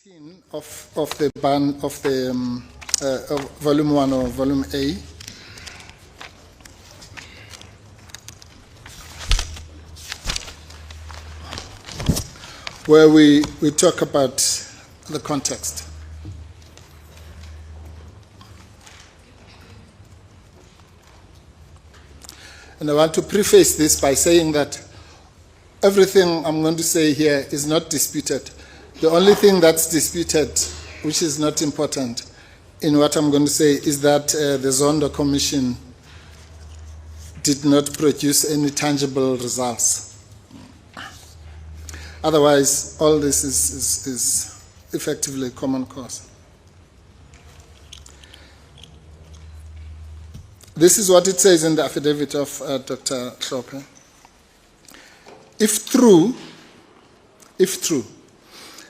18 of the ban of the volume 1 or volume A. Where we talk about the context. And I want to preface this by saying that everything I'm going to say here is not disputed. The only thing that's disputed, which is not important in what I'm going to say, is that the Zondo Commission did not produce any tangible results. Otherwise, all this is effectively a common cause. This is what it says in the affidavit of Dr. Hlophe. If true,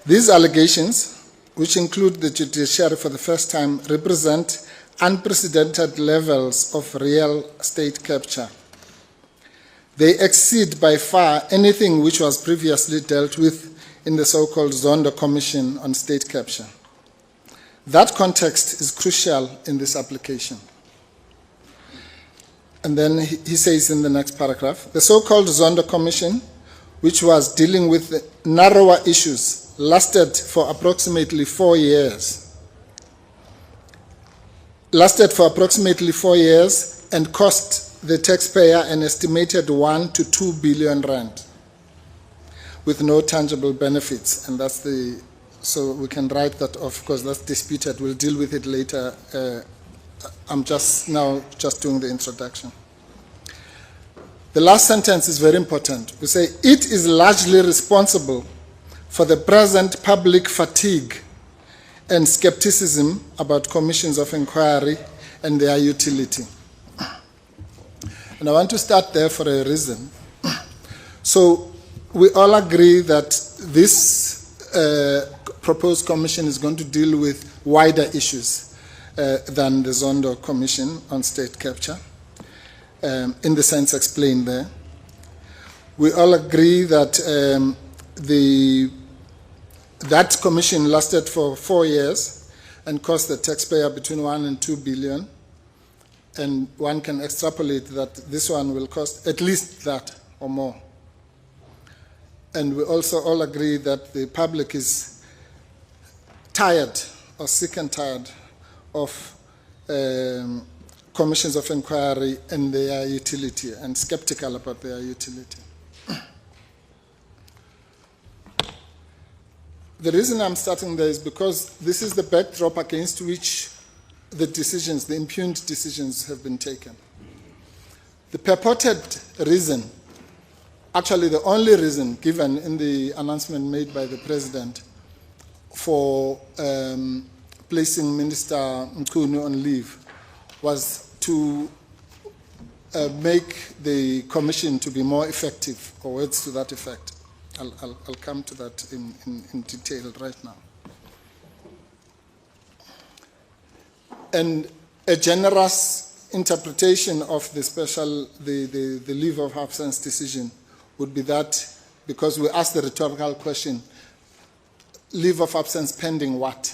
these allegations, which include the judiciary for the first time, represent unprecedented levels of real state capture. They exceed by far anything which was previously dealt with in the so-called Zondo Commission on State Capture. That context is crucial in this application. And then he says in the next paragraph, the so-called Zondo Commission, which was dealing with narrower issues, lasted for approximately 4 years. And cost the taxpayer an estimated 1 to 2 billion rand with no tangible benefits. And that's so we can write that off because that's disputed. We'll deal with it later. I'm just doing the introduction. The last sentence is very important. We say, it is largely responsible for the present public fatigue and skepticism about commissions of inquiry and their utility. And I want to start there for a reason. So we all agree that this proposed commission is going to deal with wider issues than the Zondo Commission on State Capture, in the sense explained there. We all agree that that commission lasted for 4 years and cost the taxpayer between 1 and 2 billion. And one can extrapolate that this one will cost at least that or more. And we also all agree that the public is tired or sick and tired of commissions of inquiry and their utility and skeptical about their utility. The reason I'm starting there is because this is the backdrop against which the decisions, the impugned decisions, have been taken. The purported reason, actually the only reason given in the announcement made by the President for placing Minister Mpofu on leave, was to make the commission to be more effective, or words to that effect. I'll come to that in detail right now. And a generous interpretation of the leave of absence decision would be that, because we asked the rhetorical question, leave of absence pending what?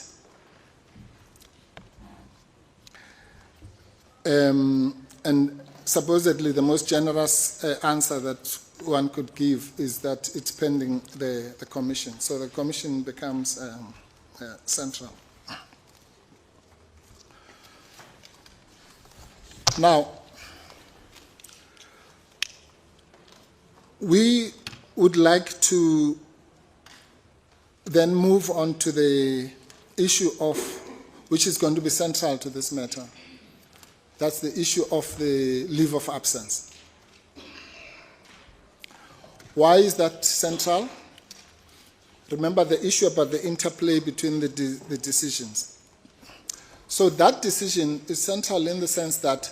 And supposedly the most generous answer that one could give is that it's pending the commission. So the commission becomes central. Now, we would like to then move on to the issue of, which is going to be central to this matter. That's the issue of the leave of absence. Why is that central? Remember the issue about the interplay between the decisions. So that decision is central in the sense that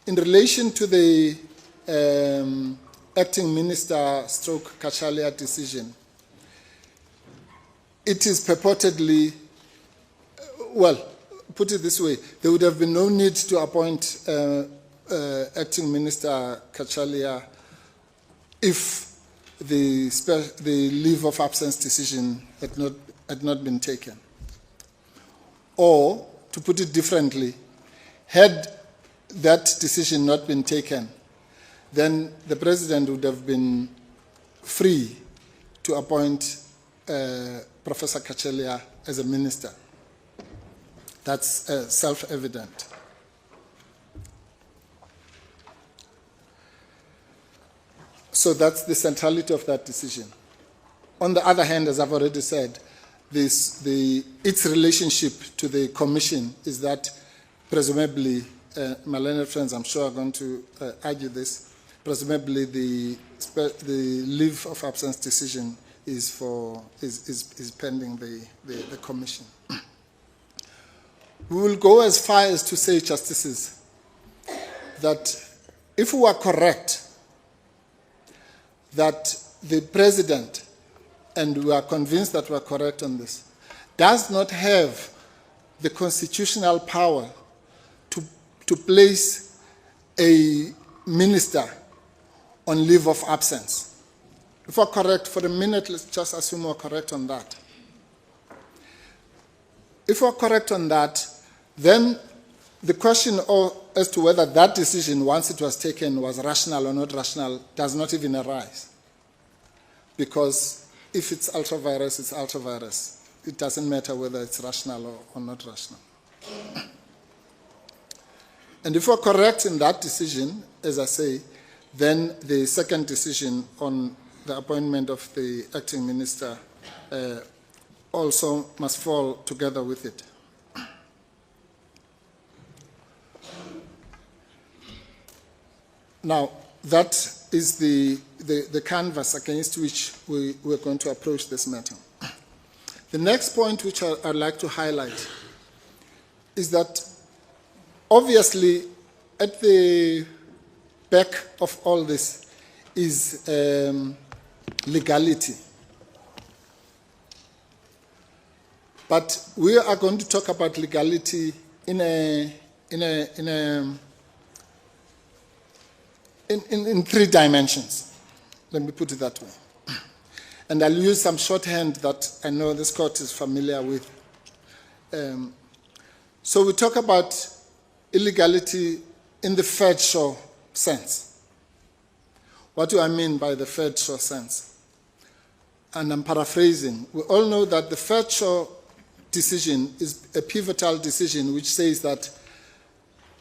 in relation to the acting minister stroke Kachalia decision, it is purportedly, well, put it this way, there would have been no need to appoint acting minister Kachalia if the leave of absence decision had not had not been taken. Or, to put it differently, had that decision not been taken, then the president would have been free to appoint Professor Kachelia as a minister. That's self-evident. So that's the centrality of that decision. On the other hand, as I've already said, its relationship to the commission is that presumably, my learned friends I'm sure are going to argue this, presumably the leave of absence decision is pending the commission. We will go as far as to say, Justices, that if we are correct that the President, and we are convinced that we are correct on this, does not have the constitutional power to place a minister on leave of absence. If we're correct, for a minute, let's just assume we're correct on that. If we're correct on that, then the question as to whether that decision, once it was taken, was rational or not rational, does not even arise. Because if it's ultra-virus, it's ultra-virus. It doesn't matter whether it's rational or not rational. And if we're correct in that decision, as I say, then the second decision on the appointment of the acting minister also must fall together with it. Now, that is the canvas against which we're going to approach this matter. The next point which I'd like to highlight is that obviously at the back of all this is legality. But we are going to talk about legality in three dimensions. Let me put it that way. And I'll use some shorthand that I know this court is familiar with. So we talk about illegality in the third shore sense. What do I mean by the third shore sense? And I'm paraphrasing. We all know that the third shore decision is a pivotal decision which says that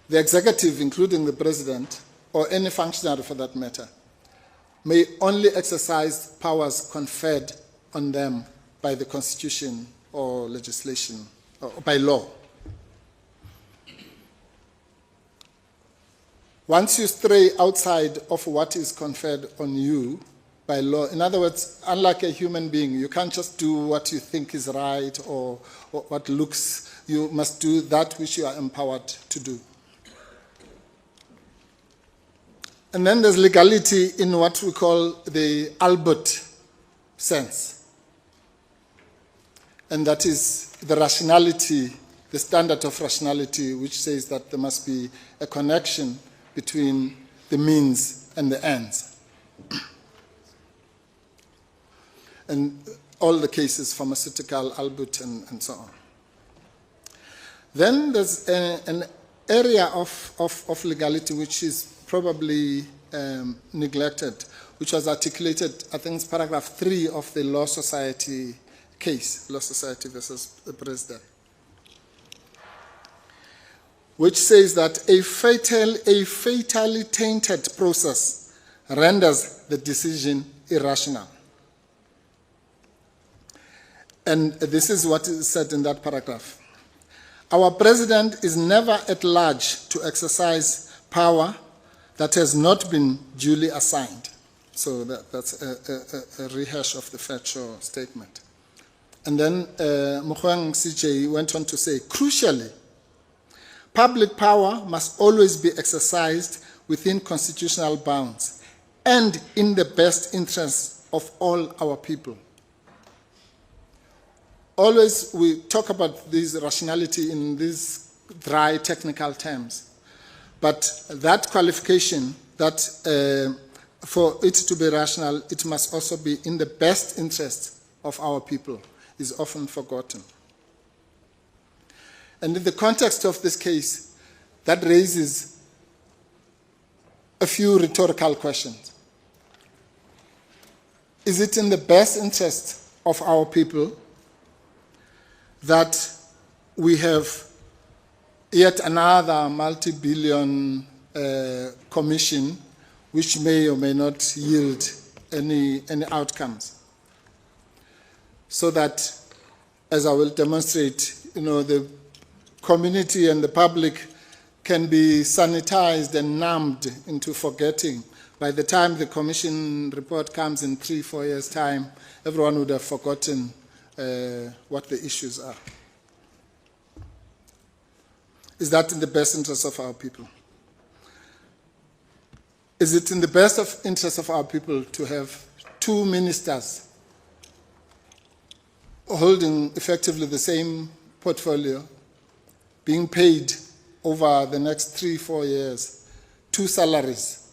the executive, including the president, or any functionary for that matter, may only exercise powers conferred on them by the Constitution or legislation, or by law. Once you stray outside of what is conferred on you by law, in other words, unlike a human being, you can't just do what you think is right or what looks, you must do that which you are empowered to do. And then there's legality in what we call the Albert sense. And that is the rationality, the standard of rationality, which says that there must be a connection between the means and the ends. And all the cases, pharmaceutical, Albert, and so on. Then there's an area of legality which is probably neglected, which was articulated, I think it's paragraph 3 of the Law Society case, Law Society versus the President, which says that a fatally tainted process renders the decision irrational. And this is what is said in that paragraph. Our president is never at large to exercise power that has not been duly assigned. So that's a rehash of the Fetcher statement. And then Mogoeng CJ went on to say, crucially, public power must always be exercised within constitutional bounds and in the best interests of all our people. Always we talk about this rationality in these dry technical terms. But that qualification, that for it to be rational, it must also be in the best interest of our people, is often forgotten. And in the context of this case, that raises a few rhetorical questions. Is it in the best interest of our people that we have yet another multi-billion commission which may or may not yield any outcomes? So that, as I will demonstrate, the community and the public can be sanitized and numbed into forgetting. By the time the commission report comes in 3-4 years' time, everyone would have forgotten what the issues are. Is that in the best interest of our people? Is it in the best interest of our people to have 2 ministers holding effectively the same portfolio, being paid over the next 3-4 years, 2 salaries,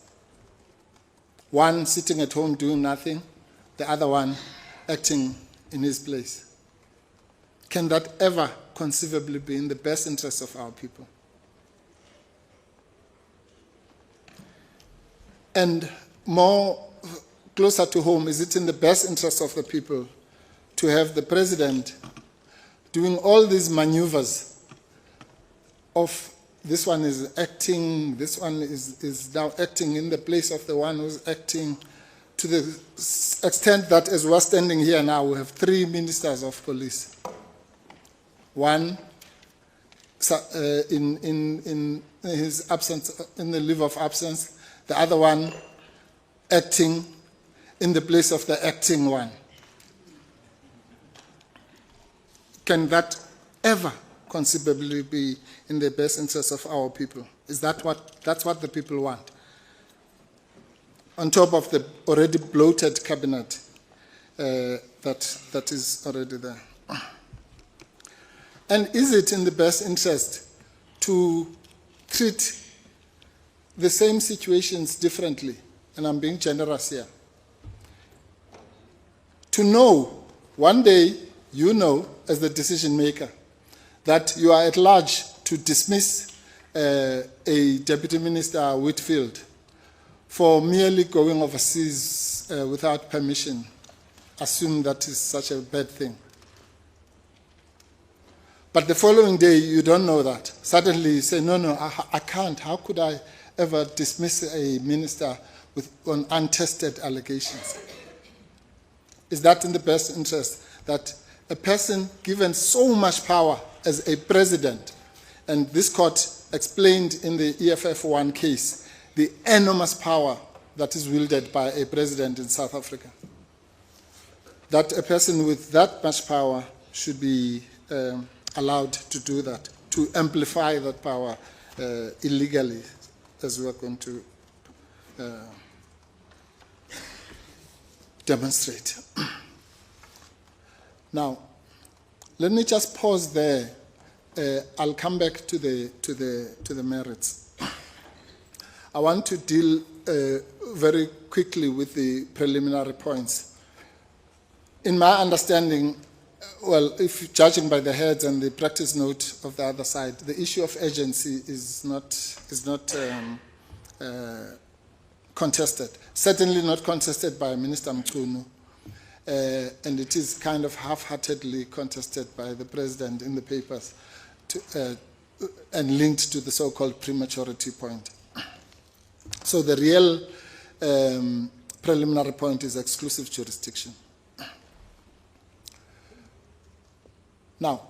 one sitting at home doing nothing, the other one acting in his place? Can that ever conceivably be in the best interest of our people? And more closer to home, is it in the best interest of the people to have the president doing all these maneuvers of this one is acting, this one is now acting in the place of the one who's acting, to the extent that as we're standing here now, we have 3 ministers of police. One in his absence, in the leave of absence, the other one acting in the place of the acting one. Can that ever conceivably be in the best interest of our people? That's what the people want? On top of the already bloated cabinet that is already there. And is it in the best interest to treat the same situations differently? And I'm being generous here. To know, one day, as the decision maker, that you are at large to dismiss a Deputy Minister Whitfield for merely going overseas without permission, assume that is such a bad thing. But the following day, you don't know that. Suddenly you say, no, I can't. How could I ever dismiss a minister on untested allegations? Is that in the best interest that a person given so much power as a president, and this court explained in the EFF1 case, the enormous power that is wielded by a president in South Africa, that a person with that much power should be allowed to do that, to amplify that power illegally, as we are going to demonstrate. Now, let me just pause there. I'll come back to the merits. I want to deal very quickly with the preliminary points. In my understanding, well, if judging by the heads and the practice note of the other side, the issue of urgency is not contested. Certainly not contested by Minister Mchunu, and it is kind of half-heartedly contested by the President in the papers and linked to the so-called prematurity point. So the real preliminary point is exclusive jurisdiction. Now,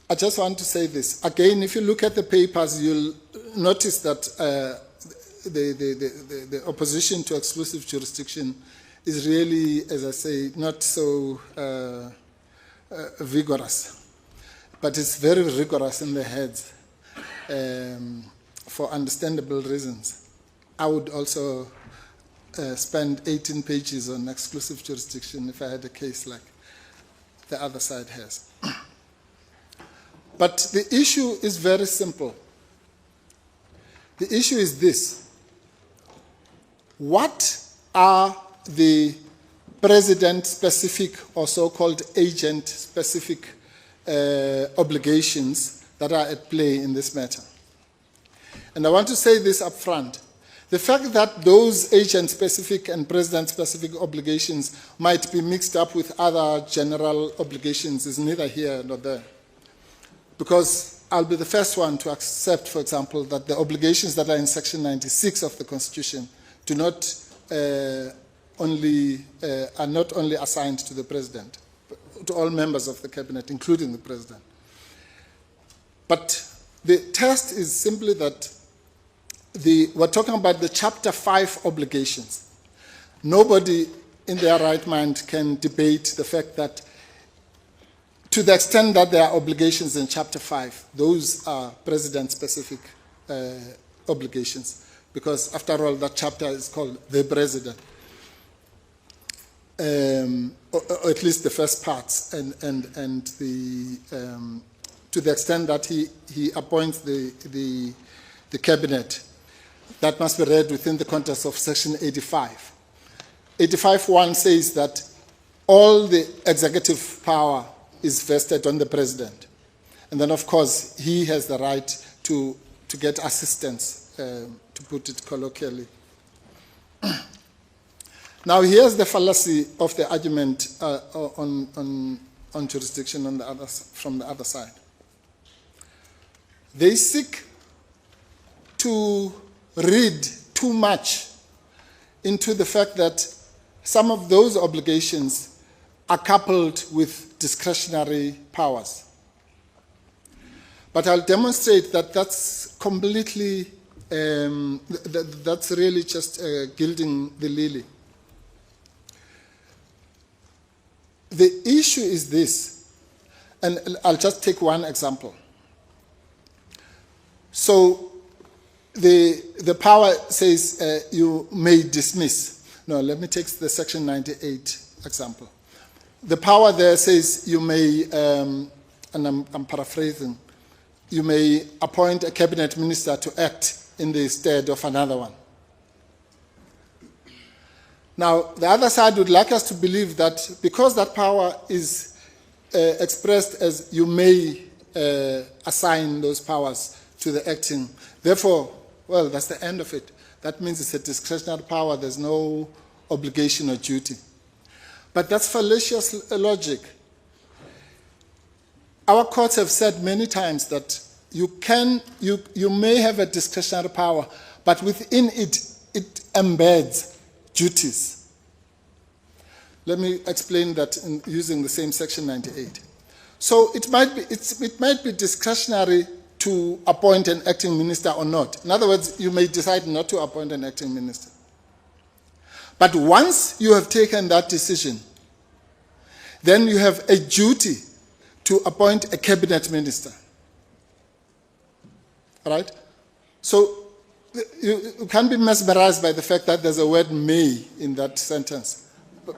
I just want to say this. Again, if you look at the papers, you'll notice that the opposition to exclusive jurisdiction is really, as I say, not so vigorous. But it's very rigorous in the heads for understandable reasons. I would also spend 18 pages on exclusive jurisdiction if I had a case like the other side has. But the issue is very simple. The issue is this. What are the president-specific or so-called agent-specific obligations that are at play in this matter. And I want to say this up front. The fact that those agent-specific and president-specific obligations might be mixed up with other general obligations is neither here nor there. Because I'll be the first one to accept, for example, that the obligations that are in Section 96 of the Constitution are not only assigned to the President, but to all members of the Cabinet, including the President. But the test is simply that we're talking about the Chapter 5 obligations. Nobody in their right mind can debate the fact that to the extent that there are obligations in Chapter 5, those are President-specific obligations, because after all, that chapter is called the President, or at least the first parts, and to the extent that he appoints the Cabinet. That must be read within the context of Section 85. 85.1 says that all the executive power is vested on the President. And then, of course, he has the right to get assistance, to put it colloquially. Now, here's the fallacy of the argument on jurisdiction from the other side. They seek to read too much into the fact that some of those obligations are coupled with discretionary powers. But I'll demonstrate that that's completely, that's really just gilding the lily. The issue is this, and I'll just take one example. So the power says you may dismiss. No, let me take the Section 98 example. The power there says you may, and I'm paraphrasing, you may appoint a cabinet minister to act in the stead of another one. Now, the other side would like us to believe that because that power is expressed as you may assign those powers to the acting, therefore, well, that's the end of it. That means it's a discretionary power. There's no obligation or duty. But that's fallacious logic. Our courts have said many times that you may have a discretionary power, but within it embeds duties. Let me explain that using the same Section 98. So it might be discretionary to appoint an acting minister or not. In other words, you may decide not to appoint an acting minister. But once you have taken that decision, then you have a duty to appoint a cabinet minister. All right? So you can't be mesmerized by the fact that there's a word may in that sentence.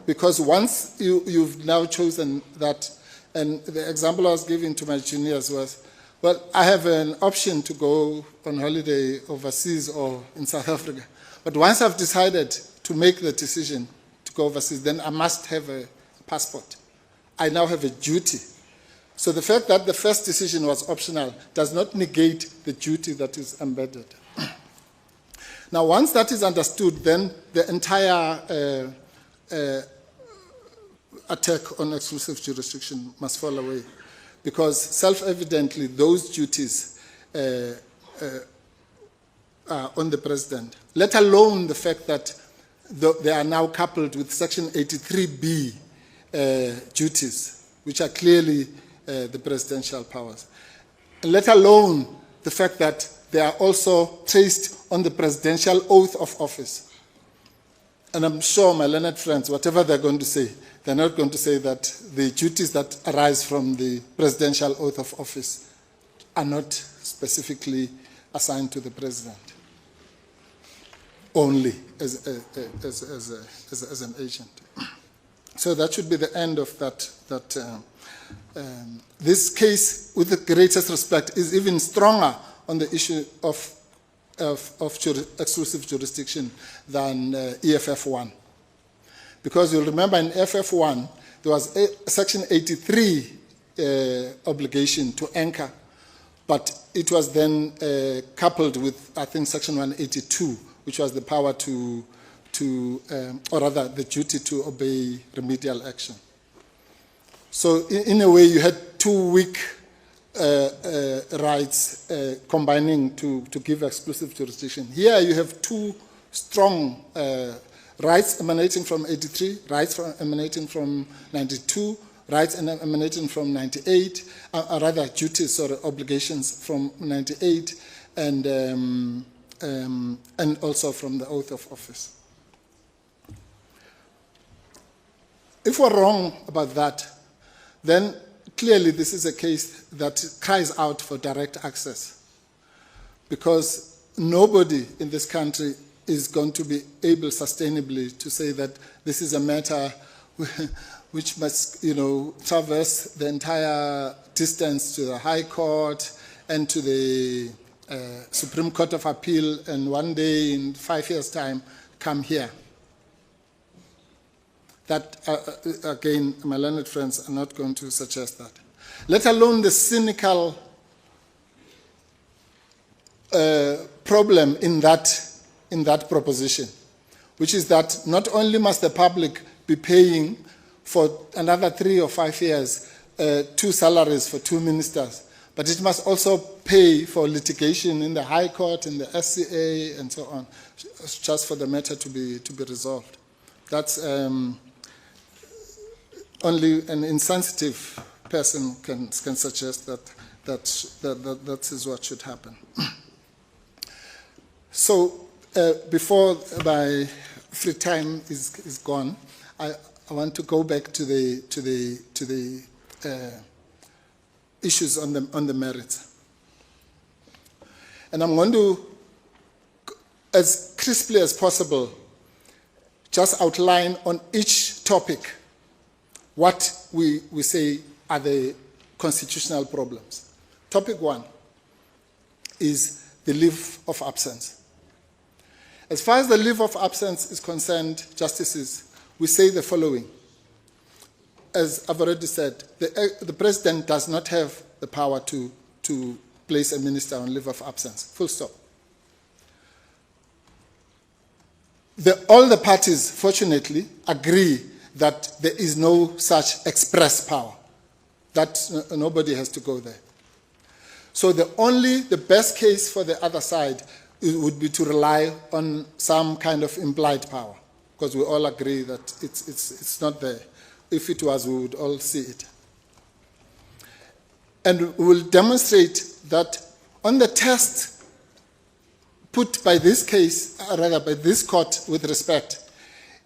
Because once you've now chosen that, and the example I was giving to my juniors was, well, I have an option to go on holiday overseas or in South Africa. But once I've decided to make the decision to go overseas, then I must have a passport. I now have a duty. So the fact that the first decision was optional does not negate the duty that is embedded. Now, once that is understood, then the entire attack on exclusive jurisdiction must fall away. Because self-evidently, those duties are on the President, let alone the fact that they are now coupled with Section 83B duties, which are clearly the presidential powers. And let alone the fact that they are also traced on the presidential oath of office. And I'm sure my learned friends, whatever they're going to say, they're not going to say that the duties that arise from the presidential oath of office are not specifically assigned to the president, only as an agent. So that should be the end of that. This case, with the greatest respect, is even stronger on the issue of exclusive jurisdiction than EFF 1. Because you'll remember in FF1, there was a Section 83 obligation to anchor, but it was then coupled with, I think, Section 182, which was the power or rather the duty to obey remedial action. So in a way, you had two weak rights combining to give exclusive jurisdiction. Here you have two strong rights emanating from 83, rights emanating from 92, rights emanating from 98, rather duties or obligations from 98, and also from the oath of office. If we're wrong about that, then clearly this is a case that cries out for direct access, because nobody in this country is going to be able sustainably to say that this is a matter which must, traverse the entire distance to the High Court and to the Supreme Court of Appeal, and one day in 5 years' time come here. That, again, my learned friends are not going to suggest that. Let alone the cynical problem in that proposition, which is that not only must the public be paying for another 3 or 5 years 2 salaries for 2 ministers, but it must also pay for litigation in the High Court, in the SCA, and so on, just for the matter to be resolved. That's only an insensitive person can suggest that is what should happen. So before my free time is gone, I want to go back to the issues on the merits, and I'm going to, as crisply as possible, just outline on each topic what we say are the constitutional problems. Topic 1 is the leave of absence. As far as the leave of absence is concerned, justices, we say the following. As I've already said, the president does not have the power to place a minister on leave of absence. Full stop. All the parties, fortunately, agree that there is no such express power, that nobody has to go there. So the best case for the other side would be to rely on some kind of implied power, because we all agree that it's not there. If it was, we would all see it. And we will demonstrate that on the test put by this case, rather by this court with respect,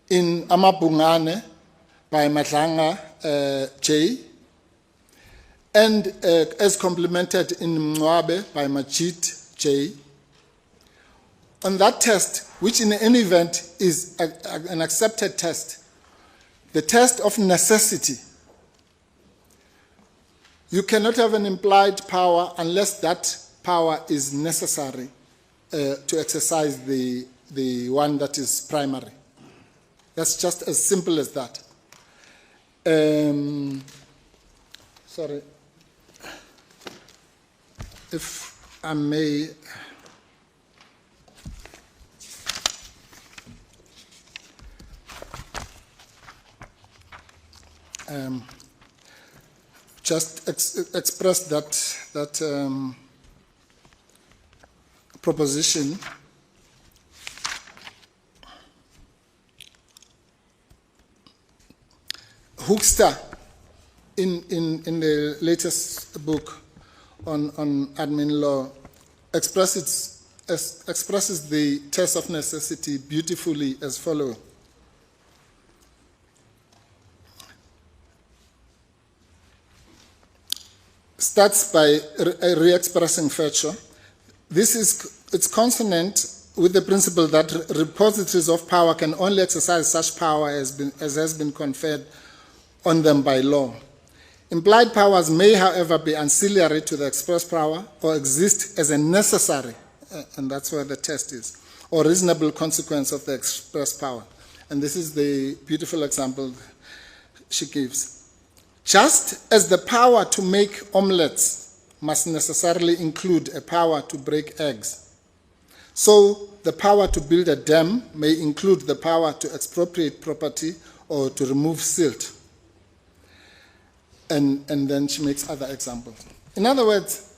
in Amabungane by Madlanga J, and as complemented in Mwabe by Majid J. On that test, which in any event is an accepted test, the test of necessity, you cannot have an implied power unless that power is necessary to exercise the one that is primary. That's just as simple as that. Sorry. If I may, just express that proposition. Hoekstra, in the latest book on admin law, expresses the test of necessity beautifully as follows. Starts by re-expressing virtue. It's consonant with the principle that repositories of power can only exercise such power as has been conferred on them by law. Implied powers may, however, be ancillary to the express power or exist as a necessary, and that's where the test is, or reasonable consequence of the express power. And this is the beautiful example she gives. Just as the power to make omelets must necessarily include a power to break eggs, so the power to build a dam may include the power to expropriate property or to remove silt. And then she makes other examples. In other words,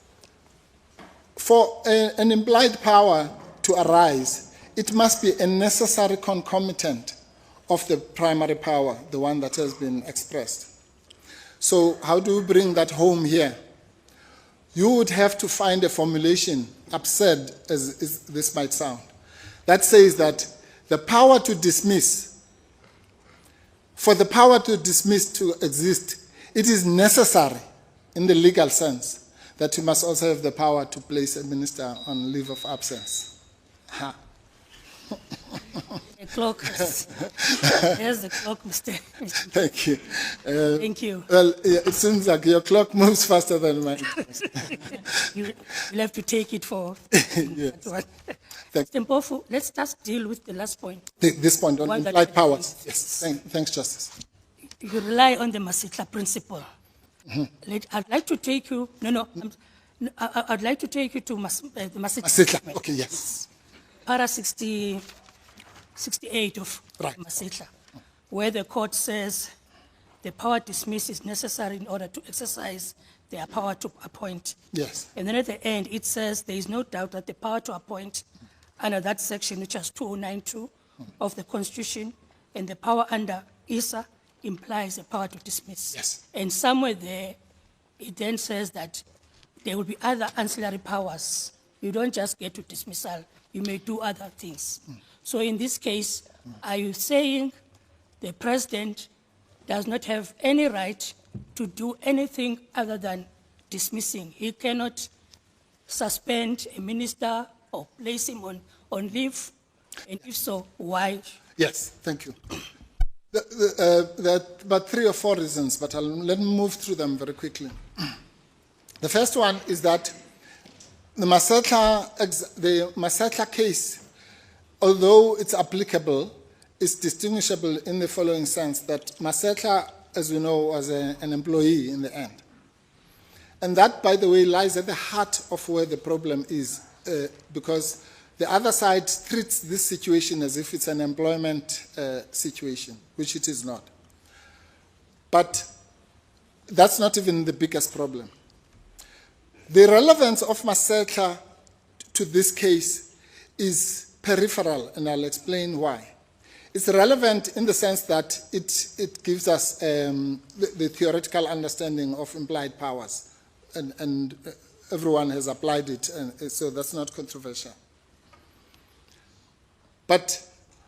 for an implied power to arise, it must be a necessary concomitant of the primary power, the one that has been expressed. So how do we bring that home here? You would have to find a formulation, absurd as this might sound, that says that the power to dismiss, for the power to dismiss to exist, it is necessary in the legal sense that you must also have the power to place a minister on leave of absence. Ha. The clock. There's the clock, Mr. Thank you. Thank you. Well, it seems like your clock moves faster than mine. You'll have to take it for Yes. that one. Thank Mr. Mpofu, let's just deal with the last point. This point on One that implied I powers. raised. Yes. Thanks, Justice. You rely on the Masitla principle. I'd like to take you, I'd like to take you to the Masitla. Masitla. Okay, yes. Para 68 of Right. Masitla, where the court says the power dismiss is necessary in order to exercise their power to appoint. Yes. And then at the end, it says there is no doubt that the power to appoint under that section, which is 2092 of the Constitution, and the power under ISA implies the power to dismiss. Yes. And somewhere there, it then says that there will be other ancillary powers. You don't just get to dismissal, you may do other things. So in this case, are you saying the president does not have any right to do anything other than dismissing? He cannot suspend a minister or place him on leave? And if so, why? Yes, thank you. There are about 3 or 4 reasons, but let me move through them very quickly. The first one is that the Masatla case, although it's applicable, is distinguishable in the following sense, that Masatla, as we know, was an employee in the end. And that, by the way, lies at the heart of where the problem is, because the other side treats this situation as if it's an employment situation, which it is not. But that's not even the biggest problem. The relevance of Masatla to this case is peripheral, and I'll explain why. It's relevant in the sense that it gives us the theoretical understanding of implied powers, and everyone has applied it, and so that's not controversial. But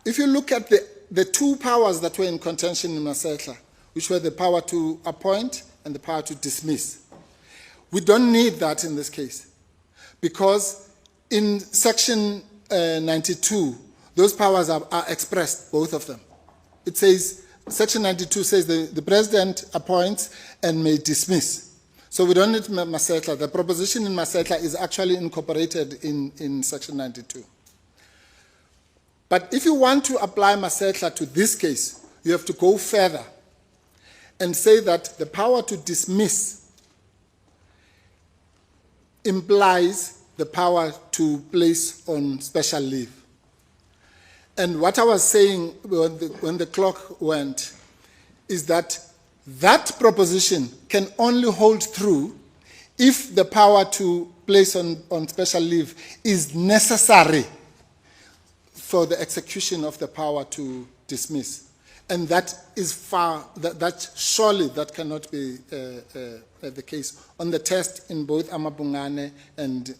if you look at the 2 powers that were in contention in Masatla, which were the power to appoint and the power to dismiss, we don't need that in this case, because in section 92, those powers are expressed, both of them. It says, section 92 says the president appoints and may dismiss. So we don't need Masatla. The proposition in Masatla is actually incorporated in section 92. But if you want to apply Masatla to this case, you have to go further and say that the power to dismiss implies the power to place on special leave. And what I was saying when the clock went is that that proposition can only hold true if the power to place on special leave is necessary for the execution of the power to dismiss. And that is surely that cannot be the case on the test in both Amabungane and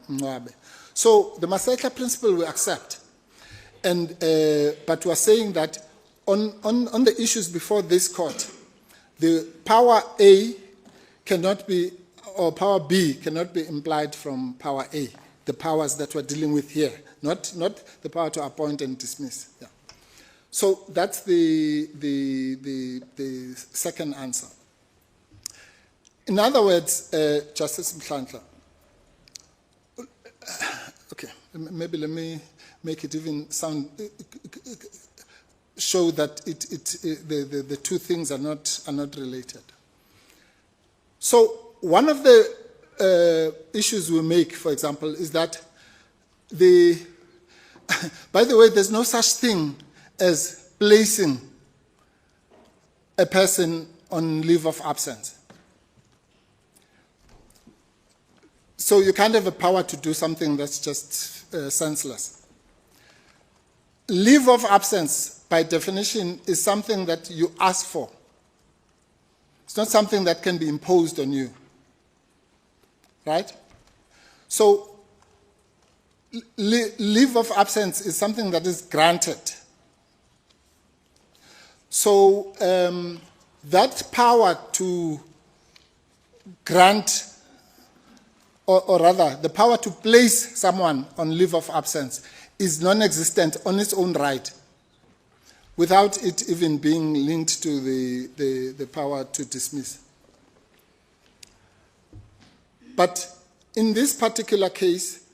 Mwabe. So the Masatla principle we accept. But we are saying that on the issues before this court, the power A cannot be, or power B cannot be implied from power A, the powers that we're dealing with here, not the power to appoint and dismiss. Yeah. So that's the second answer. In other words, Justice Mhlanhla, okay, maybe let me make it even sound show that the two things are not related. So one of the issues we make, for example, is that by the way, there's no such thing as placing a person on leave of absence. So you can't have a power to do something that's just senseless. Leave of absence, by definition, is something that you ask for. It's not something that can be imposed on you. Right? So, leave of absence is something that is granted. So, that power to grant, or rather, the power to place someone on leave of absence is non-existent on its own right, without it even being linked to the power to dismiss. But in this particular case,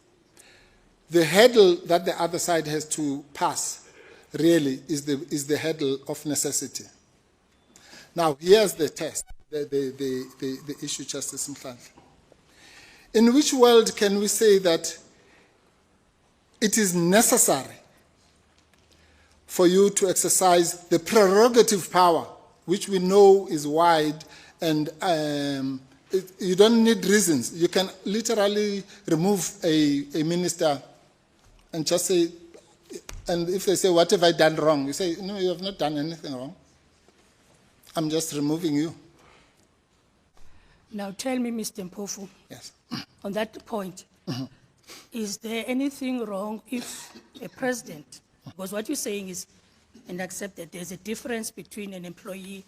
the hurdle that the other side has to pass really is the hurdle of necessity. Now, here's the test, the issue, Justice Mpofu. In which world can we say that it is necessary for you to exercise the prerogative power, which we know is wide, and you don't need reasons. You can literally remove a minister and just say, and if they say, what have I done wrong? You say, no, you have not done anything wrong. I'm just removing you. Now tell me, Mr. Mpofu, yes, on that point, is there anything wrong if a president, because what you're saying is, and accept that there's a difference between an employee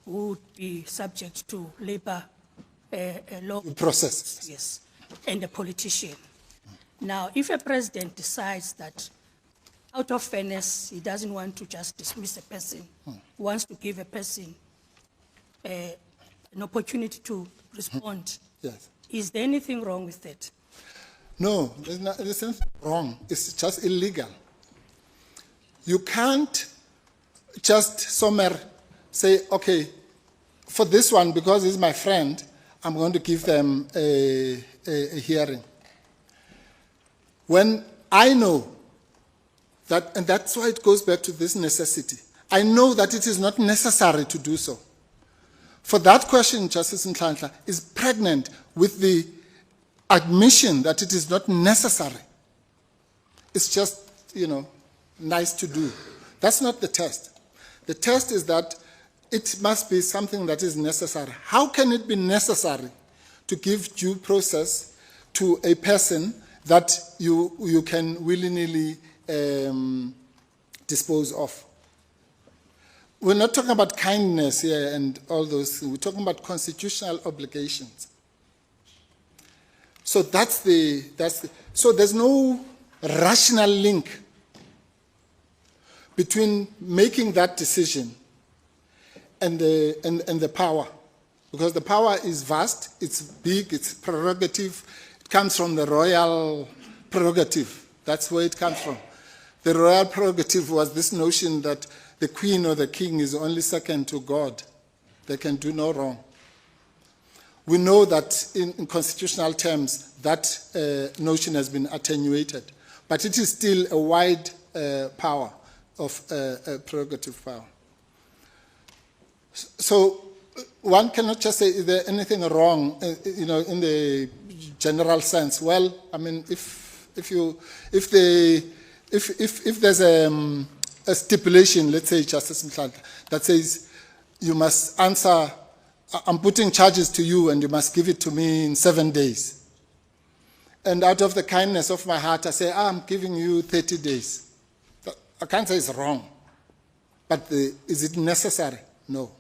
who would be subject to labor law process, yes, and a politician. Now, if a president decides that out of fairness, he doesn't want to just dismiss a person, wants to give a person an opportunity to respond, yes. Is there anything wrong with that? No, there's nothing wrong. It's just illegal. You can't just somewhere say, okay, for this one, because he's my friend, I'm going to give them a hearing. When I know that, and that's why it goes back to this necessity. I know that it is not necessary to do so. For that question, Justice Mpofu, is pregnant with the admission that it is not necessary. It's just, nice to do. That's not the test. The test is that it must be something that is necessary. How can it be necessary to give due process to a person that you can willy-nilly dispose of? We're not talking about kindness here and all those things. We're talking about constitutional obligations. So so there's no rational link between making that decision and the power, because the power is vast, it's big, it's prerogative. It comes from the royal prerogative. That's where it comes from. The royal prerogative was this notion that the queen or the king is only second to God. They can do no wrong. We know that in constitutional terms, that notion has been attenuated, but it is still a wide power of prerogative power. So one cannot just say, is there anything wrong, in the general sense? Well, I mean, if there's a stipulation, let's say, Justice Mpofu, that says you must answer, I'm putting charges to you and you must give it to me in 7 days. And out of the kindness of my heart, I say, I'm giving you 30 days. I can't say it's wrong. But is it necessary? No.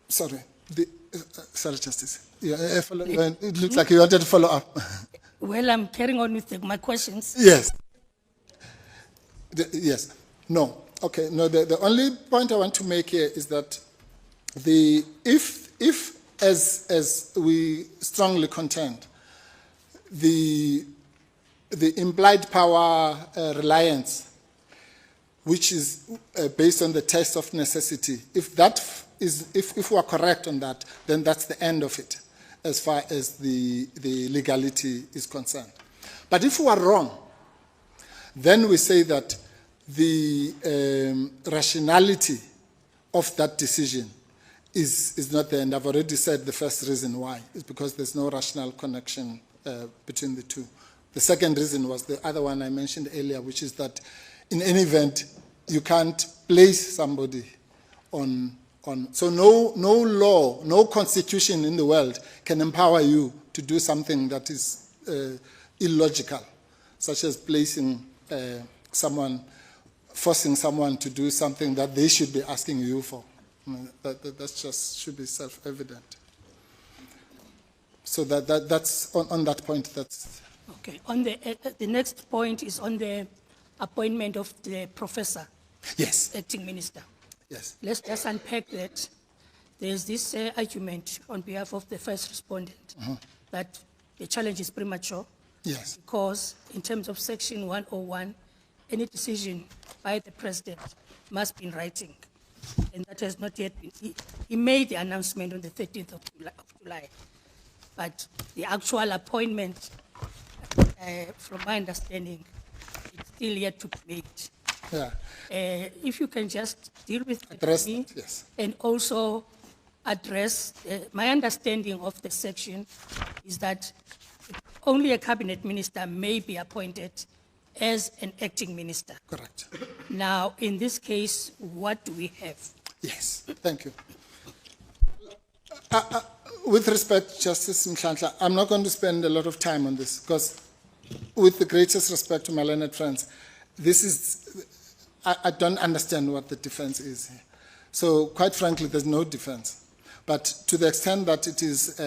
Sorry, Justice. Yeah, it looks like you wanted to follow up. Well, I'm carrying on with my questions. Yes. Yes. No. Okay. No. The only point I want to make here is that if as we strongly contend, the the implied power reliance, which is based on the test of necessity, if we are correct on that, then that's the end of it as far as the legality is concerned. But if we are wrong, then we say that the rationality of that decision is not there. And I've already said the first reason why. It's because there's no rational connection between the two. The second reason was the other one I mentioned earlier, which is that in any event, you can't place somebody on so no law, no constitution in the world can empower you to do something that is illogical, such as placing forcing someone to do something that they should be asking you for. That just should be self-evident. So that's on that point. That's okay. On the next point is on the appointment of the professor. Yes. Acting minister. Yes. Let's just unpack that. There's this argument on behalf of the first respondent that the challenge is premature. Yes. Because in terms of Section 101, any decision by the president must be in writing. And that has not yet been. He made the announcement on the 13th of July. But the actual appointment, from my understanding, it's still yet to be made. Yeah. If you can just deal with Address me, that, yes. And also address, my understanding of the section is that only a cabinet minister may be appointed as an acting minister. Correct. Now, in this case, what do we have? Yes, thank you. With respect, Justice Mhlantla, I'm not going to spend a lot of time on this because with the greatest respect to my learned friends, this is, I don't understand what the defense is here. So quite frankly, there's no defense. But to the extent that it is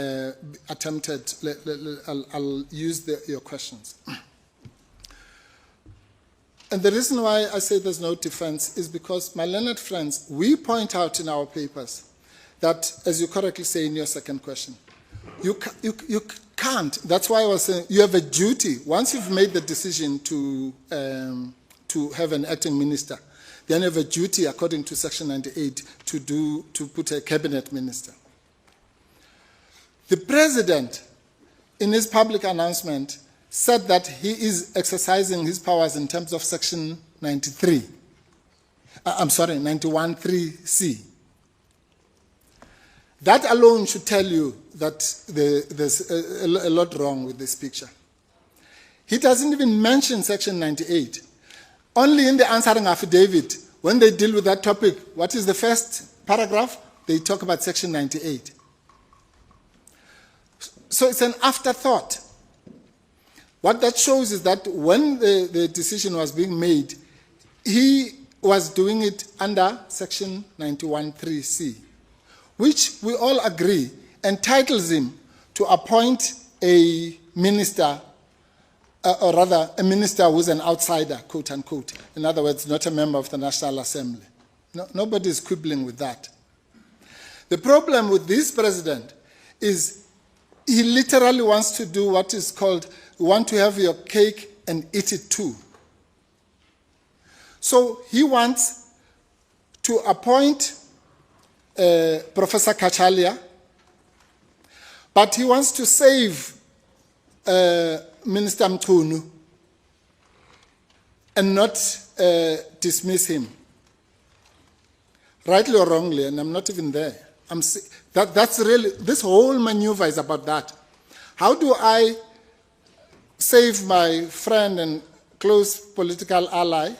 attempted, I'll use your questions. And the reason why I say there's no defense is because, my learned friends, we point out in our papers that, as you correctly say in your second question, you can't. That's why I was saying you have a duty. Once you've made the decision to have an acting minister, then you have a duty, according to Section 98, to put a cabinet minister. The president, in his public announcement, said that he is exercising his powers in terms of Section 93. I'm sorry, 91(3)(c). That alone should tell you that there's a lot wrong with this picture. He doesn't even mention Section 98. Only in the answering affidavit, when they deal with that topic, what is the first paragraph? They talk about Section 98. So it's an afterthought. What that shows is that when the decision was being made, he was doing it under Section 91(3)(c), which we all agree entitles him to appoint a minister, or rather a minister who's an outsider, quote unquote. In other words, not a member of the National Assembly. No, nobody is quibbling with that. The problem with this president is he literally wants to do what is called, you want to have your cake and eat it too. So he wants to appoint Professor Kachalia, but he wants to save Minister Mchunu and not dismiss him. Rightly or wrongly, and I'm not even there. That's really, this whole maneuver is about that. How do I save my friend and close political ally,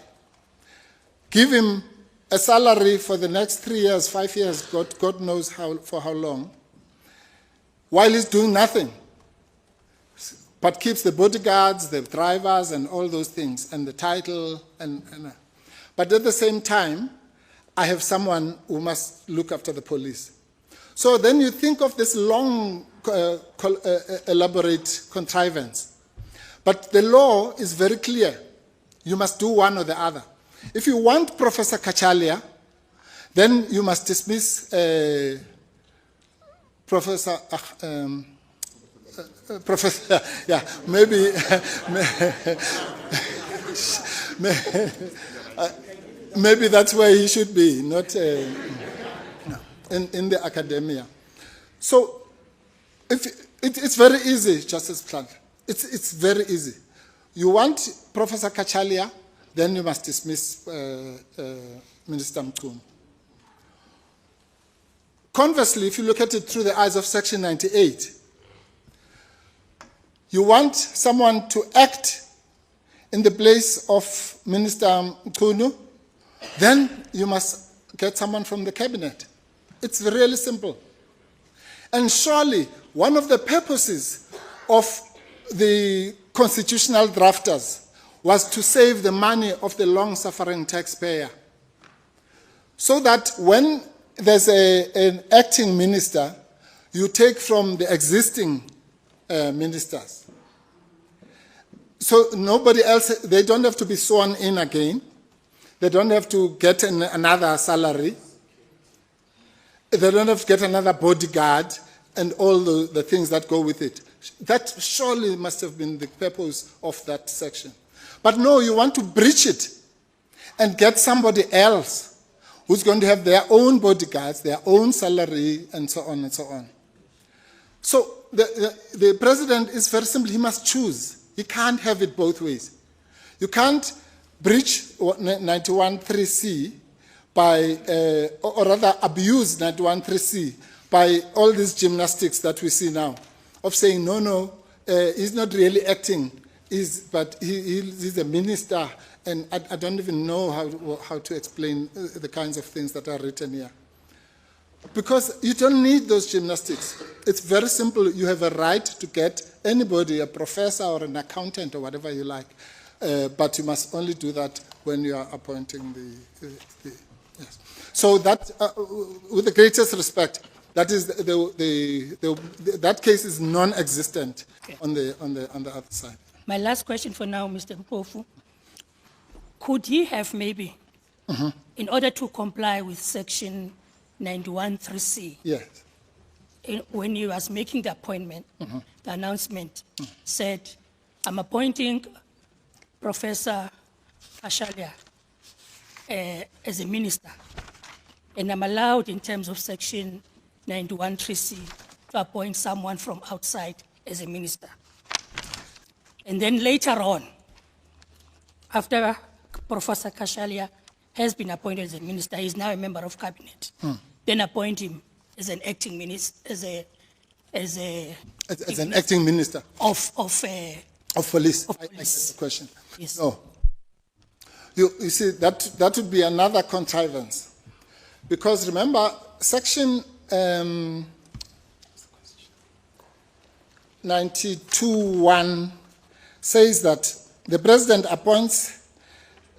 give him a salary for the next 3 years, 5 years, God knows for how long, while he's doing nothing, but keeps the bodyguards, the drivers, and all those things, and the title, but at the same time, I have someone who must look after the police. So then you think of this long, elaborate contrivance. But the law is very clear. You must do one or the other. If you want Professor Kachalia, then you must dismiss Professor Professor, yeah, maybe, maybe that's where he should be, not in the academia. So it's very easy, Justice Clark. It's very easy. You want Professor Kachalia, then you must dismiss Minister Mpofu. Conversely, if you look at it through the eyes of Section 98, you want someone to act in the place of Minister Mpofu, then you must get someone from the cabinet. It's really simple. And surely one of the purposes of the constitutional drafters was to save the money of the long-suffering taxpayer, so that when there's an acting minister, you take from the existing ministers. So nobody else, they don't have to be sworn in again. They don't have to get another salary. They don't have to get another bodyguard and all the things that go with it. That surely must have been the purpose of that section. But no, you want to breach it and get somebody else who's going to have their own bodyguards, their own salary, and so on and so on. So the president is very simple. He must choose. He can't have it both ways. You can't breach 91.3c by, or rather abuse 91.3c by all these gymnastics that we see now, of saying, no, he's not really acting, but he's a minister, and I don't even know how to explain the kinds of things that are written here. Because you don't need those gymnastics. It's very simple. You have a right to get anybody, a professor or an accountant or whatever you like, but you must only do that when you are appointing the yes. So that, with the greatest respect, that is that case is non-existent on the other side. My last question for now, Mr. Mpofu. Could he have maybe, in order to comply with Section 91.3c, yes, when he was making the appointment, the announcement said, I'm appointing Professor Ashalia as a minister, and I'm allowed in terms of Section 91.3c to appoint someone from outside as a minister. And then later on, after Professor Kashalia has been appointed as a minister, he is now a member of cabinet. Then appoint him as an acting minister, as an acting minister of police. Of I get police. the question. Yes. No. You see, that would be another contrivance. Because remember, Section 92.1 says that the president appoints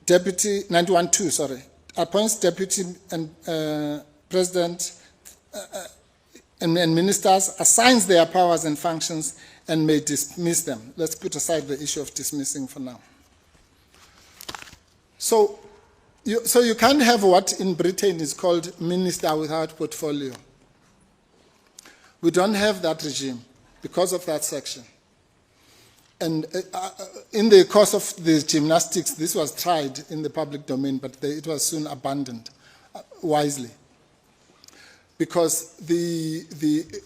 deputy, 91.2, sorry, appoints deputy and president and ministers, assigns their powers and functions, and may dismiss them. Let's put aside the issue of dismissing for now. So you can't have what in Britain is called minister without portfolio. We don't have that regime because of that section. And in the course of the gymnastics, this was tried in the public domain, but it was soon abandoned wisely. Because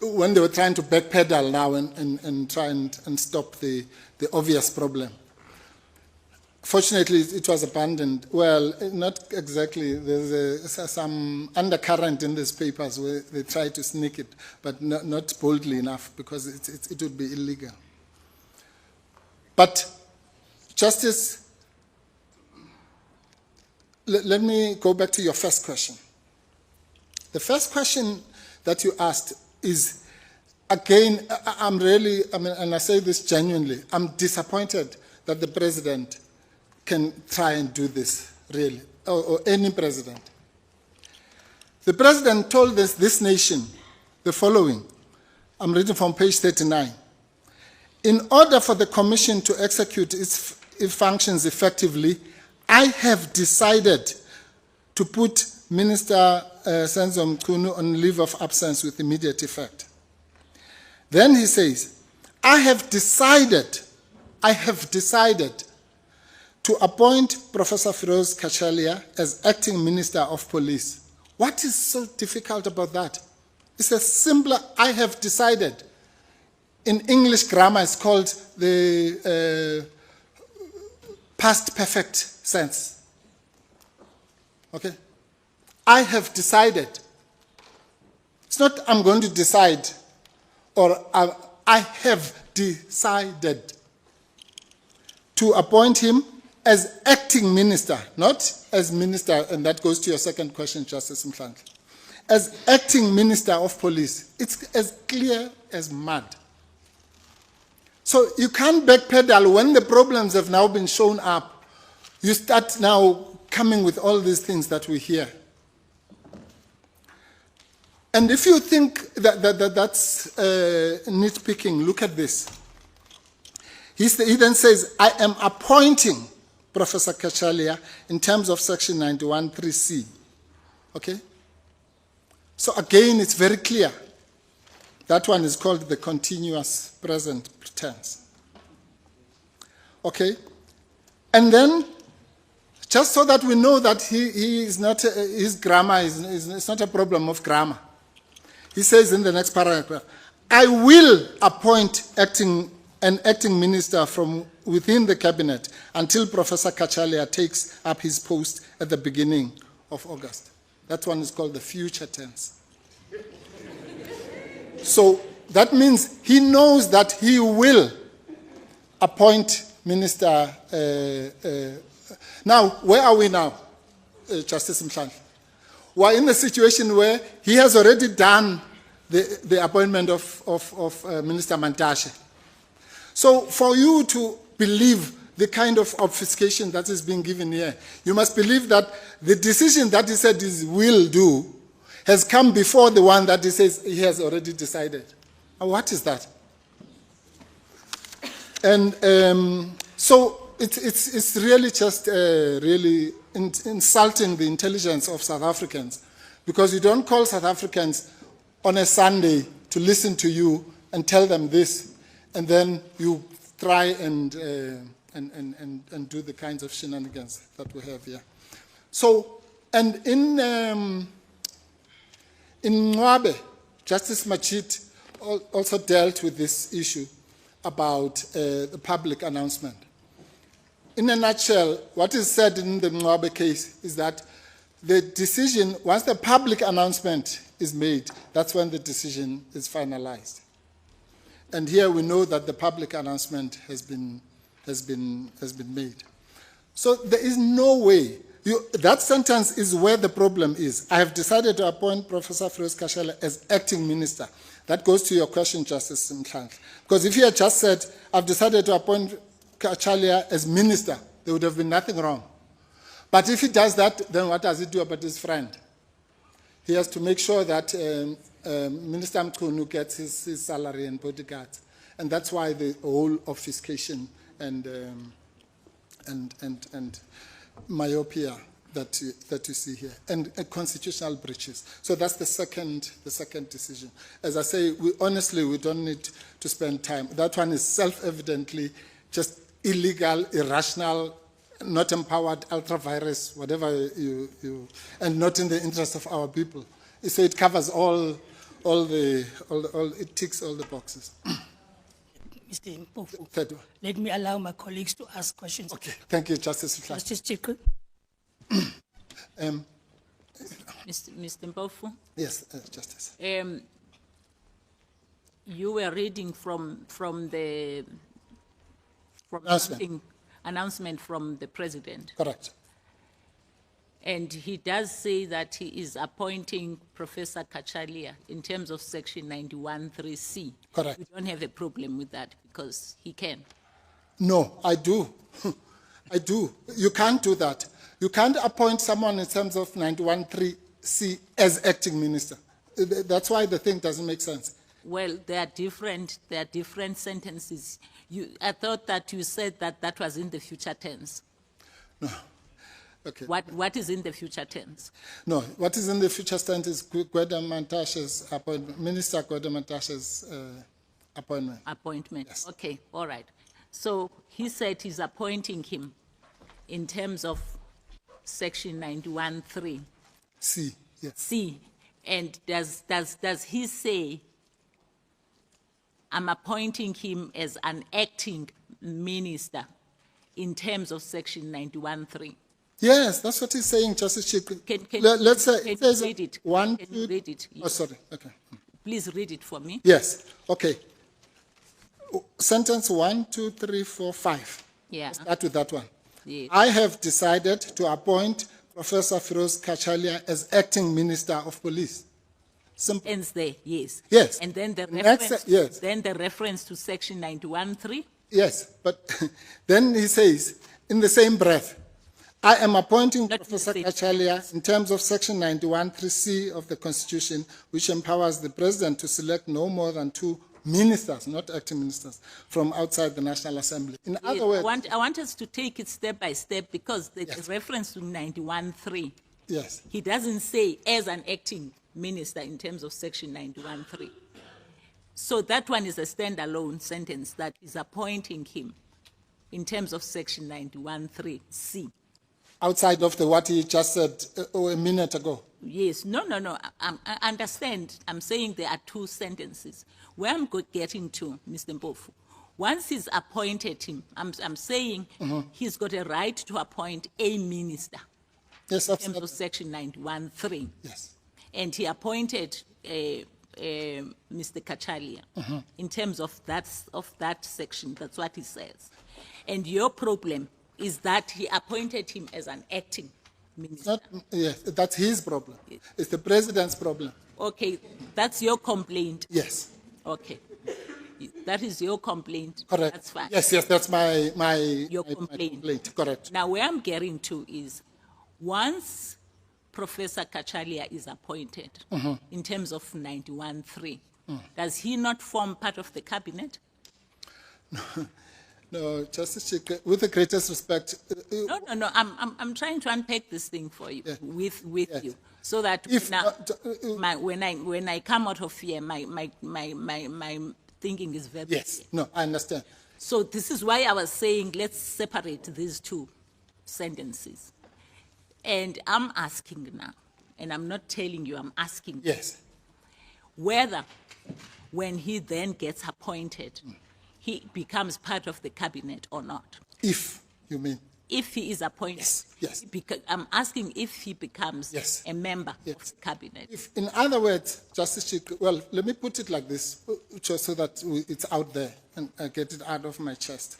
when they were trying to backpedal now and try and stop the obvious problem, fortunately it was abandoned. Well, not exactly. There's some undercurrent in these papers where they try to sneak it, but not boldly enough, because it would be illegal. But, Justice, let me go back to your first question. The first question that you asked is, again, and I say this genuinely, I'm disappointed that the president can try and do this, really, or any president. The president told this nation the following. I'm reading from page 39. In order for the commission to execute its functions effectively, I have decided to put Minister Senzo Mchunu on leave of absence with immediate effect. Then he says, I have decided to appoint Professor Firoz Kachalia as acting Minister of Police. What is so difficult about that? It's a simpler, I have decided. In English grammar, it's called the past perfect sense. Okay? I have decided. It's not I'm going to decide, or I have decided to appoint him as acting minister, not as minister, and that goes to your second question, Justice Mhlandla. As acting Minister of Police. It's as clear as mud. So you can't backpedal when the problems have now been shown up. You start now coming with all these things that we hear. And if you think that's nitpicking, look at this. He then says, I am appointing Professor Kachalia in terms of Section 91(3)(c). Okay? So again, it's very clear. That one is called the continuous present tense. Okay? And then, just so that we know that he is not, his grammar is not a problem of grammar. He says in the next paragraph, I will appoint an acting minister from within the cabinet until Professor Kachalia takes up his post at the beginning of August. That one is called the future tense. So that means he knows that he will appoint minister. Now, where are we now, Justice Mhlandla? We're in a situation where he has already done the appointment of Minister Mantashe. So for you to believe the kind of obfuscation that is being given here, you must believe that the decision that he said he will do has come before the one that he says he has already decided. What is that? And so it's really just really insulting the intelligence of South Africans, because you don't call South Africans on a Sunday to listen to you and tell them this, and then you try and do the kinds of shenanigans that we have here. So, and in Mwabe, Justice Majid also dealt with this issue about the public announcement. In a nutshell, what is said in the Mwabe case is that the decision, once the public announcement is made, that's when the decision is finalized. And here we know that the public announcement has been made. So there is no way. That sentence is where the problem is. I have decided to appoint Professor Firoz Kachalia as acting minister. That goes to your question, Justice Mhlandla. Because if he had just said, I've decided to appoint Kachalia as minister, there would have been nothing wrong. But if he does that, then what does he do about his friend? He has to make sure that Minister Mkhunu gets his salary and bodyguards. And that's why the whole obfuscation and myopia that you see here, and constitutional breaches. So that's the second decision. As I say, we don't need to spend time. That one is self-evidently just illegal, irrational, not empowered, ultra-virus, whatever and not in the interest of our people. So it covers it ticks all the boxes. Mr. Mpofu, let me allow my colleagues to ask questions. Okay, thank you, Justice Mhlandla. Justice Chiku. Mr. Mpofu? Yes, Justice. You were reading from announcement from the President. Correct. And he does say that he is appointing Professor Kachalia in terms of Section 91(3)(c). Correct. You don't have a problem with that because he can. No, I do. I do. You can't do that. You can't appoint someone in terms of 91(3)(c) as acting minister. That's why the thing doesn't make sense. Well, there are different sentences. I thought that you said that was in the future tense. No. Okay. What is in the future tense? No, what is in the future tense is Gwede Mantashe's appointment, Minister Gwede Mantashe's Appointment. Appointment. Yes. Okay, all right. So he said he's appointing him in terms of section 91(3). C, yes. C. And does he say, I'm appointing him as an acting minister in terms of section 91(3)? Yes, that's what he's saying, Justice Chief. Can Let's say, can it you says read it? one, Can you two- read it? Oh, sorry, okay. Please read it for me. Yes, okay. Sentence 1, 2, 3, 4, 5. Yeah. Start with that one. Yes. I have decided to appoint Professor Firoz Kachalia as acting Minister of Police. Simple. Ends there, yes. Yes. And then the Next, reference, yes. then the reference to section 91(3). Yes, but then he says, in the same breath, I am appointing Not Professor in the Kachalia in terms of section 91(3)(c) of the Constitution, which empowers the President to select no more than 2 ministers, not acting ministers, from outside the National Assembly. In Yes, other words, I want us to take it step by step because the Yes. reference to 91(3), yes, he doesn't say as an acting minister in terms of section 91(3). So that one is a standalone sentence that is appointing him in terms of section 91(3)(c). outside of what he just said a minute ago. Yes, no. I understand. I'm saying there are 2 sentences. Where I'm getting to, Mr. Mpofu, once he's appointed him, I'm saying he's got a right to appoint a minister Yes, in terms absolutely. of section 91(3). Yes. And he appointed Mr. Kachalia in terms of that section. That's what he says. And your problem is that he appointed him as an acting minister. Not, yes, that's his problem. It's the President's problem. Okay, that's your complaint. Yes, Okay. That is your complaint. correct. That's fine. Yes, that's my Your my complaint. complaint. Correct. Now, where I'm getting to is once Professor Kachalia is appointed in terms of 91(3), does he not form part of the cabinet? No, Justice Chief, with the greatest respect, No. I'm trying to unpack this thing for you, Yeah. with Yes. you, so that If now, not, when I come out of here, my thinking is very yes, clear. no, I understand. So this is why I was saying let's separate these 2 sentences. And I'm asking now, and I'm not telling you, I'm asking Yes, whether when he then gets appointed, he becomes part of the cabinet or not. if you mean. If he is appointed, Yes. I'm asking if he becomes Yes. a member Yes. of the cabinet. If, in other words, Justice Chief, well, let me put it like this, just so that it's out there and I get it out of my chest.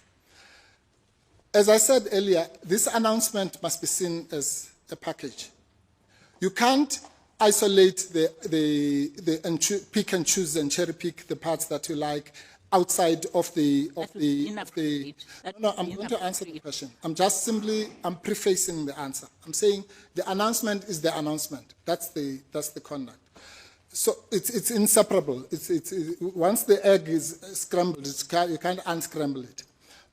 As I said earlier, this announcement must be seen as a package. You can't isolate pick and choose and cherry pick the parts that you like outside of the. That would be inappropriate. That No, would I'm be going to answer the inappropriate. question. I'm prefacing the answer. I'm saying the announcement is the announcement. That's the conduct. So it's inseparable. Once the egg is scrambled, you can't unscramble it.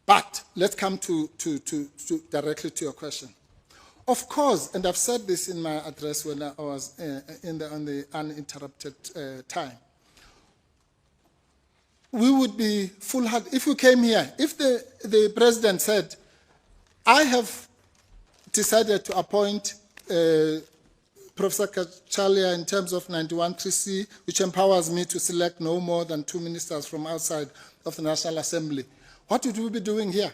But let's come to directly to your question. Of course, and I've said this in my address when I was on the uninterrupted time. We would be foolhardy if we came here. If the president said, I have decided to appoint Professor Kachalia in terms of 91(3)(c), which empowers me to select no more than 2 ministers from outside of the National Assembly, what would we be doing here?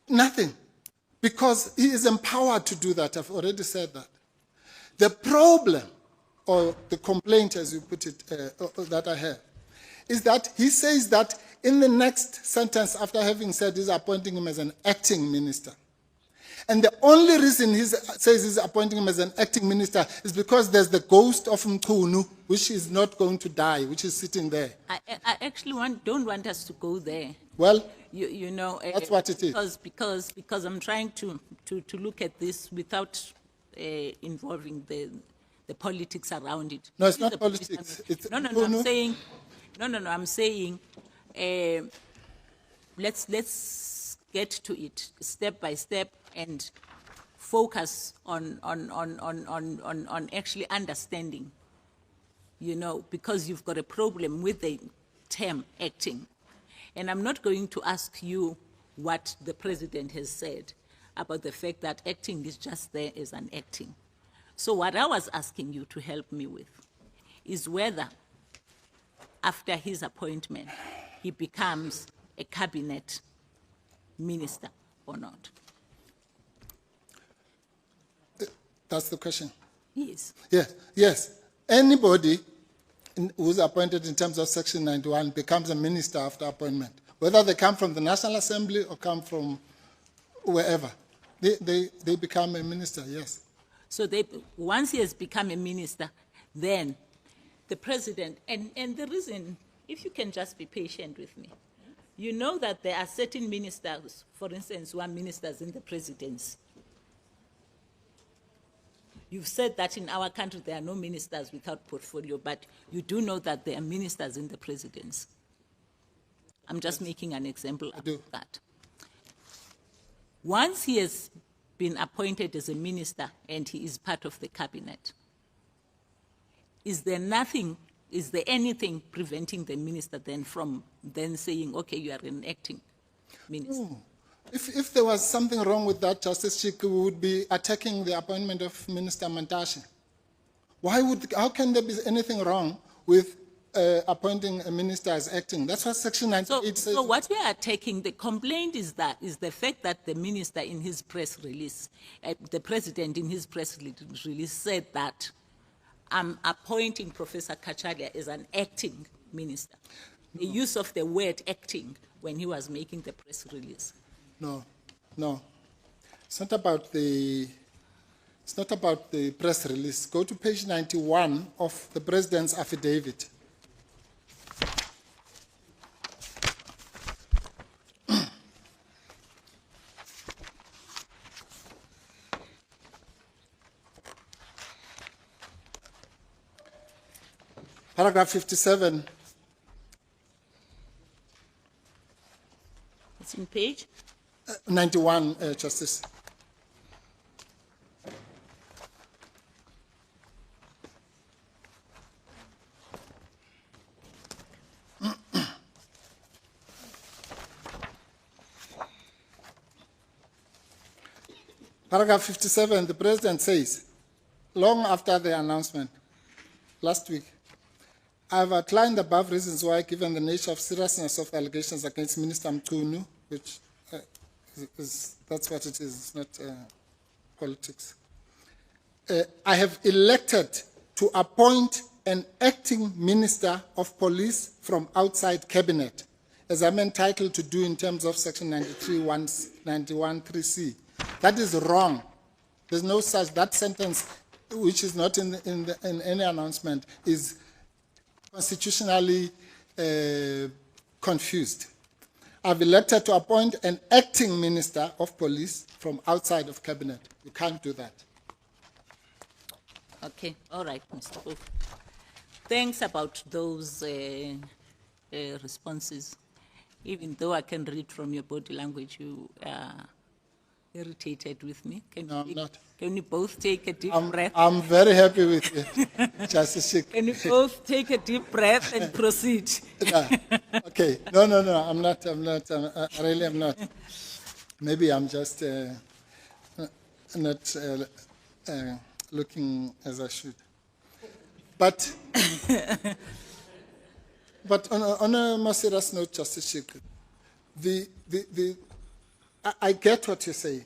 Nothing. Because he is empowered to do that. I've already said that. The problem, or the complaint as you put it, that I have, is that he says that in the next sentence after having said he's appointing him as an acting minister. And the only reason he says he's appointing him as an acting minister is because there's the ghost of Mqunu, which is not going to die, which is sitting there. I actually don't want us to go there. Well, You know, that's what it is. Because I'm trying to look at this without involving the politics around it. No, it's not The politics. It's No, I'm Mqunu. saying, I'm saying, let's get to it step by step and focus on actually understanding you know, because you've got a problem with the term acting. And I'm not going to ask you what the president has said about the fact that acting is just there as an acting. So what I was asking you to help me with is whether after his appointment, he becomes a cabinet minister or not. That's the question. Yes. Yes, yes. Anybody who's appointed in terms of Section 91 becomes a minister after appointment, whether they come from the National Assembly or come from wherever. They become a minister, yes. So once he has become a minister, then the president, and the reason, if you can just be patient with me, you know that there are certain ministers, for instance, who are ministers in the presidency. You've said that in our country there are no ministers without portfolio, but you do know that there are ministers in the presidency. I'm just making an example of that. Once he has been appointed as a minister and he is part of the cabinet, is there anything preventing the minister then from then saying, okay, you are an acting minister? No. If there was something wrong with that, Justice Chiku would be attacking the appointment of Minister Mantashe. How can there be anything wrong with appointing a minister as acting? That's what Section 98 says. So what we are taking, the complaint is the fact that the minister in his press release, the president in his press release said that I'm appointing Professor Kachalia as an acting minister. The use of the word acting when he was making the press release. No. It's not about the press release. Go to page 91 of the president's affidavit. Paragraph 57. It's in page? 91, Justice. Paragraph 57, the president says, long after the announcement, last week, I have outlined the above reasons why, given the nature of seriousness of allegations against Minister Mchunu, which that's what it is, it's not politics. I have elected to appoint an acting minister of police from outside cabinet, as I'm entitled to do in terms of Section 91(3)(c). That is wrong. There's no such, that sentence, which is not in any announcement, is constitutionally confused. I've elected to appoint an acting minister of police from outside of cabinet. You can't do that. Okay, all right, Mr. Mpofu. Thanks about those responses. Even though I can read from your body language, you are irritated with me. No, I'm not. Can you both take a deep breath? I'm very happy with you, Justice Chiku. Can you both take a deep breath and proceed? Okay. No, I'm not. I really am not. Maybe I'm just not looking as I should. But on a more serious note, Justice Chiku, I get what you say,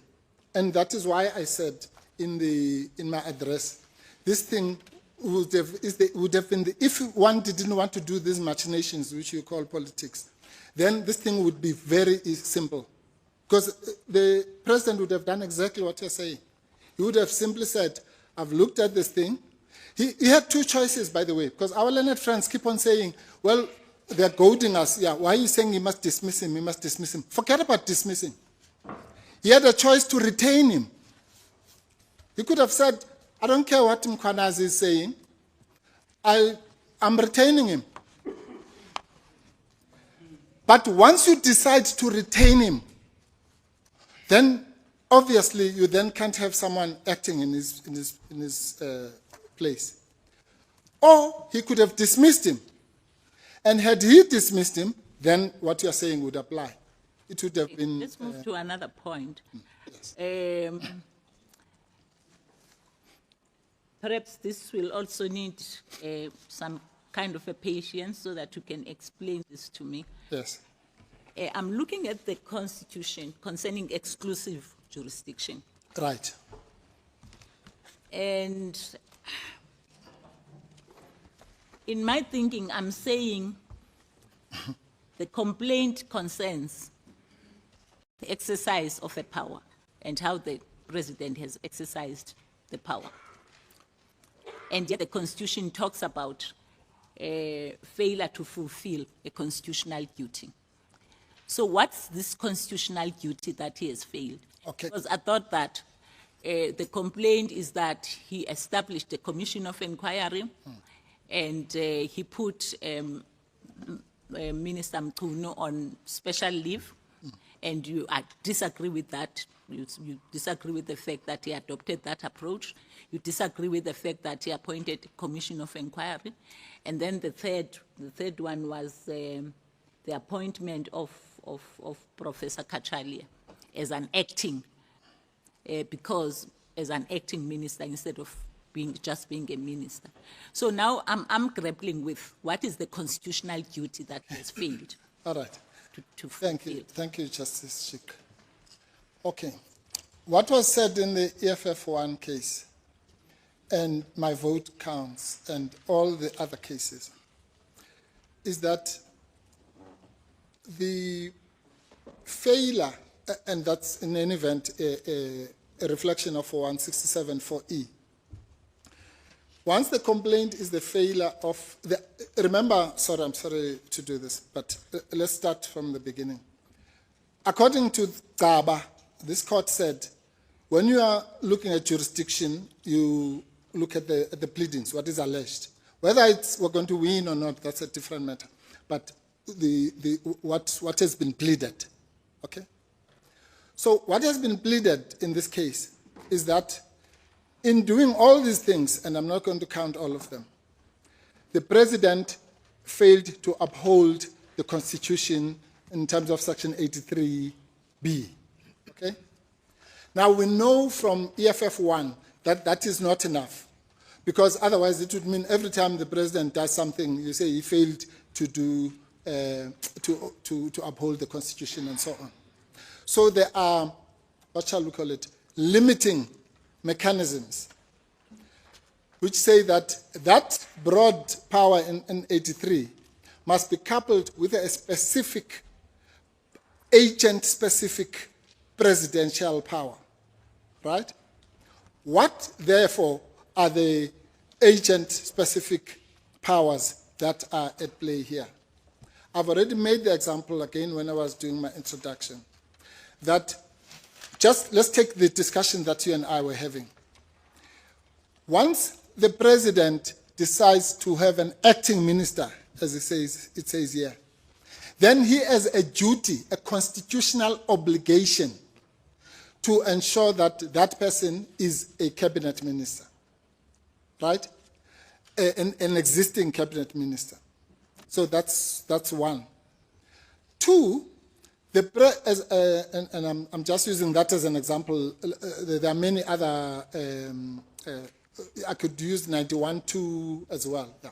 and that is why I said in my address, this thing would have been if one didn't want to do these machinations, which you call politics, then this thing would be very simple, because the president would have done exactly what you're saying. He would have simply said, "I've looked at this thing." He had two choices, by the way, because our learned friends keep on saying, "Well, they're goading us. Yeah, why are you saying you must dismiss him? You must dismiss him." Forget about dismissing. He had a choice to retain him. He could have said, "I don't care what Mkhwanazi is saying. I'm retaining him." But once you decide to retain him, then obviously you then can't have someone acting in his place. Or he could have dismissed him. And had he dismissed him, then what you're saying would apply. It would have been... Let's move to another point. Yes. Perhaps this will also need some kind of a patience so that you can explain this to me. Yes. I'm looking at the Constitution concerning exclusive jurisdiction. Right. And in my thinking, I'm saying the complaint concerns the exercise of a power and how the president has exercised the power. And yet the Constitution talks about failure to fulfill a constitutional duty. So what's this constitutional duty that he has failed? Okay. Because I thought that the complaint is that he established a commission of inquiry and he put Minister Mchunu on special leave, and you disagree with that. You disagree with the fact that he adopted that approach. You disagree with the fact that he appointed a commission of inquiry. And then the third one was the appointment of Professor Kachalia as an acting, as an acting minister instead of just being a minister. So now I'm grappling with what is the constitutional duty that he has failed. All right. To Thank fulfill. you. Thank you, Justice Schick. Okay. What was said in the EFF1 case, and my vote counts, and all the other cases, is that the failure, and that's in any event a reflection of 167(4)(e). Once the complaint is the failure of the, remember, sorry, I'm sorry to do this, but let's start from the beginning. According to Gaba, this court said, when you are looking at jurisdiction, you look at the pleadings, what is alleged. Whether we're going to win or not, that's a different matter. But what has been pleaded, okay? So what has been pleaded in this case is that in doing all these things, and I'm not going to count all of them, the president failed to uphold the Constitution in terms of Section 83B, okay? Now we know from EFF1 that that is not enough, because otherwise it would mean every time the president does something, you say he failed to do, to uphold the Constitution and so on. So there are, what shall we call it, limiting mechanisms which say that that broad power in 83 must be coupled with a specific, agent-specific presidential power, right? What, therefore, are the agent-specific powers that are at play here? I've already made the example again when I was doing my introduction, that just let's take the discussion that you and I were having. Once the president decides to have an acting minister, as it says here, then he has a duty, a constitutional obligation to ensure that that person is a cabinet minister, right? An existing cabinet minister. So that's one. Two, I'm just using that as an example. There are many other, I could use 91(2) as well. Yeah.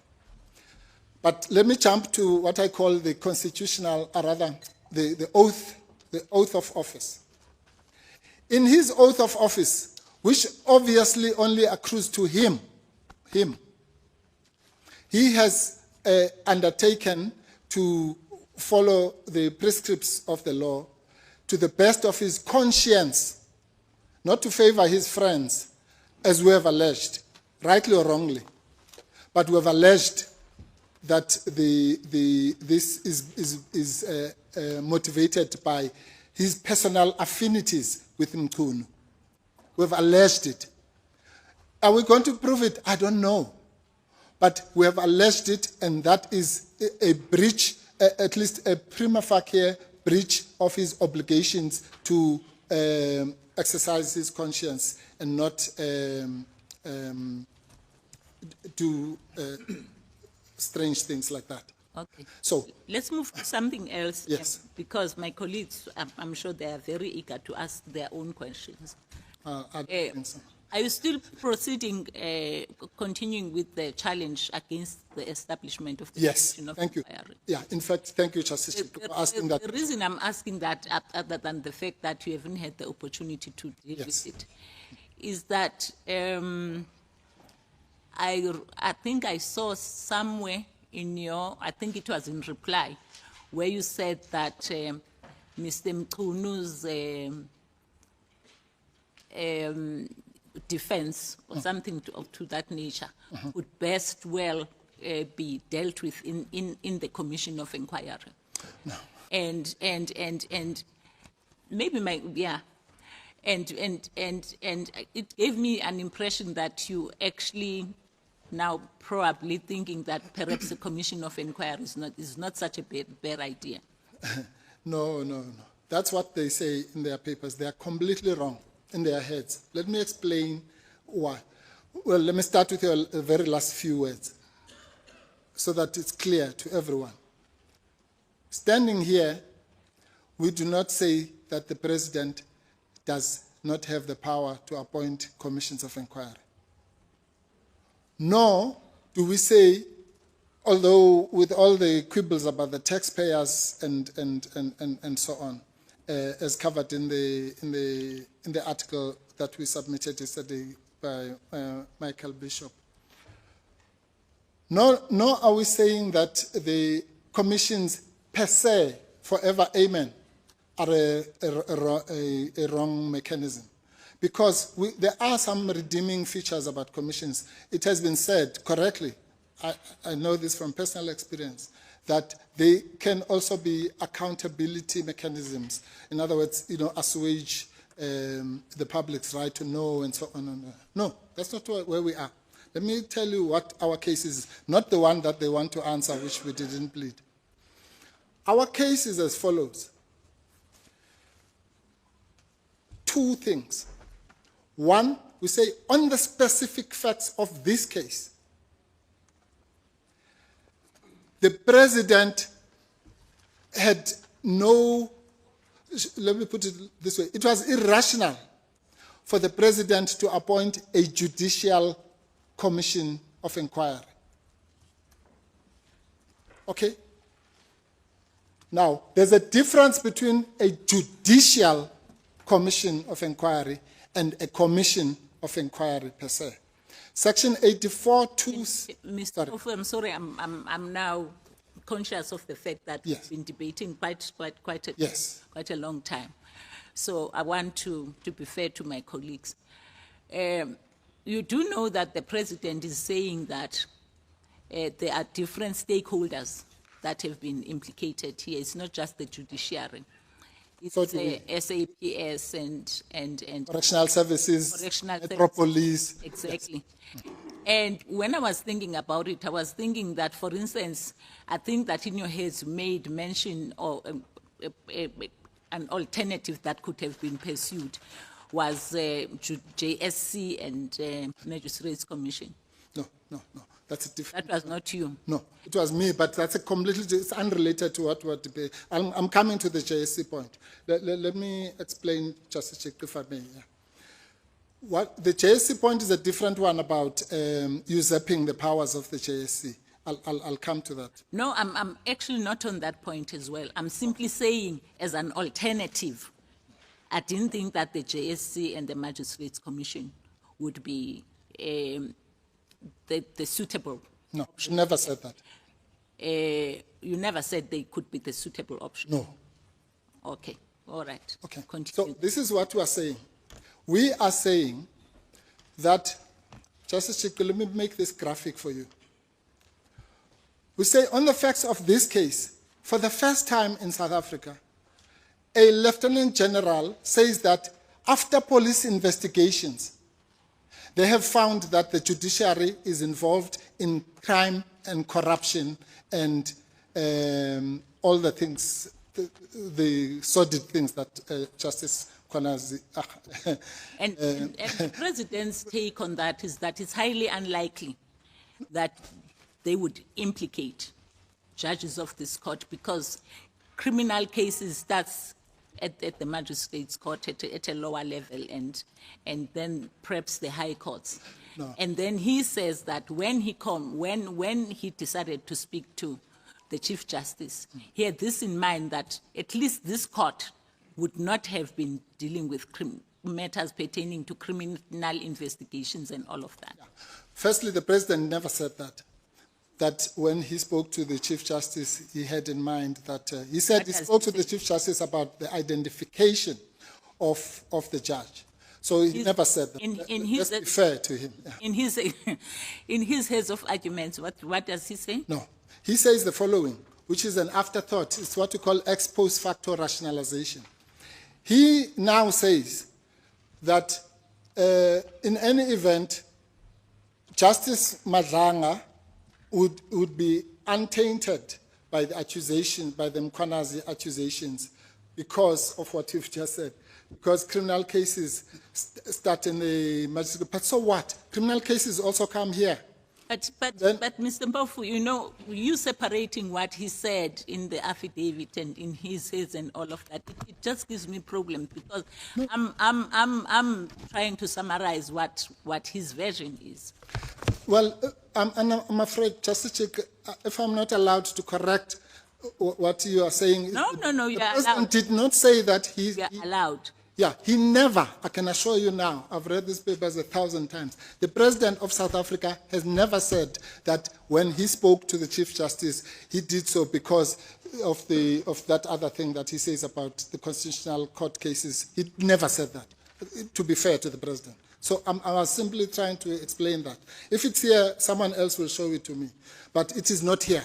But let me jump to what I call the constitutional, or rather, the oath of office. In his oath of office, which obviously only accrues to him, he has undertaken to follow the prescripts of the law to the best of his conscience, not to favor his friends, as we have alleged, rightly or wrongly. But we have alleged that this is motivated by his personal affinities with Mchunu. We've alleged it. Are we going to prove it? I don't know. But we have alleged it, and that is a breach, at least a prima facie breach of his obligations to exercise his conscience and not do strange things like that. Okay. So, Let's move to something else. Yes. Because my colleagues, I'm sure they are very eager to ask their own questions. Are you still proceeding, continuing with the challenge against the establishment of the yes, Commission of thank you. Inquiry? Yeah, in fact, thank you, Justice, for asking that. The reason I'm asking that, other than the fact that you haven't had the opportunity to deal Yes. with it, is that I think I saw somewhere in your, I think it was in reply, where you said that Mr. Mkunu's defense or something to that nature would best well be dealt with in the Commission of Inquiry. No. And maybe and it gave me an impression that you actually now probably thinking that perhaps a Commission of Inquiry is not such a bad idea. No. That's what they say in their papers. They are completely wrong in their heads. Let me explain why. Well, let me start with your very last few words so that it's clear to everyone. Standing here, we do not say that the President does not have the power to appoint commissions of inquiry. Nor do we say, although with all the quibbles about the taxpayers and so on, as covered in the article that we submitted yesterday by Michael Bishop. Nor are we saying that the commissions per se, forever amen, are a wrong mechanism. Because there are some redeeming features about commissions. It has been said correctly, I know this from personal experience, that they can also be accountability mechanisms. In other words, assuage the public's right to know and so on. No, that's not where we are. Let me tell you what our case is, not the one that they want to answer, which we didn't plead. Our case is as follows. Two things. One, we say on the specific facts of this case, the President had no, let me put it this way, it was irrational for the President to appoint a judicial commission of inquiry. Okay? Now, there's a difference between a judicial commission of inquiry and a commission of inquiry per se. Section 84(2). Mr. Mpofu, I'm sorry, I'm now conscious of the fact that Yes. we've been debating quite a long time. So I want to be fair to my colleagues. You do know that the President is saying that there are different stakeholders that have been implicated here. It's not just the judiciary. It's So SAPS and correctional services, correctional metropolis. Exactly. And when I was thinking about it, I was thinking that, for instance, I think that in your heads made mention of an alternative that could have been pursued was JSC and Magistrates Commission. No. That's a different. That was not you. No, it was me, but that's a completely, it's unrelated to what we're debating. I'm coming to the JSC point. Let me explain, Justice Chick, if I may. Yeah. What the JSC point is a different one about usurping the powers of the JSC. I'll come to that. No, I'm actually not on that point as well. I'm simply saying, as an alternative, I didn't think that the JSC and the Magistrates Commission would be the suitable. No, she never said that. You never said they could be the suitable option. No. Okay, all right. Okay. Continue. So this is what we are saying. We are saying that, Justice Chick, let me make this graphic for you. We say on the facts of this case, for the first time in South Africa, a Lieutenant General says that after police investigations, they have found that the judiciary is involved in crime and corruption and all the things, the sordid things that Justice Kwanazi. And the President's take on that is that it's highly unlikely that they would implicate judges of this court, because criminal cases starts at the magistrates' court at a lower level, and then perhaps the high courts. No. And then he says that when he decided to speak to the Chief Justice, he had this in mind, that at least this court would not have been dealing with matters pertaining to criminal investigations and all of that. Firstly, the president never said that. That when he spoke to the Chief Justice, he had in mind that, he said he spoke to the Chief Justice about the identification of the judge. So he never said that. Let's be fair to him. Yeah. In his heads of arguments, what does he say? No. He says the following, which is an afterthought. It's what we call ex post facto rationalization. He now says that in any event, Justice Madlanga would be untainted by the accusation, by the Mkhwanazi accusations, because of what you've just said. Because criminal cases start in the magistrate. But so what? Criminal cases also come here. But Mr. Mpofu, you know, you separating what he said in the affidavit and in his heads and all of that, it just gives me problems, because I'm trying to summarize what his version is. Well, I'm afraid, Justice Chick, if I'm not allowed to correct what you are saying. No, you are allowed. The president did not say that You are allowed. Yeah, he never, I can assure you now, I've read these papers 1,000 times. The president of South Africa has never said that when he spoke to the Chief Justice, he did so because of that other thing that he says about the constitutional court cases. He never said that, to be fair to the president. So I was simply trying to explain that. If it's here, someone else will show it to me. But it is not here.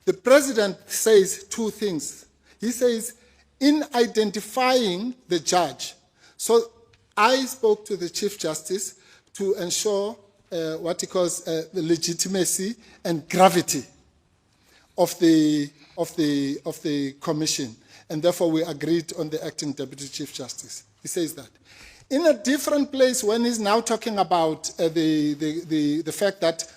The president says two things. He says, in identifying the judge, so I spoke to the Chief Justice to ensure what he calls the legitimacy and gravity of the commission, and therefore we agreed on the acting Deputy Chief Justice. He says that. In a different place, when he's now talking about the fact that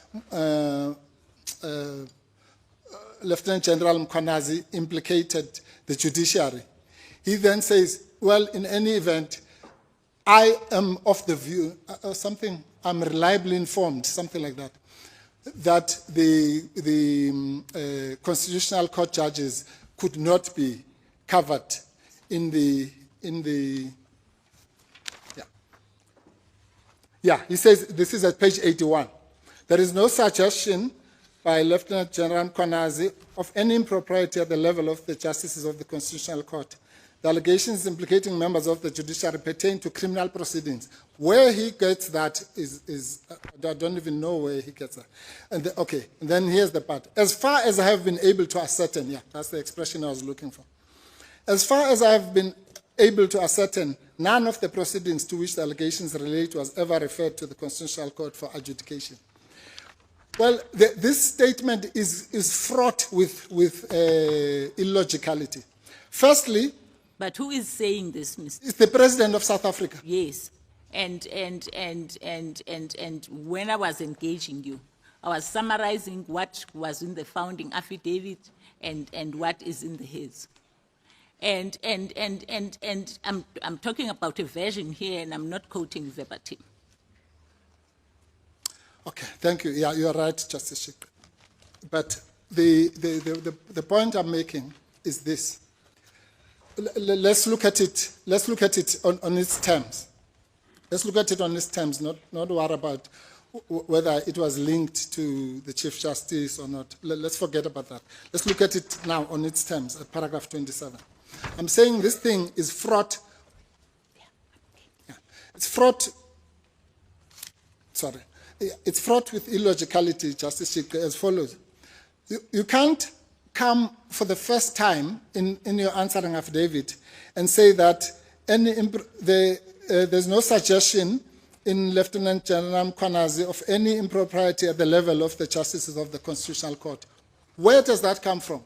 Lieutenant General Mkhwanazi implicated the judiciary, he then says, well, in any event, I am of the view, I'm reliably informed, something like that, that the constitutional court judges could not be covered in the he says, this is at page 81. There is no suggestion by Lieutenant General Mkhwanazi of any impropriety at the level of the justices of the Constitutional Court. The allegations implicating members of the judiciary pertain to criminal proceedings. Where he gets that is I don't even know where he gets that. And then here's the part. As far as I have been able to ascertain, that's the expression I was looking for. As far as I have been able to ascertain, none of the proceedings to which the allegations relate was ever referred to the Constitutional Court for adjudication. Well, this statement is fraught with illogicality. Firstly, but who is saying this, Mr.? It's the President of South Africa. Yes, and when I was engaging you, I was summarizing what was in the founding affidavit and what is in the heads. And I'm talking about a version here, and I'm not quoting verbatim. Okay, thank you. Yeah, you are right, Justice Chick. But the point I'm making is this. Let's look at it. Let's look at it on its terms. Let's look at it on its terms. Not worry about whether it was linked to the Chief Justice or not. Let's forget about that. Let's look at it now on its terms. At paragraph 27. I'm saying this thing is fraught. Yeah, it's fraught. Sorry. It's fraught with illogicality, Justice Chick, as follows. You can't come for the first time in your answering affidavit and say that there's no suggestion in Lieutenant General Mkhwanazi of any impropriety at the level of the justices of the Constitutional Court. Where does that come from?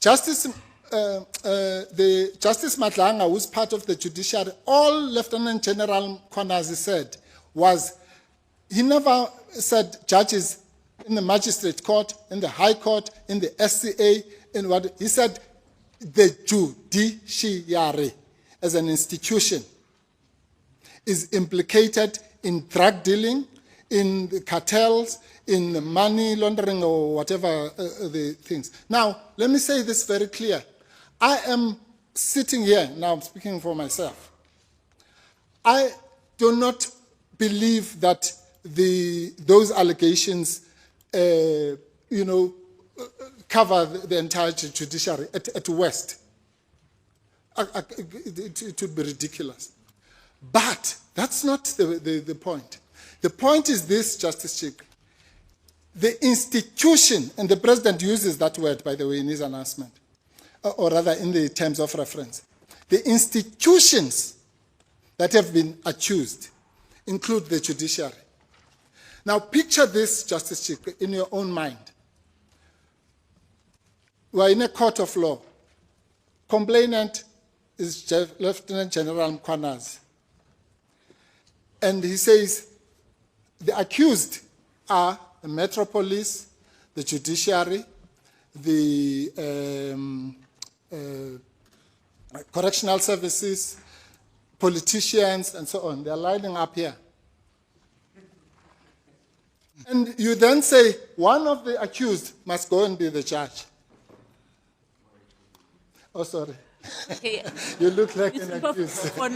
Justice Madlanga, who's part of the judiciary, all Lieutenant General Mkhwanazi said was, he never said judges in the magistrate court, in the high court, in the SCA, in what he said, the judiciary as an institution is implicated in drug dealing, in the cartels, in the money laundering or whatever the things. Now, let me say this very clear. I am sitting here, now I'm speaking for myself. I do not believe that those allegations, cover the entire judiciary at West. It would be ridiculous. But that's not the point. The point is this, Justice Chick. The institution, and the President uses that word, by the way, in his announcement, or rather in the terms of reference. The institutions that have been accused include the judiciary. Now picture this, Justice Chick, in your own mind. We are in a court of law. Complainant is Lieutenant General Mkhwanazi. And he says, the accused are the Metro Police, the judiciary, the correctional services, politicians, and so on. They're lining up here. And you then say, one of the accused must go and be the judge. Oh, sorry. Okay. You look like Mr. an Mpofu, accused. for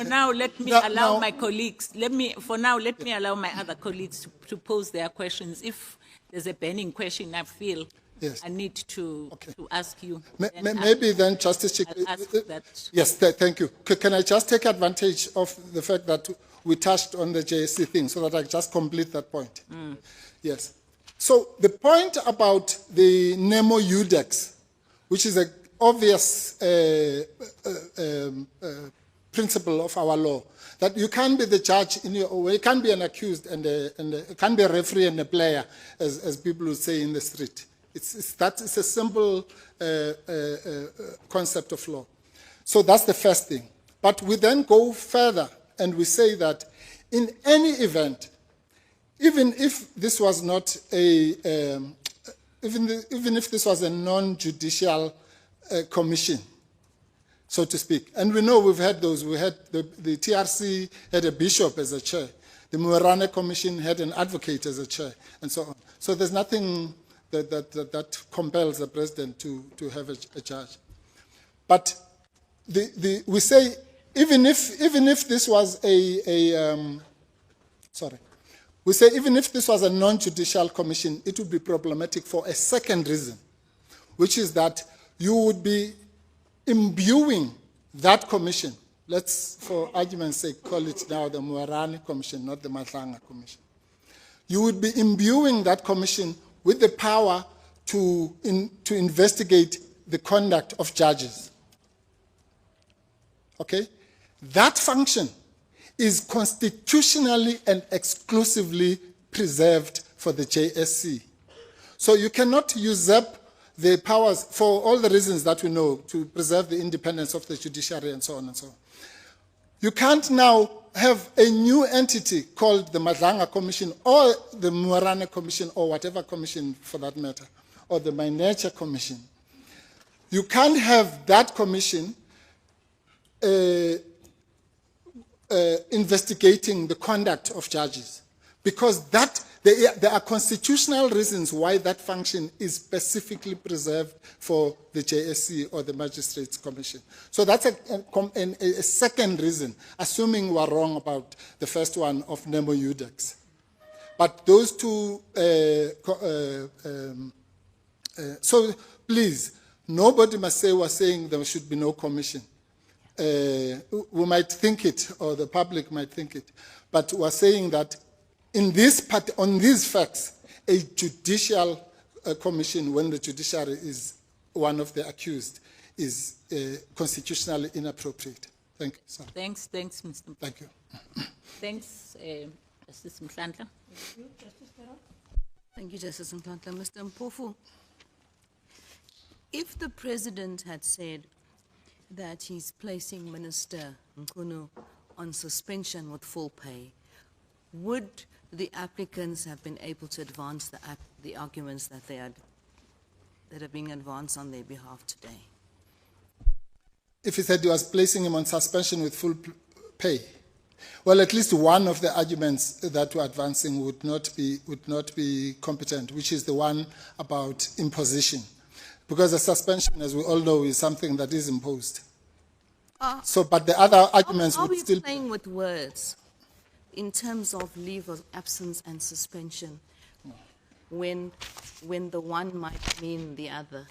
now, let me allow my colleagues, let me allow my other colleagues to pose their questions. If there's a burning question, I feel Yes. I need to ask you. Maybe then, Justice Chick. I'll ask that. Yes, thank you. Can I just take advantage of the fact that we touched on the JSC thing so that I just complete that point? Yes. So the point about the Nemo Udex, which is an obvious principle of our law, that you can't be the judge in your own way, you can't be an accused and you can't be a referee and a player, as people would say in the street. It's a simple concept of law. So that's the first thing. But we then go further and we say that in any event, even if this was not even if this was a non-judicial commission, so to speak, and we know we've had those. We had the TRC had a bishop as a chair. The Muarane Commission had an advocate as a chair, and so on. So there's nothing that compels the president to have a judge. But we say even if this was we say even if this was a non-judicial commission, it would be problematic for a second reason, which is that you would be imbuing that commission. Let's, for argument's sake, call it now the Muarane Commission, not the Matlanga Commission. You would be imbuing that commission with the power to investigate the conduct of judges. Okay? That function is constitutionally and exclusively preserved for the JSC. So you cannot usurp the powers, for all the reasons that we know, to preserve the independence of the judiciary and so on and so on. You can't now have a new entity called the Madlanga Commission or the Muarane Commission or whatever commission for that matter, or the My Nature Commission. You can't have that commission investigating the conduct of judges, because there are constitutional reasons why that function is specifically preserved for the JSC or the Magistrates Commission. So that's a second reason, assuming we're wrong about the first one of Nemo Udex. But those two, so please, nobody must say we're saying there should be no commission. We might think it, or the public might think it, but we're saying that in this part, on these facts, a judicial commission, when the judiciary is one of the accused, is constitutionally inappropriate. Thank you. Sorry. Thanks, Mr. Mpofu. Thank you. Thanks, Justice Mhlantla. Thank you, Justice Terrell. Thank you, Justice Mhlantla. Mr. Mpofu, if the president had said that he's placing Minister Mkhunu on suspension with full pay, would the applicants have been able to advance the arguments that that are being advanced on their behalf today? If he said he was placing him on suspension with full pay, well, at least one of the arguments that we're advancing would not be competent, which is the one about imposition, because a suspension, as we all know, is something that is imposed. But the other arguments would still. Are we playing with words in terms of leave of absence and suspension when the one might mean the other?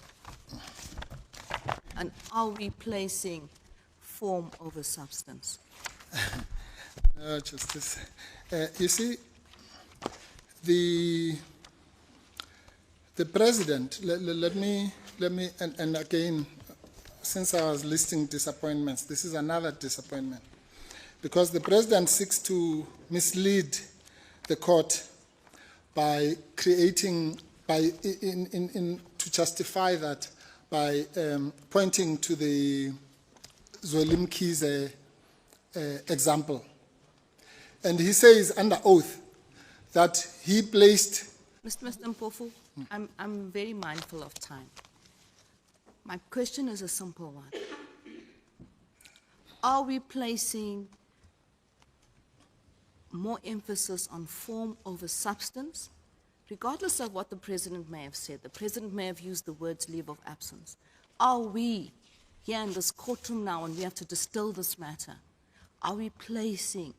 And are we placing form over substance? No, Justice. You see, the president. Let me, and again, since I was listing disappointments, this is another disappointment, because the president seeks to mislead the court by creating, to justify that by pointing to the Zweli Mkhize example. And he says under oath that he placed. Mr. Mpofu, I'm very mindful of time. My question is a simple one. Are we placing more emphasis on form over substance? Regardless of what the president may have said, the president may have used the words leave of absence. Are we here in this courtroom now, and we have to distill this matter, are we placing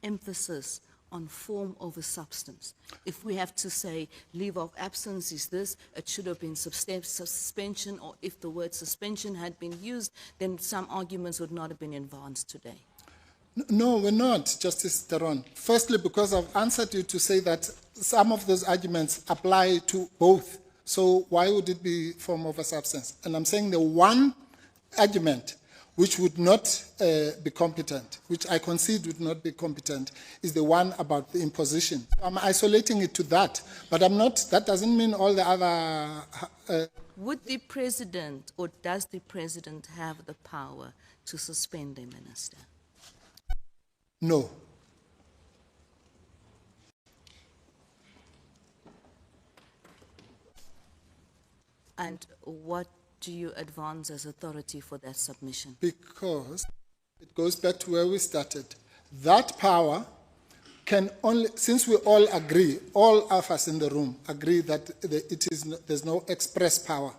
emphasis on form over substance? If we have to say leave of absence is this, it should have been suspension, or if the word suspension had been used, then some arguments would not have been advanced today. No, we're not, Justice Theron. Firstly, because I've answered you to say that some of those arguments apply to both. So why would it be form over substance? And I'm saying the one argument which would not be competent, which I concede would not be competent, is the one about the imposition. I'm isolating it to that, but I'm not, that doesn't mean all the other... Would the president, or does the president have the power to suspend a minister? No. And what do you advance as authority for that submission? Because it goes back to where we started. That power can only, since we all agree, all of us in the room agree that there's no express power.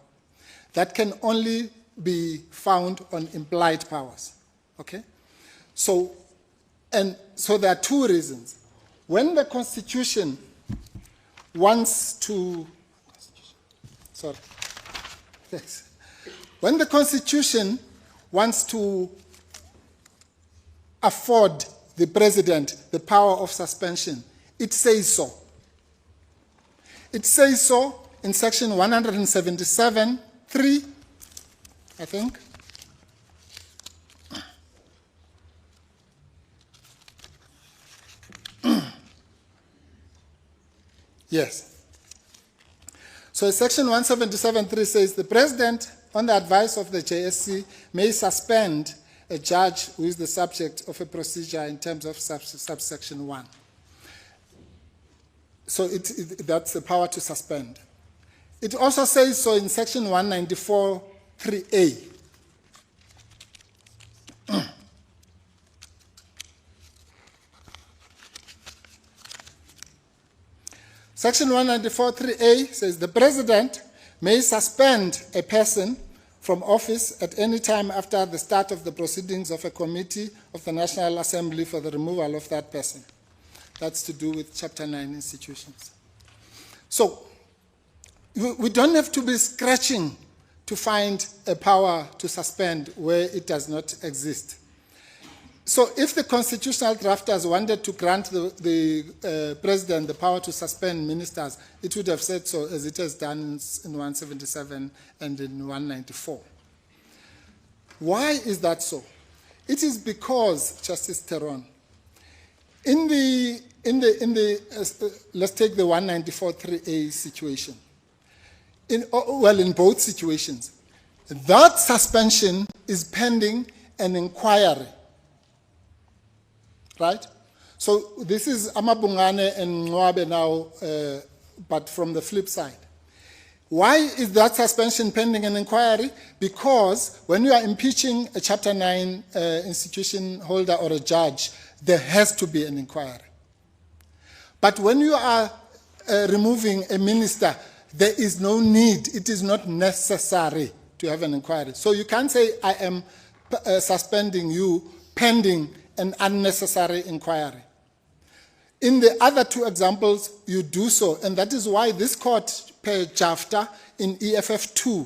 That can only be found on implied powers. Okay? So there are two reasons. When the Constitution wants to, when the Constitution wants to afford the president the power of suspension, it says so. It says so in section 177(3), I think. Yes. So section 177(3) says the president, on the advice of the JSC, may suspend a judge who is the subject of a procedure in terms of subsection 1. So that's the power to suspend. It also says so in section 194(3)(a). Section 194(3)(a) says the president may suspend a person from office at any time after the start of the proceedings of a committee of the National Assembly for the removal of that person. That's to do with Chapter 9 institutions. So we don't have to be scratching to find a power to suspend where it does not exist. So if the constitutional drafters wanted to grant the president the power to suspend ministers, it would have said so, as it has done in 177 and in 194. Why is that so? It is because, Justice Theron, let's take the 194(3)(a) situation. In both situations, that suspension is pending an inquiry. Right? So this is Amabungane and Nwabe now, but from the flip side. Why is that suspension pending an inquiry? Because when you are impeaching a Chapter 9 institution holder or a judge, there has to be an inquiry. But when you are removing a minister, there is no need, it is not necessary to have an inquiry. So you can't say, I am suspending you pending an unnecessary inquiry. In the other two examples, you do so, and that is why this court, per JAFTA, in EFF2,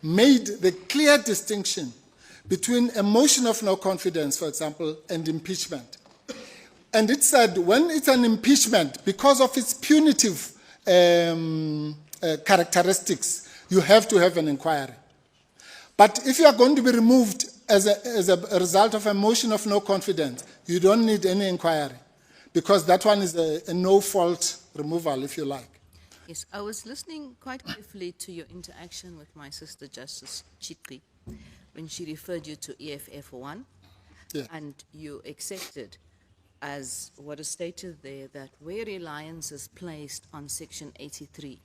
made the clear distinction between a motion of no confidence, for example, and impeachment. And it said when it's an impeachment, because of its punitive characteristics, you have to have an inquiry. But if you are going to be removed as a result of a motion of no confidence, you don't need any inquiry, because that one is a no-fault removal, if you like. Yes, I was listening quite carefully to your interaction with my sister, Justice Chitri, when she referred you to EFF1, Yeah. and you accepted, as what is stated there, that where reliance is placed on Section 83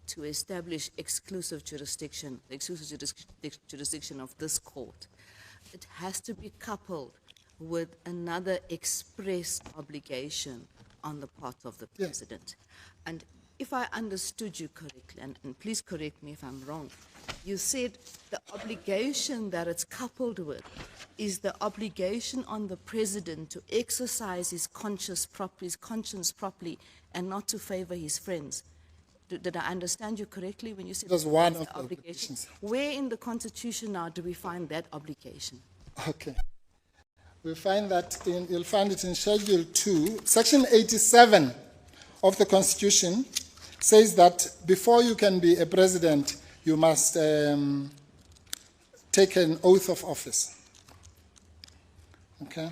to establish exclusive jurisdiction, the exclusive jurisdiction of this court, it has to be coupled with another express obligation on the part of the Yes. President. And if I understood you correctly, and please correct me if I'm wrong, you said the obligation that it's coupled with is the obligation on the President to exercise his conscience properly and not to favor his friends. Did I understand you correctly when you said That's one that's of the obligations. Where in the Constitution now do we find that obligation? Okay. We find that you'll find it in Schedule 2. Section 87 of the Constitution says that before you can be a president, you must take an oath of office. Okay?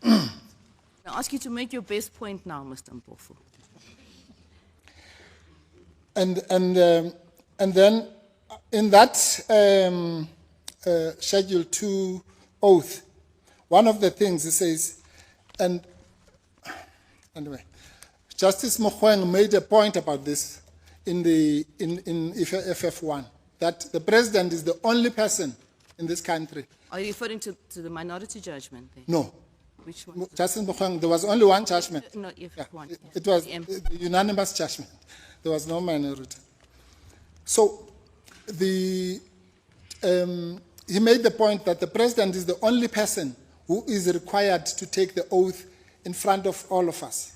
I ask you to make your best point now, Mr. Mpofu. And then in that Schedule 2 oath, one of the things it says, and anyway, Justice Mogoeng made a point about this in FF1, that the president is the only person in this country. Are you referring to the minority judgment there? No, Which one? Justice Mogoeng, there was only one judgment. No, FF1. Yeah, yeah. it was The the unanimous judgment. There was no minority. So he made the point that the president is the only person who is required to take the oath in front of all of us.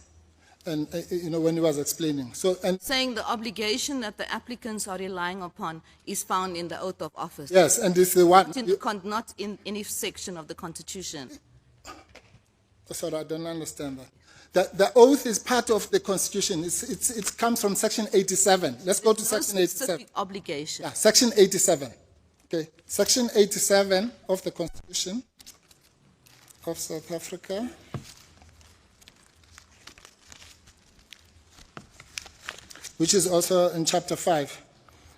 And when he was explaining. So Saying the obligation that the applicants are relying upon is found in the oath of office. yes, and this is the one. Not in any section of the Constitution. Sorry, I don't understand that. The oath is part of the Constitution. It comes from Section 87. Let's go to No Section 87. specific obligation. Yeah, Section 87. Okay, Section 87 of the Constitution of South Africa. Which is also in Chapter 5.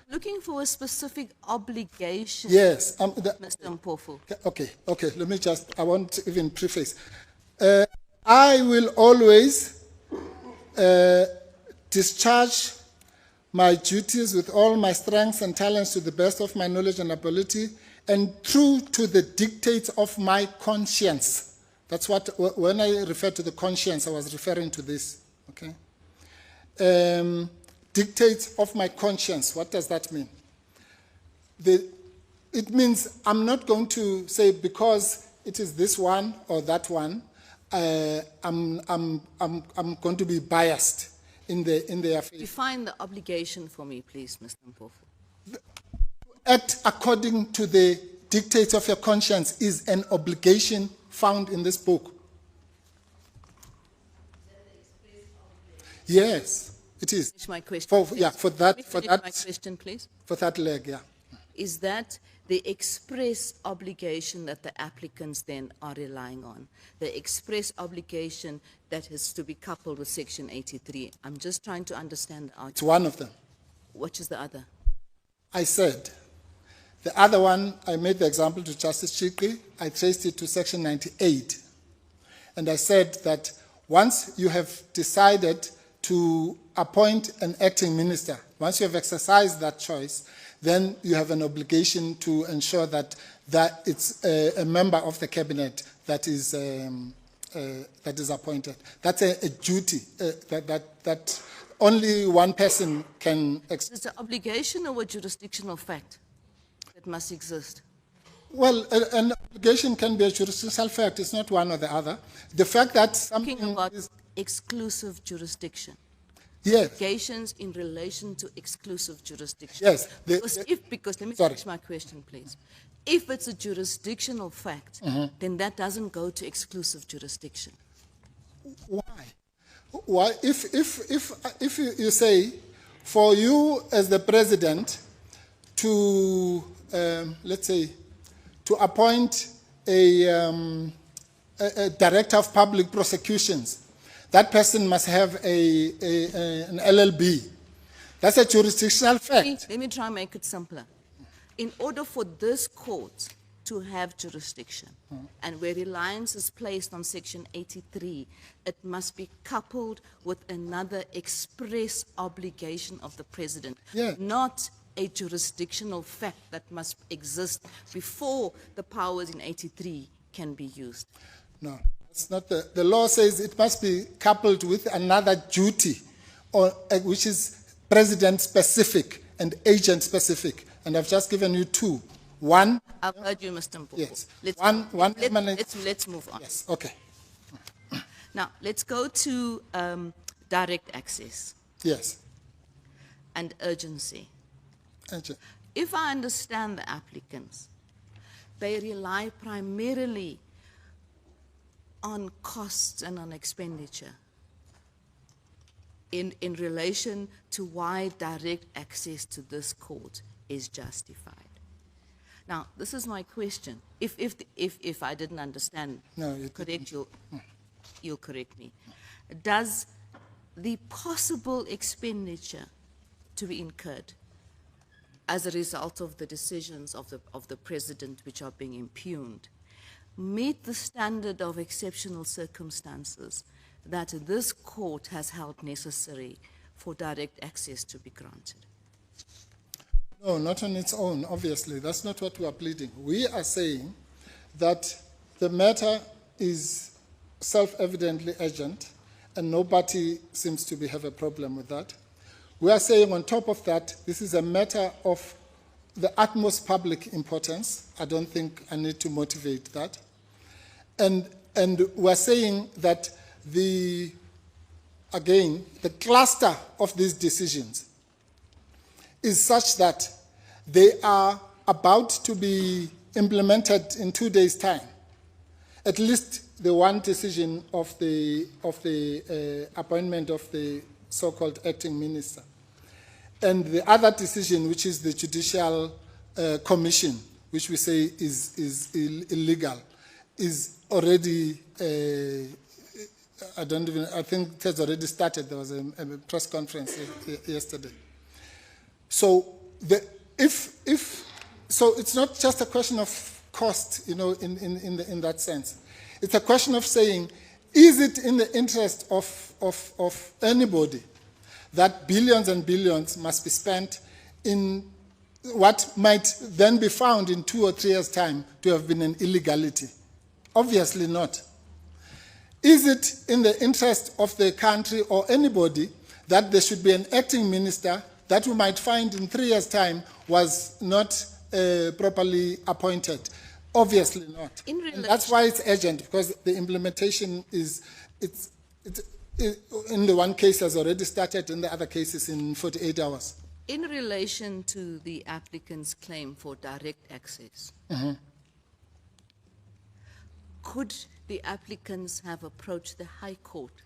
Looking for a specific obligation, Yes. Mr. Mpofu. Okay, I won't even preface. I will always discharge my duties with all my strengths and talents to the best of my knowledge and ability, and true to the dictates of my conscience. That's what, when I refer to the conscience, I was referring to this, okay? Dictates of my conscience. What does that mean? It means I'm not going to say because it is this one or that one, I'm going to be biased in their favor. Define the obligation for me, please, Mr. Mpofu. Act according to the dictates of your conscience is an obligation found in this book. Yes, it is. Finish my question. For please. that, Let me finish my question, please. for that leg, yeah. Is that the express obligation that the applicants then are relying on? The express obligation that has to be coupled with Section 83. I'm just trying to understand the It's one of them. What is the other? I said, the other one, I made the example to Justice Chikri, I traced it to Section 98 And I said that once you have decided to appoint an acting minister, once you have exercised that choice, then you have an obligation to ensure that it's a member of the cabinet that is appointed. That's a duty that only one person can. Is it an obligation or a jurisdictional fact that must exist? Well, an obligation can be a jurisdictional fact. It's not one or the other. The fact that something Talking about is, exclusive jurisdiction. yes, Obligations in relation to exclusive jurisdiction. yes. Because let me Sorry. finish my question, please. If it's a jurisdictional fact, then that doesn't go to exclusive jurisdiction. Why? Why? If you say, for you as the president to let's say to appoint a director of public prosecutions, that person must have an LLB. That's a jurisdictional fact. Let me try and make it simpler. In order for this court to have jurisdiction, and where reliance is placed on Section 83, it must be coupled with another express obligation of the president, not a jurisdictional fact that must exist before the powers in 83 can be used. No, that's not the law says it must be coupled with another duty, which is president specific and agent specific. And I've just given you two. One. I've heard you, Mr. Mpofu. Yes. Let's move on. Yes. Okay. Now, let's go to direct access Yes. and urgency. Agent. If I understand the applicants, they rely primarily on costs and on expenditure in relation to why direct access to this court is justified. Now, this is my question. If I didn't understand, you'll correct me. Does the possible expenditure to be incurred as a result of the decisions of the president which are being impugned meet the standard of exceptional circumstances that this court has held necessary for direct access to be granted? No, not on its own, obviously. That's not what we are pleading. We are saying that the matter is self-evidently urgent, and nobody seems to have a problem with that. We are saying on top of that, this is a matter of the utmost public importance. I don't think I need to motivate that. And we're saying that the cluster of these decisions is such that they are about to be implemented in 2 days' time. At least the one decision of the appointment of the so-called acting minister. And the other decision, which is the judicial commission, which we say is illegal, is already, I think it has already started. There was a press conference yesterday. So so it's not just a question of cost, in that sense. It's a question of saying, is it in the interest of anybody that billions and billions must be spent in what might then be found in 2 or 3 years' time to have been an illegality? Obviously not. Is it in the interest of the country or anybody that there should be an acting minister that we might find in 3 years' time was not properly appointed? Obviously not. And that's why it's urgent, because the implementation in the one case has already started, in the other cases in 48 hours. In relation to the applicant's claim for direct access, could the applicants have approached the High Court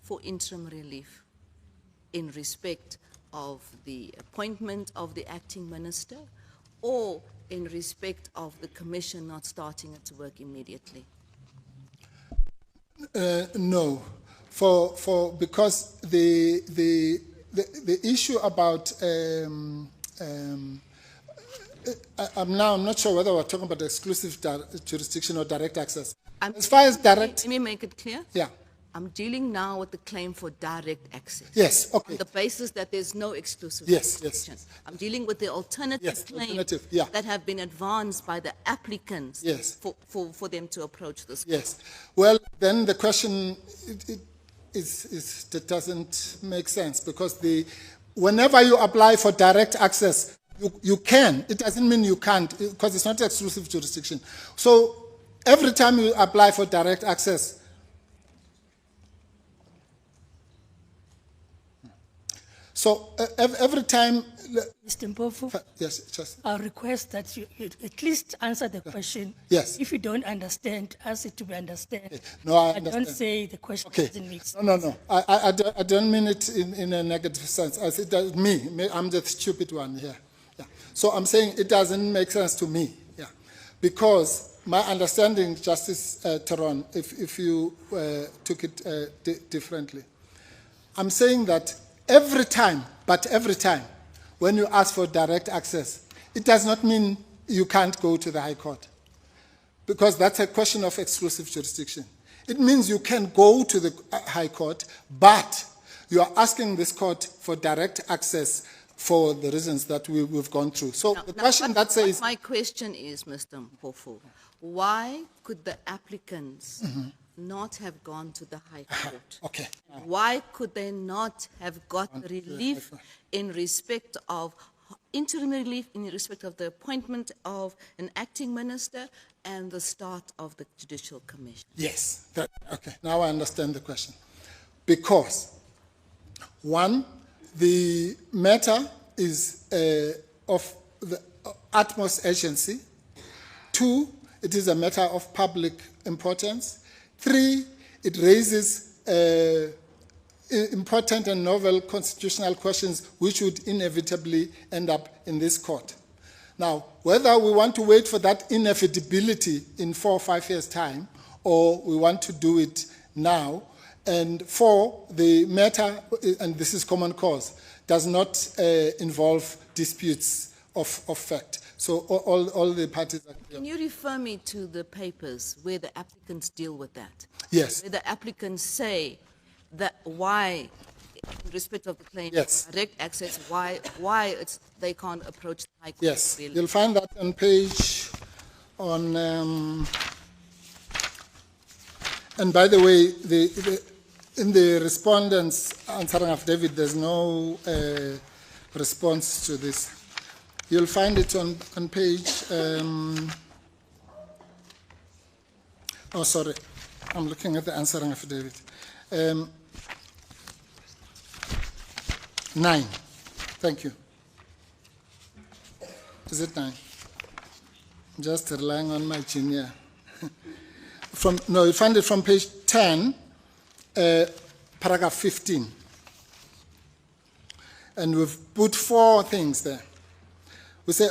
for interim relief in respect of the appointment of the acting minister, or in respect of the commission not starting its work immediately? No, because the issue about I'm not sure whether we're talking about exclusive jurisdiction or direct access. As far as direct, Let me make it clear. yeah, I'm dealing now with the claim for direct access. yes, okay, On the basis that there's no exclusive Yes, jurisdiction. yes. I'm dealing with the alternative Yes, claims alternative, yeah. that have been advanced by the applicants Yes. for them to approach this. yes. Well, then the question that doesn't make sense, because whenever you apply for direct access, you can. It doesn't mean you can't, because it's not exclusive jurisdiction. So every time you apply for direct access, every time, Mr. Mpofu, yes, just, I'll request that you at least answer the question. Yes. If you don't understand, ask it to be understood. No, I Don't understand. say the question Okay. doesn't make sense. No. I don't mean it in a negative sense. I said that I'm the stupid one here. Yeah. So I'm saying it doesn't make sense to me. Yeah. Because my understanding, Justice Teron, if you took it differently, I'm saying that every time, when you ask for direct access, it does not mean you can't go to the High Court, because that's a question of exclusive jurisdiction. It means you can go to the High Court, but you are asking this court for direct access for the reasons that we've gone through. So the question that says... My question is, Mr. Mpofu, why could the applicants not have gone to the High Court? Okay. Why could they not have got relief in respect of interim relief, in respect of the appointment of an acting minister and the start of the Judicial Commission? Yes. Okay. Now I understand the question. Because, one, the matter is of the utmost urgency. Two, it is a matter of public importance. Three, it raises important and novel constitutional questions which would inevitably end up in this court. Now, whether we want to wait for that inevitability in 4 or 5 years' time, or we want to do it now, and four, the matter, and this is common cause, does not involve disputes of fact. So all the parties are clear. Can you refer me to the papers where the applicants deal with that? Yes. Where the applicants say that why, in respect of the claim, Yes. direct access, why they can't approach the High Court? Yes, Really? you'll find that on page, and by the way, in the respondents answering affidavit, there's no response to this. You'll find it on page, oh, sorry, I'm looking at the answering affidavit. 9, thank you. Is it 9? Just relying on my genius. You find it from page 10, paragraph 15. And we've put 4 things there. We say,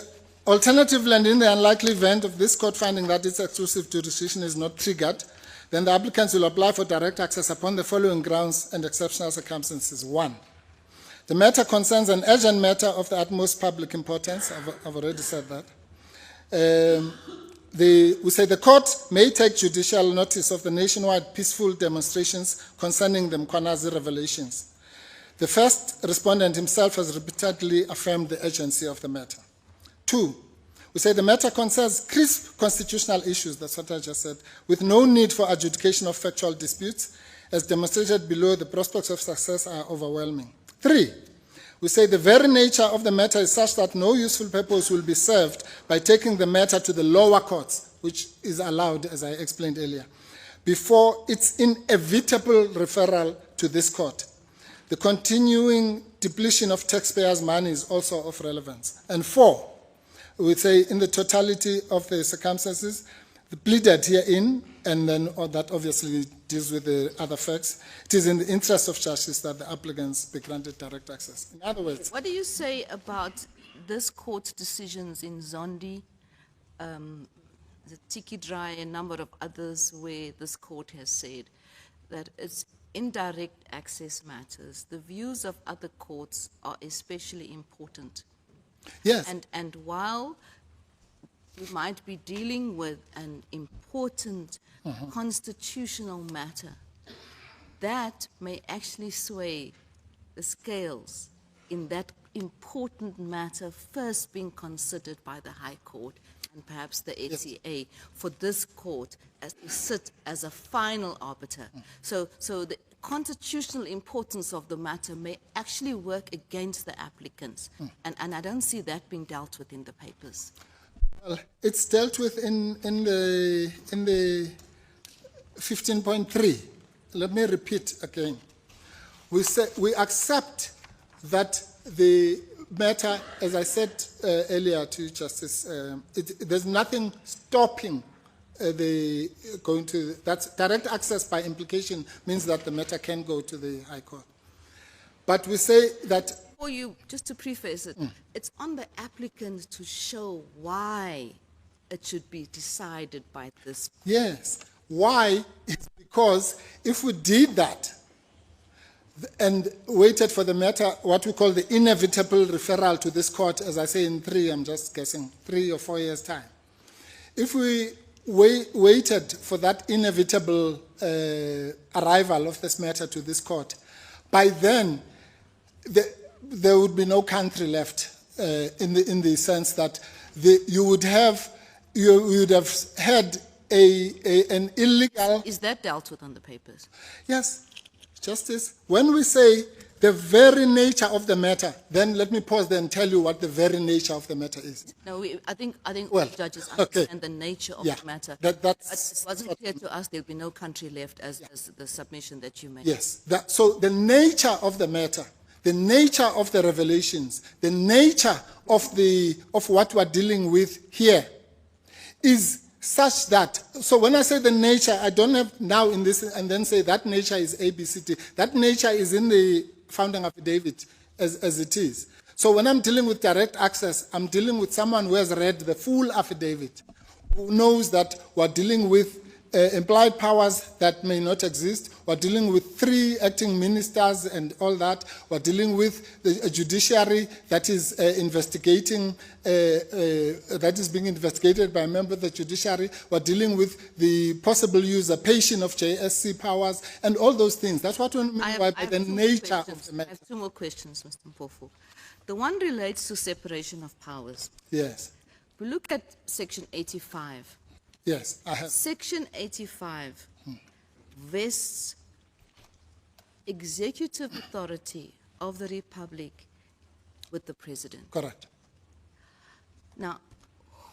alternatively, and in the unlikely event of this court finding that its exclusive jurisdiction is not triggered, then the applicants will apply for direct access upon the following grounds and exceptional circumstances. 1, the matter concerns an urgent matter of the utmost public importance. I've already said that. We say the court may take judicial notice of the nationwide peaceful demonstrations concerning the Mkhwanazi revelations. The first respondent himself has repeatedly affirmed the urgency of the matter. 2, we say the matter concerns crisp constitutional issues, that's what I just said, with no need for adjudication of factual disputes. As demonstrated below, the prospects of success are overwhelming. 3, we say the very nature of the matter is such that no useful purpose will be served by taking the matter to the lower courts, which is allowed, as I explained earlier, before its inevitable referral to this court. The continuing depletion of taxpayers' money is also of relevance. And 4, we say in the totality of the circumstances, the pleaded herein, and then that obviously deals with the other facts, it is in the interest of justice that the applicants be granted direct access. In other words... What do you say about this court's decisions in Zondi, the Tiki Dry, a number of others where this court has said that it's indirect access matters, the views of other courts are especially important? Yes. And while we might be dealing with an important constitutional matter that may actually sway the scales in that important matter first being considered by the High Court and perhaps the FCA for this court as to sit as a final arbiter. So the constitutional importance of the matter may actually work against the applicants, and I don't see that being dealt with in the papers. Well, it's dealt with in the 15.3. Let me repeat again. We accept that the matter, as I said earlier to Justice, there's nothing stopping that's direct access by implication means that the matter can go to the High Court. But we say that... For you, just to preface it, it's on the applicant to show why it should be decided by this. Yes. Why? It's because if we did that and waited for the matter, what we call the inevitable referral to this court, as I say in 3 or 4 years' time. If we waited for that inevitable arrival of this matter to this court, by then there would be no country left in the sense that you would have had an illegal... Is that dealt with on the papers? Yes, Justice. When we say the very nature of the matter, then let me pause there and tell you what the very nature of the matter is. No, I think Well, all judges understand the nature of the matter. That's It wasn't clear to us there'll be no country left as the submission that you made. Yes. So the nature of the matter, the nature of the revelations, the nature of what we're dealing with here is such that, so when I say the nature, I don't have now in this and then say that nature is ABCD. That nature is in the founding affidavit as it is. So when I'm dealing with direct access, I'm dealing with someone who has read the full affidavit, who knows that we're dealing with implied powers that may not exist. We're dealing with 3 acting ministers and all that. We're dealing with a judiciary that is investigating, that is being investigated by a member of the judiciary. We're dealing with the possible usurpation of JSC powers and all those things. That's what we mean by the nature of the matter. I have 2 more questions, Mr. Mpofu. The one relates to separation of powers. Yes. We look at Section 85. Yes, I have. Section 85 vests executive authority of the Republic with the President. Correct. Now,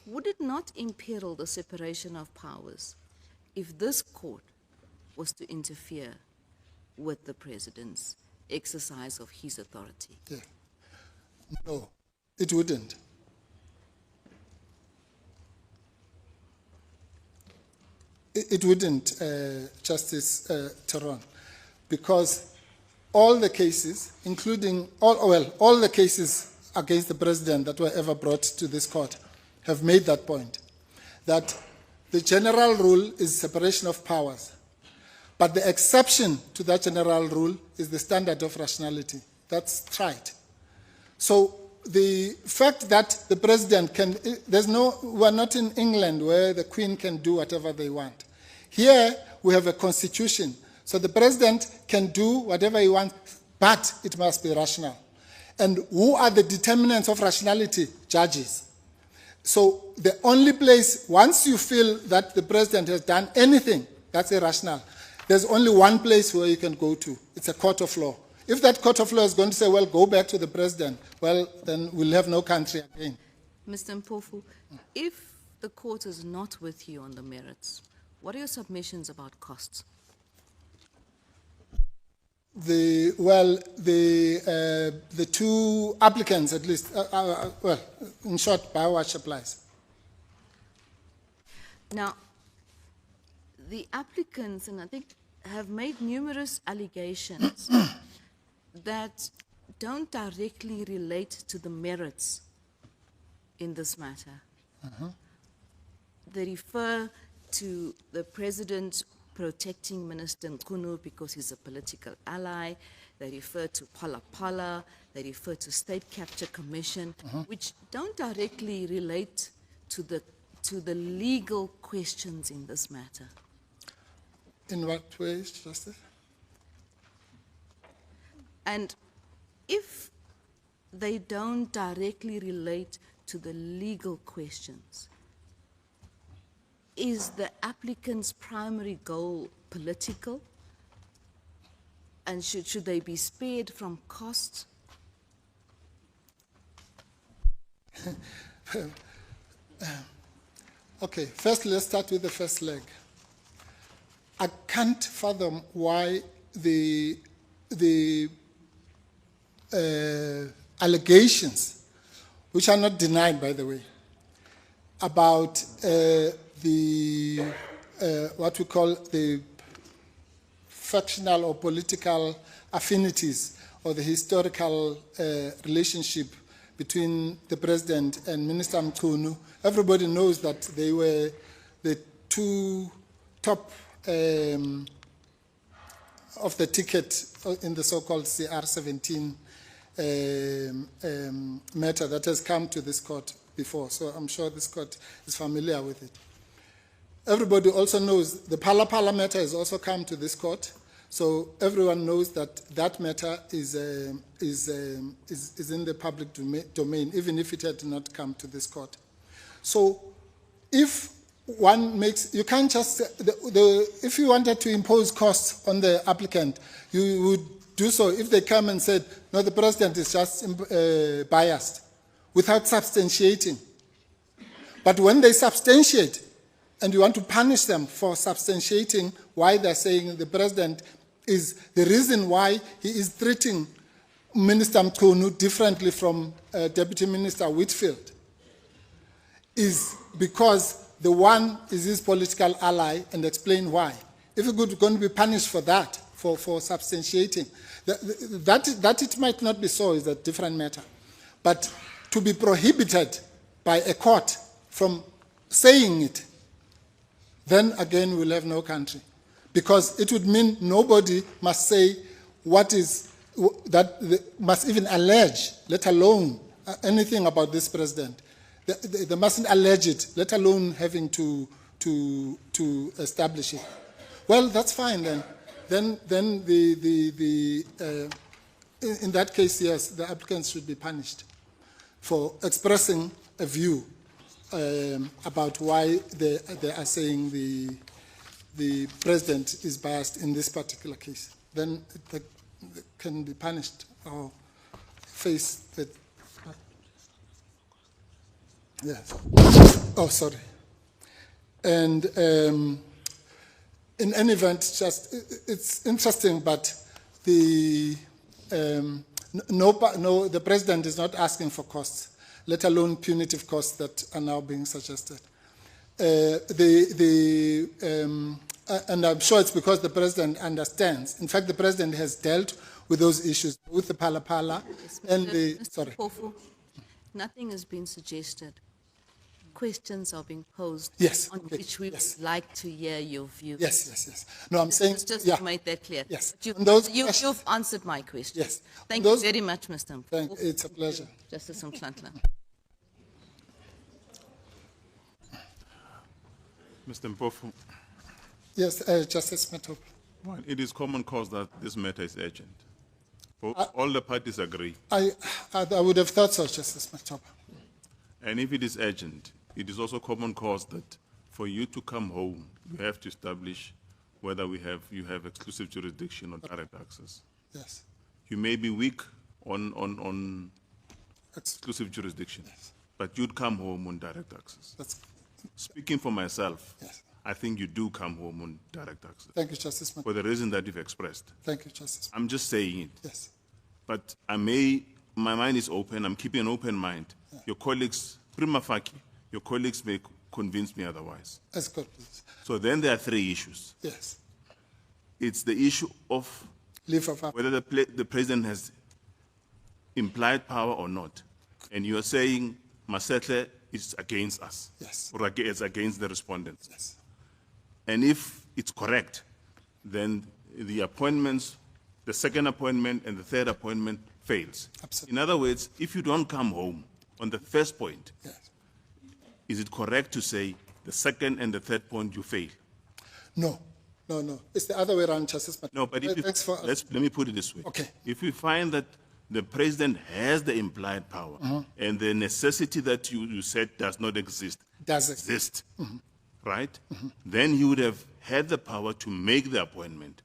would it not imperil the separation of powers if this court was to interfere with the President's exercise of his authority? Yeah. No, it wouldn't. It wouldn't, Justice Teron, because all the cases, including, all the cases against the President that were ever brought to this court have made that point, that the general rule is separation of powers, but the exception to that general rule is the standard of rationality. That's right. So the fact that the President can, we're not in England where the Queen can do whatever they want. Here we have a constitution, so the President can do whatever he wants, but it must be rational. And who are the determinants of rationality? Judges. So the only place, once you feel that the President has done anything that's irrational, there's only one place where you can go to. It's a court of law. If that court of law is going to say, well, go back to the President, well, then we'll have no country again. Mr. Mpofu, if the court is not with you on the merits, what are your submissions about costs? The 2 applicants, at least, well, in short, BioWatch applies. Now, the applicants, and I think, have made numerous allegations that don't directly relate to the merits in this matter. They refer to the President protecting Minister Nkunu because he's a political ally. They refer to Phala Phala. They refer to State Capture Commission, which don't directly relate to the to the legal questions in this matter? In what ways, Justice? And if they don't directly relate to the legal questions, is the applicant's primary goal political? And should they be spared from costs? Okay, first let's start with the first leg. I can't fathom why the allegations, which are not denied, by the way, about what we call the factional or political affinities or the historical relationship between the president and Minister Mpofu. Everybody knows that they were the two top of the ticket in the so-called CR17 matter that has come to this court before. So I'm sure this court is familiar with it. Everybody also knows the Pala matter has also come to this court. So everyone knows that that matter is in the public domain, even if it had not come to this court. So if one makes, you can't just, if you wanted to impose costs on the applicant, you would do so if they come and said, no, the president is just biased, without substantiating. But when they substantiate, and you want to punish them for substantiating why they're saying the president is the reason why he is treating Minister Mpofu differently from Deputy Minister Whitfield, is because the one is his political ally, and explain why. If you're going to be punished for that, for substantiating, that it might not be so is a different matter. But to be prohibited by a court from saying it, then again we'll have no country. Because it would mean nobody must say what is, that must even allege, let alone anything about this president. They mustn't allege it, let alone having to establish it. Well, that's fine then. Then in that case, yes, the applicants should be punished for expressing a view about why they are saying the president is biased in this particular case. Then they can be punished or face the. Yes. Oh, sorry. And in any event, just it's interesting, but the the president is not asking for costs, let alone punitive costs that are now being suggested. And I'm sure it's because the president understands. In fact, the president has dealt with those issues with the Pala and the. Mr. Sorry. Mpofu, nothing has been suggested. Questions are being posed, Yes, on okay, which we yes. would like to hear your view. Yes. No, I'm saying. Just yeah. to make that clear. Yes. But On those you've answered my question. Yes. Thank Those- you very much, Mr. Mpofu. It's a pleasure. Justice Mhlantla. Mr. Mpofu, Yes, Justice Mpofu. well, it is common cause that this matter is urgent. All the parties agree. I would have thought so, Justice Mpofu. And if it is urgent, it is also common cause that for you to come home, you have to establish whether you have exclusive jurisdiction or direct access. Yes. You may be weak on exclusive jurisdiction, but you'd come home on direct access. That's, Speaking for myself, yes. I think you do come home on direct access Thank you, Justice Mpofu. for the reason that you've expressed. Thank you, Justice. I'm just saying it. Yes. But my mind is open, I'm keeping an open mind. Yeah. Your colleagues, prima facie, your colleagues may convince me otherwise. That's good, please. So then there are three issues. Yes. It's the issue of Leave of absence. whether the president has implied power or not. And you're saying Masetle is against us. Yes. Or it's against the respondents. Yes. And if it's correct, then the appointments, the second appointment and the third appointment fails. Absolutely. In other words, if you don't come home on the first point, Yes. is it correct to say the second and the third point you fail? No. It's the other way around, Justice Matopo. No, but if Thanks for... let me put it this way. Okay. If we find that the president has the implied power and the necessity that you said does not exist, right? Then he would have had the power to make the appointment.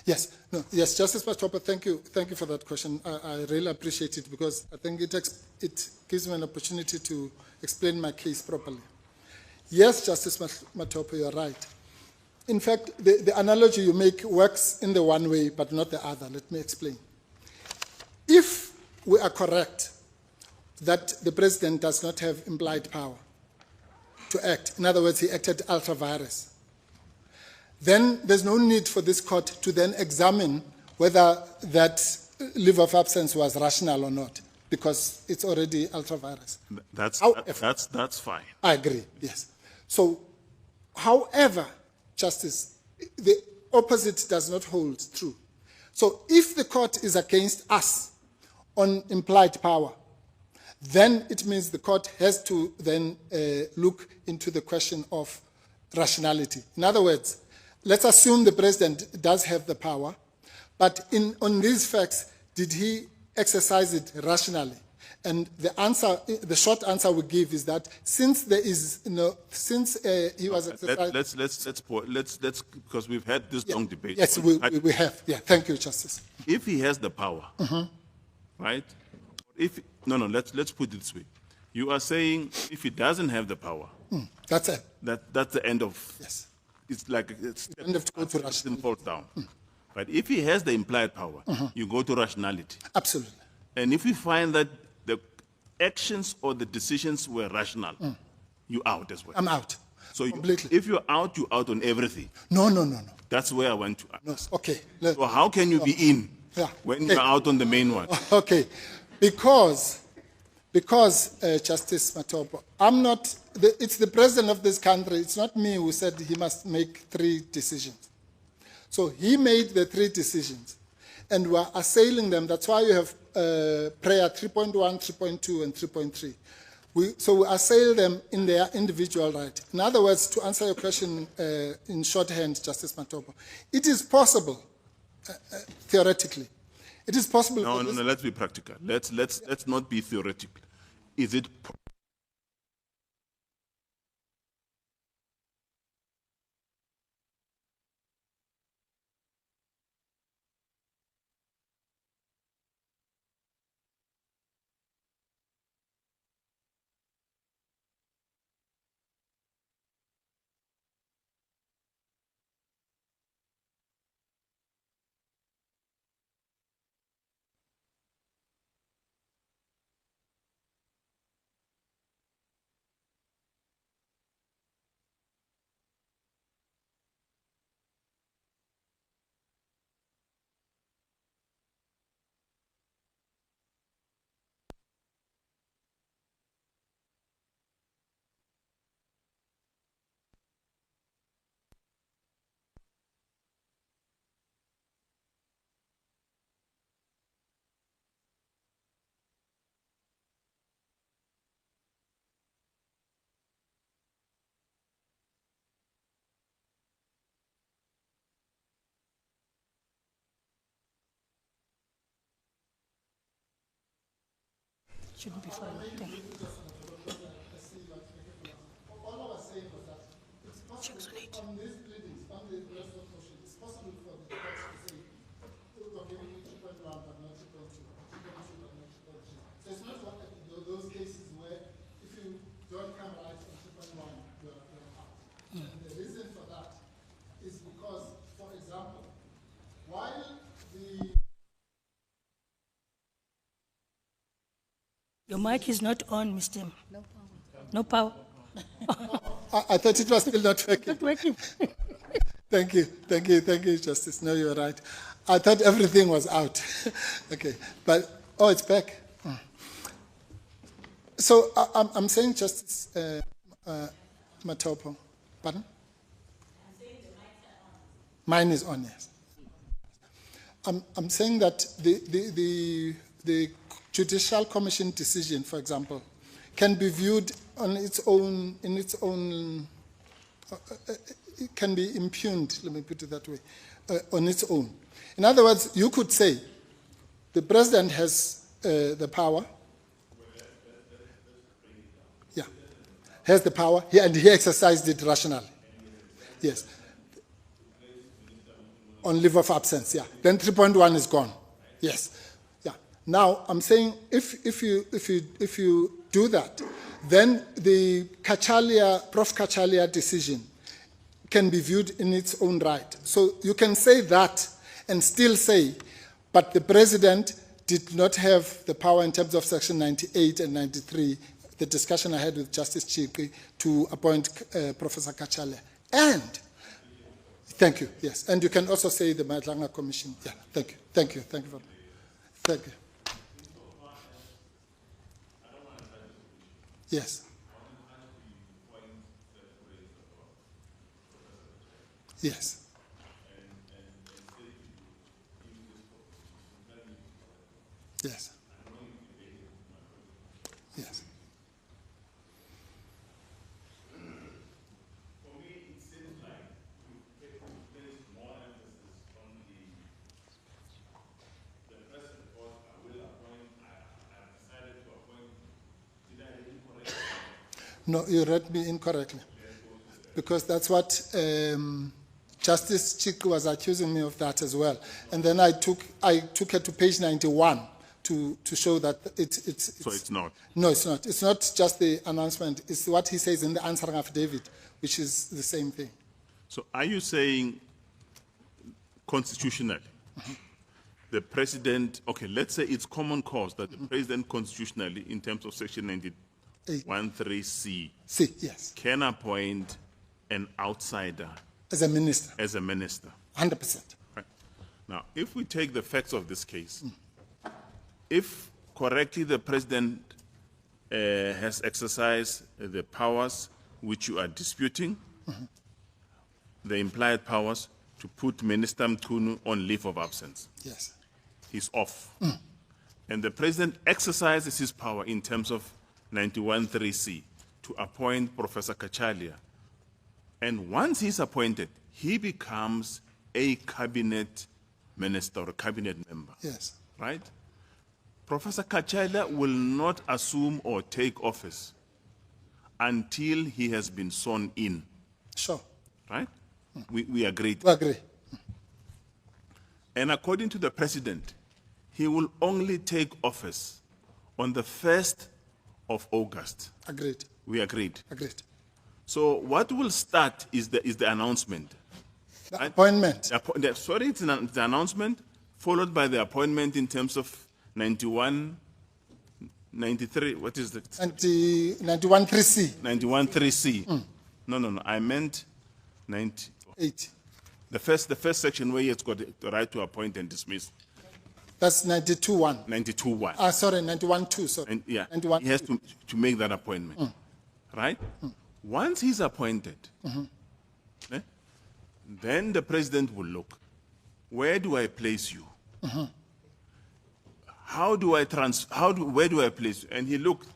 Yes, Justice Matopo, thank you for that question. I really appreciate it because I think it gives me an opportunity to explain my case properly. Yes, Justice Matopo, you're right. In fact, the analogy you make works in the one way, but not the other. Let me explain. If we are correct that the president does not have implied power to act, in other words, he acted ultra vires, then there's no need for this court to then examine whether that leave of absence was rational or not, because it's already ultra vires. That's fine. I agree, yes. So, however, Justice, the opposite does not hold true. So if the court is against us on implied power, then it means the court has to then look into the question of rationality. In other words, let's assume the president does have the power, but on these facts, did he exercise it rationally? And the answer, the short answer we give is that since there is, since he was exercising... Let's because we've had this long debate. Yes, we have. Yeah, thank you, Justice. If he has the power, right? Let's put it this way. You are saying if he doesn't have the power, that's it. That's the end of... Yes. It's like it's end of go to rationality. Falls down. But if he has the implied power, you go to rationality. Absolutely. And if we find that the actions or the decisions were rational, you out as well. I'm out. So completely. If you're out on everything. No. That's where I want to. No, okay. So how can you be in when you're out on the main one? Okay, because Justice Matopo, I'm not. It's the president of this country. It's not me who said he must make 3 decisions. So he made the 3 decisions, and we are assailing them. That's why you have prayer 3.1, 3.2, and 3.3. So we assail them in their individual right. In other words, to answer your question in shorthand, Justice Matopo, it is possible, theoretically. It is possible. No, let's be practical. Let's not be theoretical. Is it Shouldn't be fine. Thank you. All I was saying was that it's possible on these pleadings, on the rest of the motion, it's possible for the court to say, we're giving you 2.1 but not 2.2, 2.2 but not 2.3. So it's not like those cases where if you don't come right on 2.1, you're out. And the reason for that is because, for example, while the... Your mic is not on, Mr. No power. I thought it was still not working. Not working. Thank you, Justice. No, you're right. I thought everything was out. Okay, but, it's back. So I'm saying, Justice Matopo, pardon? Mine is on, yes. I'm saying that the Judicial Commission decision, for example, can be viewed on its own, it can be impugned, let me put it that way, on its own. In other words, you could say the president has the power, has the power, and he exercised it rationally. Yes. On leave of absence, yeah. Then 3.1 is gone. Yes. Yeah. Now I'm saying if you do that, then the Prof. Kachalia decision can be viewed in its own right. So you can say that and still say, but the president did not have the power in terms of Section 98 and 93, the discussion I had with Justice Chikwi, to appoint Professor Kachalia. And, thank you, yes. And you can also say the Madlanga Commission. Yeah, thank you, thank you, thank you. Thank you. Yes. Yes. Yes. Yes. For me, it seems like you place more emphasis on the president, because I will appoint, I decided to appoint. Did I read it correctly? No, you read me incorrectly. Because that's what Justice Chikwi was accusing me of that as well. And then I took her to page 91 to show that it's... So it's not? No, it's not. It's not just the announcement. It's what he says in the answering affidavit, which is the same thing. So are you saying constitutionally, the president, okay, let's say it's common cause that the president constitutionally, in terms of Section 91(3)(c), See, yes. can appoint an outsider As a minister, as a minister? 100%. Right. Now, if we take the facts of this case, if correctly the president has exercised the powers which you are disputing, the implied powers to put Minister Mchunu on leave of absence, Yes. he's off. And the president exercises his power in terms of 91(3)(c) to appoint Professor Kachalia. And once he's appointed, he becomes a cabinet minister or a cabinet member. Yes. Right? Professor Kachalia will not assume or take office until he has been sworn in. Sure. Right? We agree. We agree. And according to the president, he will only take office on the 1st of August. Agreed. We agreed. Agreed. So what will start is the announcement. The Right? appointment. Sorry, it's the announcement, followed by the appointment in terms of 91, 93, what is it? 91(3)(c). 91(3)(c). No, I meant 90. 8. The first section where it's got the right to appoint and dismiss. That's 92(1). 92(1). Sorry, 91(2). Sorry. And yeah, 91. he has to make that appointment, right? Once he's appointed, then the president will look, where do I place you? Where do I place you? And he looked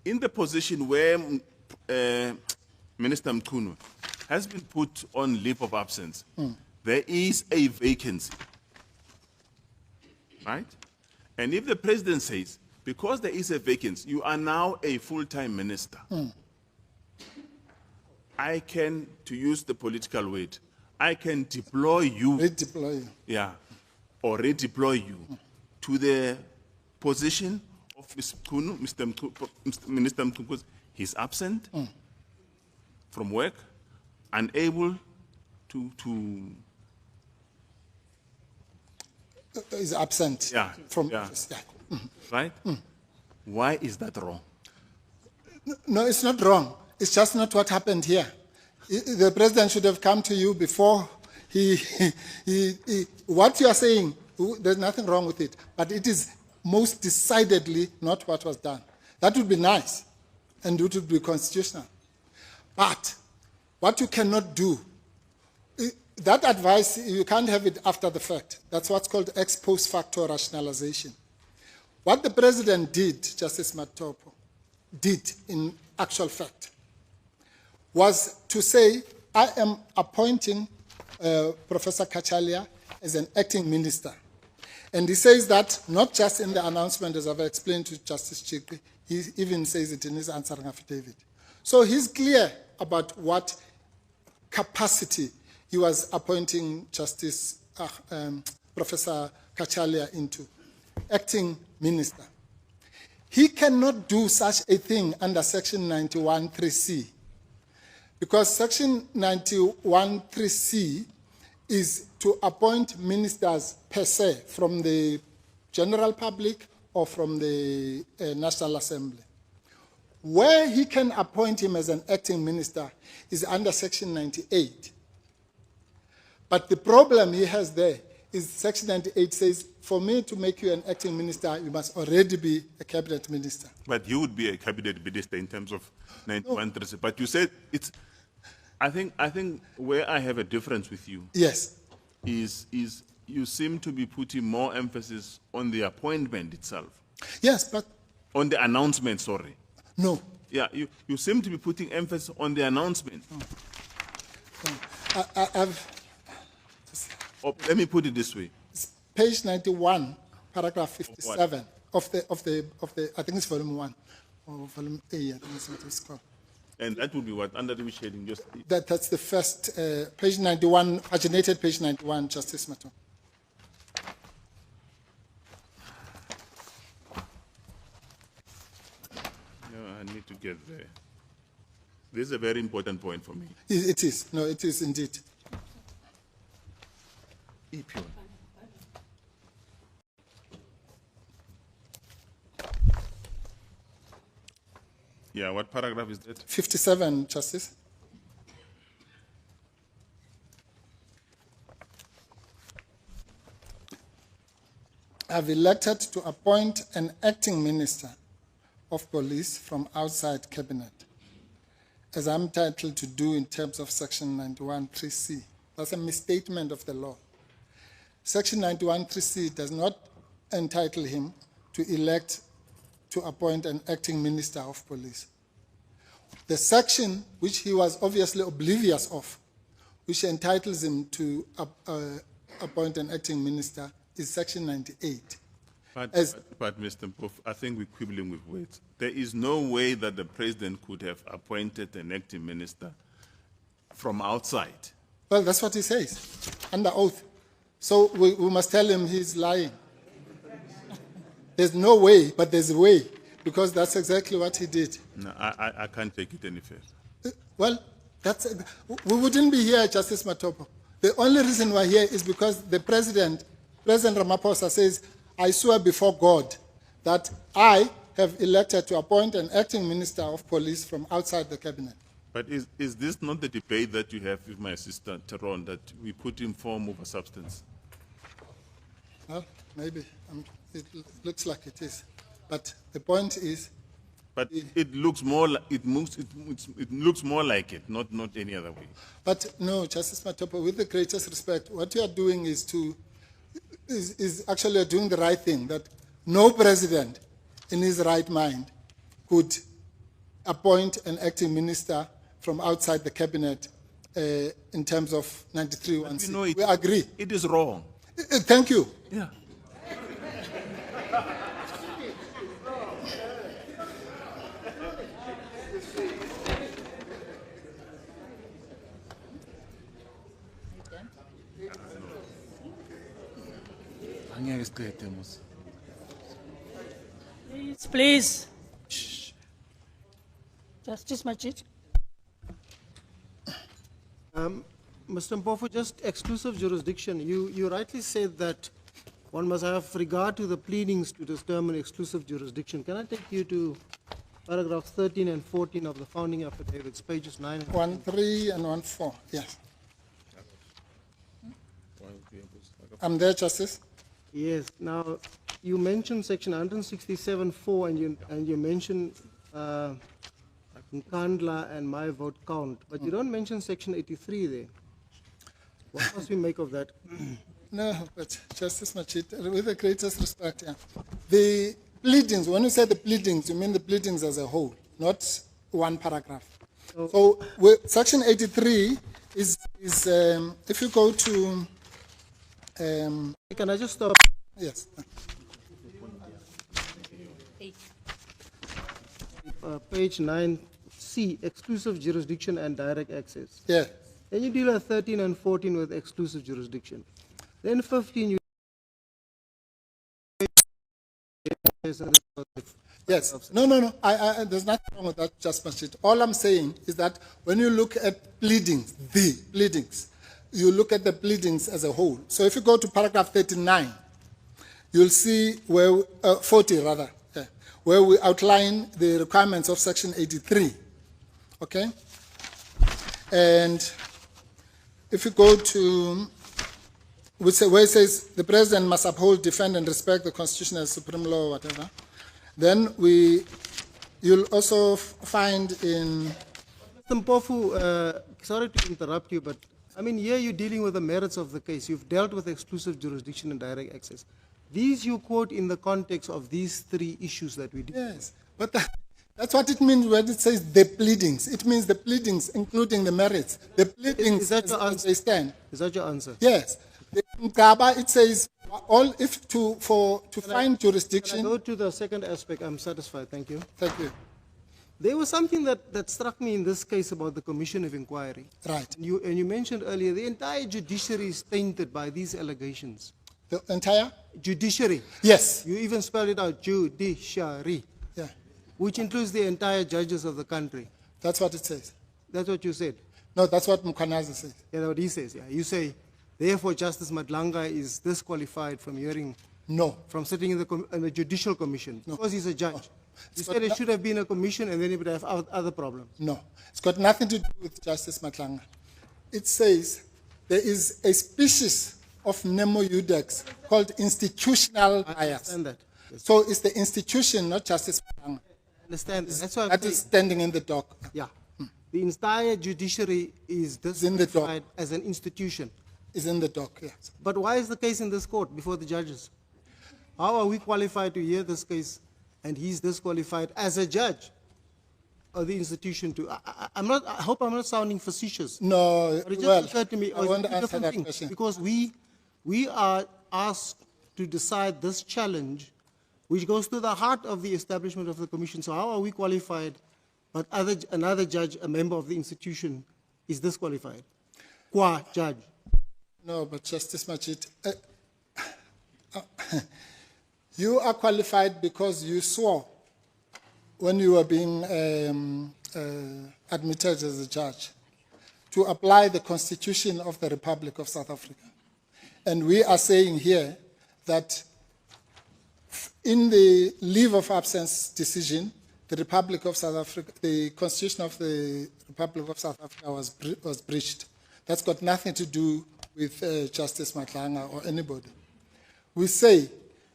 in the position where Minister Mchunu has been put on leave of absence. There is a vacancy, right? And if the president says, because there is a vacancy, you are now a full-time minister, I can, to use the political word, I can deploy you, Redeploy. yeah, or redeploy you to the position of Minister Mchunu, because he's absent from work, unable to Is absent from yeah. office. Yeah. right? Why is that wrong? No, it's not wrong. It's just not what happened here. The president should have come to you before what you are saying, there's nothing wrong with it, but it is most decidedly not what was done. That would be nice, and it would be constitutional. But what you cannot do, that advice, you can't have it after the fact. That's what's called ex post facto rationalization. What the president did, Justice Mpofu, did in actual fact was to say, I am appointing Professor Kachalia as an acting minister. And he says that not just in the announcement, as I've explained to Justice Chikwi, he even says it in his answering affidavit. So he's clear about what capacity he was appointing Professor Kachalia into, acting minister. He cannot do such a thing under Section 91(3)(c), because Section 91(3)(c) is to appoint ministers per se from the general public or from the National Assembly. Where he can appoint him as an acting minister is under Section 98. But the problem he has there is Section 98 says, for me to make you an acting minister, you must already be a cabinet minister. But you would be a cabinet minister in terms of 91(3). But you said it's. I think where I have a difference with you. Yes. Is you seem to be putting more emphasis on the appointment itself. Yes, but on the announcement. Sorry. No. Yeah, you seem to be putting emphasis on the announcement. Let me put it this way. Page 91, paragraph 57 of the I think it's volume 1 or volume A, I think that's what it's called. And that would be what under the heading just. That's the first page 91, paginated page 91, Justice Mato. I need to get there. This is a very important point for me. It is. No, it is indeed. Yeah, what paragraph is that? 57, Justice. I've elected to appoint an acting minister of police from outside cabinet, as I'm entitled to do in terms of Section 91(3)(c). That's a misstatement of the law. Section 91(3)(c) does not entitle him to elect to appoint an acting minister of police. The section which he was obviously oblivious of, which entitles him to appoint an acting minister, is Section 98. But Mr. Mpofu, I think we're quibbling with words. There is no way that the president could have appointed an acting minister from outside. Well, that's what he says, under oath. So we must tell him he's lying. There's no way, but there's a way, because that's exactly what he did. No, I can't take it any further. Well, we wouldn't be here, Justice Matopo. The only reason we're here is because the President Ramaphosa says, I swear before God that I have elected to appoint an acting minister of police from outside the cabinet. But is this not the debate that you have with my sister, Teron, that we put in form over substance? Well, maybe. It looks like it is. But the point is... But it looks more like it looks more like it, not any other way. But no, Justice Matopo, with the greatest respect, what you are doing is actually doing the right thing, that no president in his right mind could appoint an acting minister from outside the cabinet in terms of 93(1)(c). We agree. It is wrong. Thank you. Yeah. Please. Shh. Justice Majid. Mr. Mpofu, just exclusive jurisdiction. You rightly said that one must have regard to the pleadings to determine exclusive jurisdiction. Can I take you to paragraphs 13 and 14 of the founding affidavits, pages 9 and 1.3 and 1.4, yes. I'm there, Justice. Yes. Now, you mentioned section 167(4) and you mentioned Nkandla and my vote count, but you don't mention section 83 there. What must we make of that? No, but Justice Machit, with the greatest respect, yeah. The pleadings, when you say the pleadings, you mean the pleadings as a whole, not one paragraph. So section 83 is if you go to, Can I just stop? yes. Page 9C, exclusive jurisdiction and direct access. Yeah. Then you deal at 13 and 14 with exclusive jurisdiction. Then 15, you Yes. No. There's nothing wrong with that, just Mashit. All I'm saying is that when you look at pleadings, you look at the pleadings as a whole. So if you go to paragraph 39, you'll see where, 40 rather, yeah, where we outline the requirements of section 83. Okay? And if you go to, where it says the president must uphold, defend, and respect the constitution as supreme law or whatever, then you'll also find in... Mr. Mpofu, sorry to interrupt you, but I mean, here you're dealing with the merits of the case. You've dealt with exclusive jurisdiction and direct access. These you quote in the context of these three issues that we did. Yes, but that's what it means when it says the pleadings. It means the pleadings, including the merits. The pleadings, Is that your answer? they stand. Is that your answer? Yes. In Gaba, it says all if to find jurisdiction. Can I go to the second aspect? I'm satisfied. Thank you. Thank you. There was something that struck me in this case about the Commission of Inquiry. Right. And you mentioned earlier the entire judiciary is tainted by these allegations. The entire? Judiciary. Yes. You even spelled it out, judiciary. Yeah. Which includes the entire judges of the country. That's what it says. That's what you said. No, that's what Mkhwanazi says. Yeah, that's what he says. Yeah. You say, therefore, Justice Madlanga is disqualified from hearing, No. from sitting in the Judicial Commission because he's a judge. You It's said got it should have been a commission and then it would have other problems. No. It's got nothing to do with Justice Matlanga. It says there is a species of Nemo Iudex called institutional I bias. understand that. Yes. So it's the institution, not Justice Matlanga. I understand that. That's why That is standing in the dock. yeah. The entire judiciary is in the dock. disqualified as an institution. Is in the dock, yes. But why is the case in this court before the judges? How are we qualified to hear this case and he's disqualified as a judge of the institution to? I hope I'm not sounding facetious. No, But it just well, occurred to me, I want to it's a answer different that thing, question. because we are asked to decide this challenge, which goes to the heart of the establishment of the commission. So how are we qualified, but another judge, a member of the institution, is disqualified? Qua judge. No, but Justice Machit, you are qualified because you swore when you were being admitted as a judge to apply the Constitution of the Republic of South Africa. And we are saying here that in the leave of absence decision, the Republic of South Africa, the Constitution of the Republic of South Africa was breached. That's got nothing to do with Justice Matlanga or anybody. We say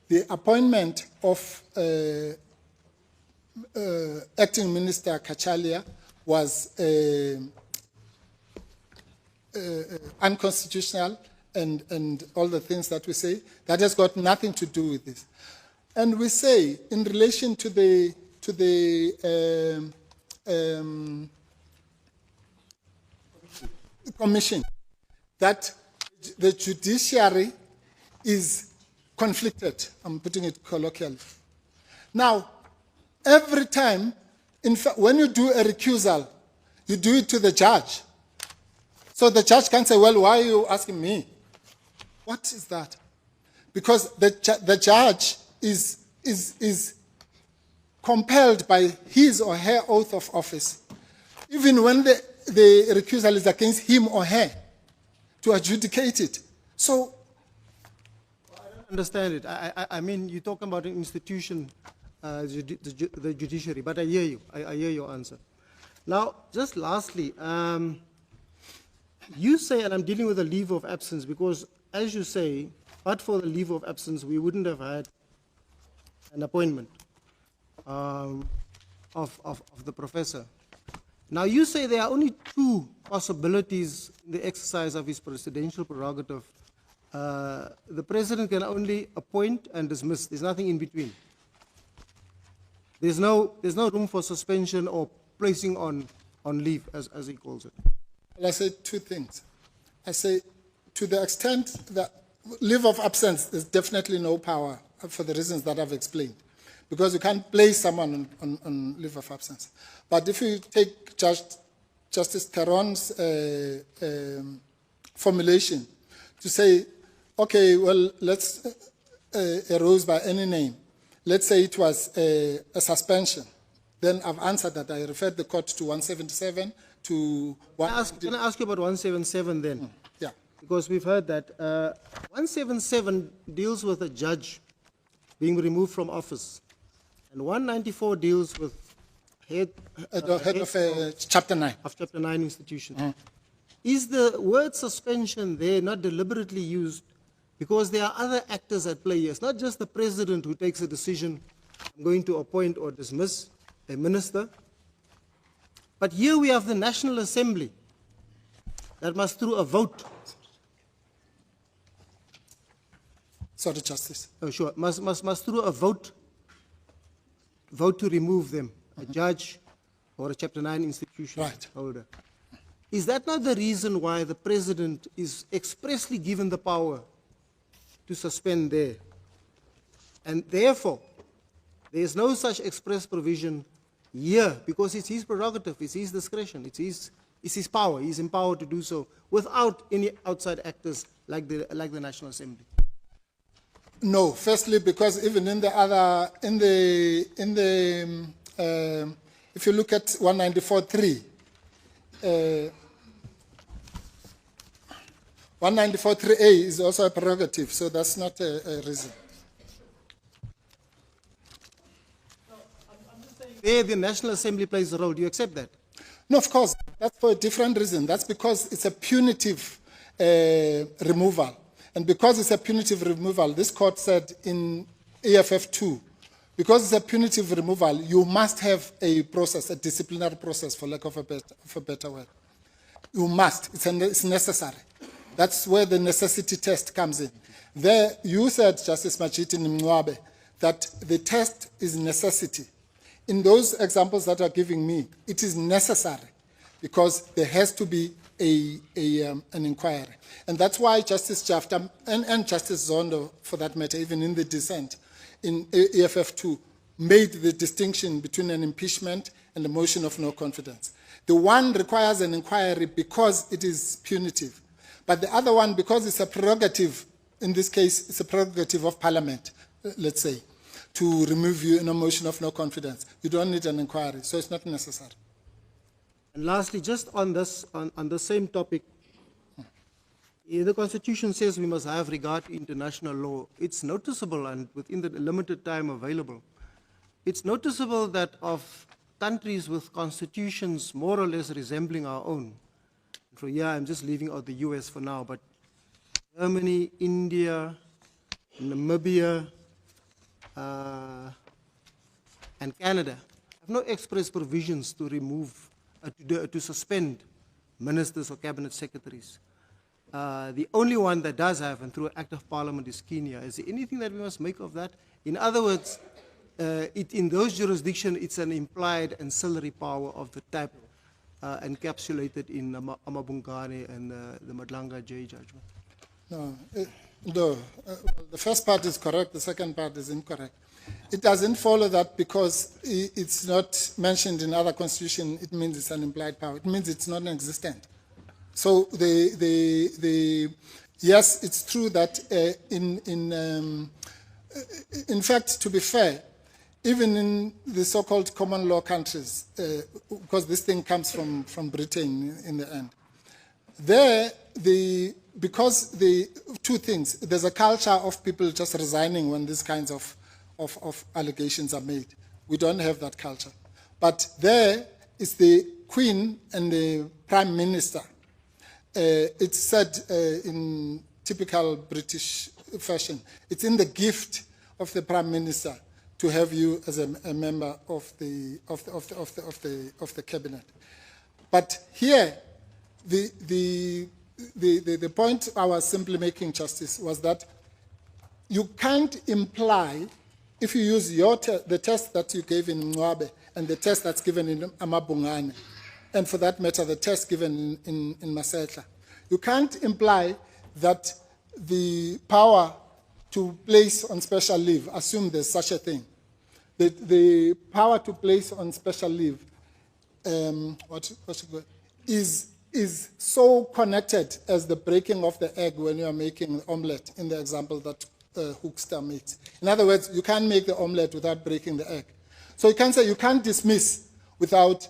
the appointment of Acting Minister Kachalia was unconstitutional and all the things that we say. That has got nothing to do with this. And we say in relation to the commission that the judiciary is conflicted. I'm putting it colloquially. Now, every time, in fact, when you do a recusal, you do it to the judge. So the judge can say, well, why are you asking me? What is that? Because the judge is compelled by his or her oath of office, even when the recusal is against him or her, to adjudicate it. So, I don't understand it. I mean, you're talking about an institution, the judiciary, but I hear you. I hear your answer. Now, just lastly, you say, and I'm dealing with a leave of absence, because as you say, but for the leave of absence, we wouldn't have had an appointment of the professor. Now, you say there are only two possibilities in the exercise of his presidential prerogative. The president can only appoint and dismiss. There's nothing in between. There's no room for suspension or placing on leave, as he calls it. Well, I say two things. I say, to the extent that leave of absence, there's definitely no power for the reasons that I've explained, because you can't place someone on leave of absence. But if you take Justice Theron's formulation to say, okay, well, let's arose by any name. Let's say it was a suspension. Then I've answered that. I referred the court to 177 to... Can I ask you about 177 then? Yeah. Because we've heard that 177 deals with a judge being removed from office, and 194 deals with head of Chapter 9. Of Chapter 9 institution. Is the word suspension there not deliberately used because there are other actors at play here? It's not just the president who takes a decision, I'm going to appoint or dismiss a minister. But here we have the National Assembly that must, through a vote, Sorry, Justice. oh, sure, must through a vote to remove them, a judge or a Chapter 9 institution Right. holder. Is that not the reason why the president is expressly given the power to suspend there? And therefore, there is no such express provision here, because it's his prerogative, it's his discretion, it's his power. He's empowered to do so without any outside actors like the National Assembly. No, firstly, because even in the other, if you look at 194.3, 194.3a is also a prerogative, so that's not a reason. There, the National Assembly plays a role. Do you accept that? No, of course, that's for a different reason. That's because it's a punitive removal. And because it's a punitive removal, this court said in AFF 2, because it's a punitive removal, you must have a process, a disciplinary process, for lack of a better word. You must. It's necessary. That's where the necessity test comes in. There, you said, Justice Machiti Mngwabe, that the test is necessity. In those examples that are giving me, it is necessary because there has to be an inquiry. And that's why Justice Jafta and Justice Zondo, for that matter, even in the dissent in AFF 2, made the distinction between an impeachment and a motion of no confidence. The one requires an inquiry because it is punitive. But the other one, because it's a prerogative, in this case, it's a prerogative of Parliament, let's say, to remove you in a motion of no confidence. You don't need an inquiry, so it's not necessary. And lastly, just on this, on the same topic, the Constitution says we must have regard to international law. It's noticeable, and within the limited time available, it's noticeable that of countries with constitutions more or less resembling our own, so yeah, I'm just leaving out the US for now, but Germany, India, Namibia, and Canada have no express provisions to remove, to suspend ministers or cabinet secretaries. The only one that does have, and through an act of parliament, is Kenya. Is there anything that we must make of that? In other words, in those jurisdictions, it's an implied ancillary power of the type encapsulated in Amabungane and the Madlanga J judgment. No, the first part is correct, the second part is incorrect. It doesn't follow that because it's not mentioned in other constitutions, it means it's an implied power. It means it's non-existent. So yes, it's true that in fact, to be fair, even in the so-called common law countries, because this thing comes from Britain in the end, there, because the two things, there's a culture of people just resigning when these kinds of allegations are made. We don't have that culture. But there is the Queen and the Prime Minister. It's said in typical British fashion, it's in the gift of the Prime Minister to have you as a member of the cabinet. But here, the point I was simply making, Justice, was that you can't imply if you use the test that you gave in Mwabe and the test that's given in Amabungane, and for that matter, the test given in Masetla, you can't imply that the power to place on special leave, assume there's such a thing, the power to place on special leave is so connected as the breaking of the egg when you are making omelette in the example that Hoekstra made. In other words, you can't make the omelette without breaking the egg. So you can't say you can't dismiss without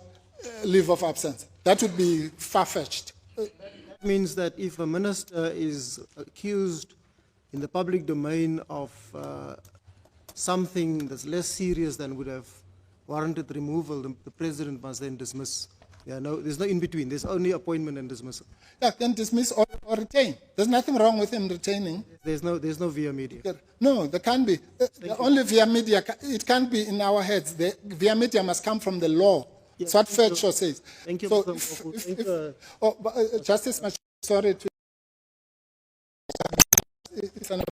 leave of absence. That would be far-fetched. That means that if a minister is accused in the public domain of something that's less serious than would have warranted removal, the president must then dismiss. Yeah, no, there's no in between. There's only appointment and dismissal. Yeah, can dismiss or retain. There's nothing wrong with him retaining. There's no via media. No, there can't be. Only via media. It can't be in our heads. The via media must come from the law. Yes, That's what Fetshaw says. Thank you, So Mr. Justice, sorry to. It's an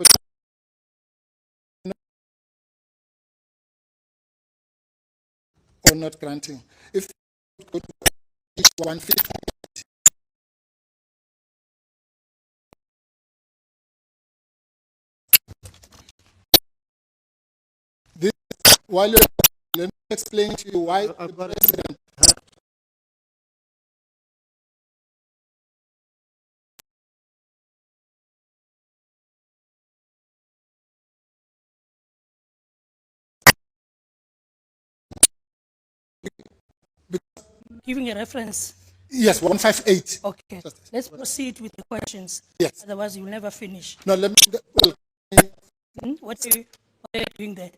or not granting. If go to 150. This, while you let me explain to you why the president. Giving a reference. Yes, 158. Okay. Let's proceed with the questions. Yes. Otherwise, you'll never finish. No, let me. Well, What are you doing there?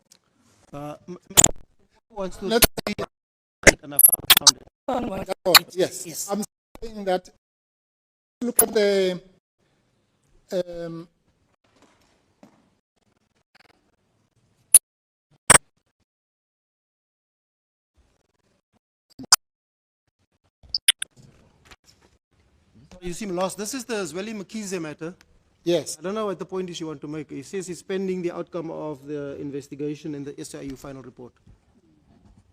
Wants to let's On one. yes. Yes. I'm saying that. Look at the. You seem lost. This is the Zweli Mkhize matter. Yes. I don't know what the point is you want to make. He says he's pending the outcome of the investigation and the SIU final report.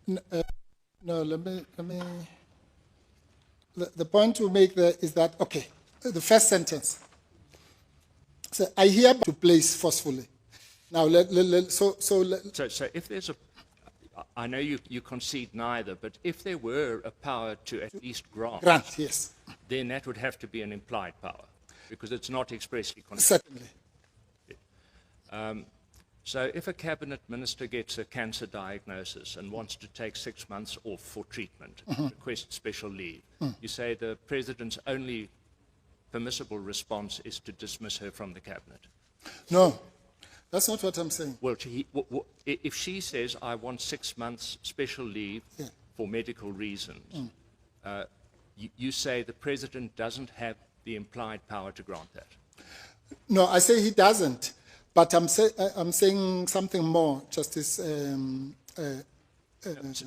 No, let me. The point to make there is that, okay, the first sentence. So I hereby to place forcefully. Now, so if there's a, I know you concede neither, but if there were a power to at least grant, yes. then that would have to be an implied power, because it's not expressly conditioned. Certainly. So if a cabinet minister gets a cancer diagnosis and wants to take 6 months off for treatment, requests special leave, you say the president's only permissible response is to dismiss her from the cabinet. No, that's not what I'm saying. Well, if she says, I want 6 months special leave for medical reasons, you say the president doesn't have the implied power to grant that. No, I say he doesn't. But I'm saying something more, Justice.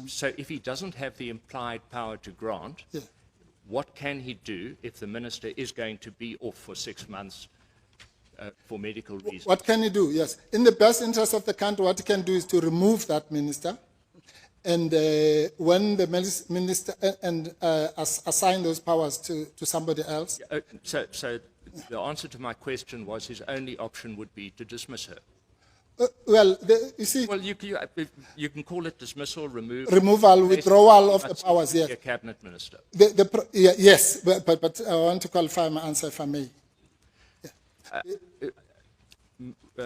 So if he doesn't have the implied power to grant, what can he do if the minister is going to be off for 6 months for medical reasons? What can he do? Yes. In the best interest of the country, what he can do is to remove that minister. And when the minister assign those powers to somebody else. So the answer to my question was his only option would be to dismiss her. You see. Well, you can call it dismissal, removal, withdrawal of the powers. Yes. A cabinet minister. Yes, but I want to qualify my answer if I may.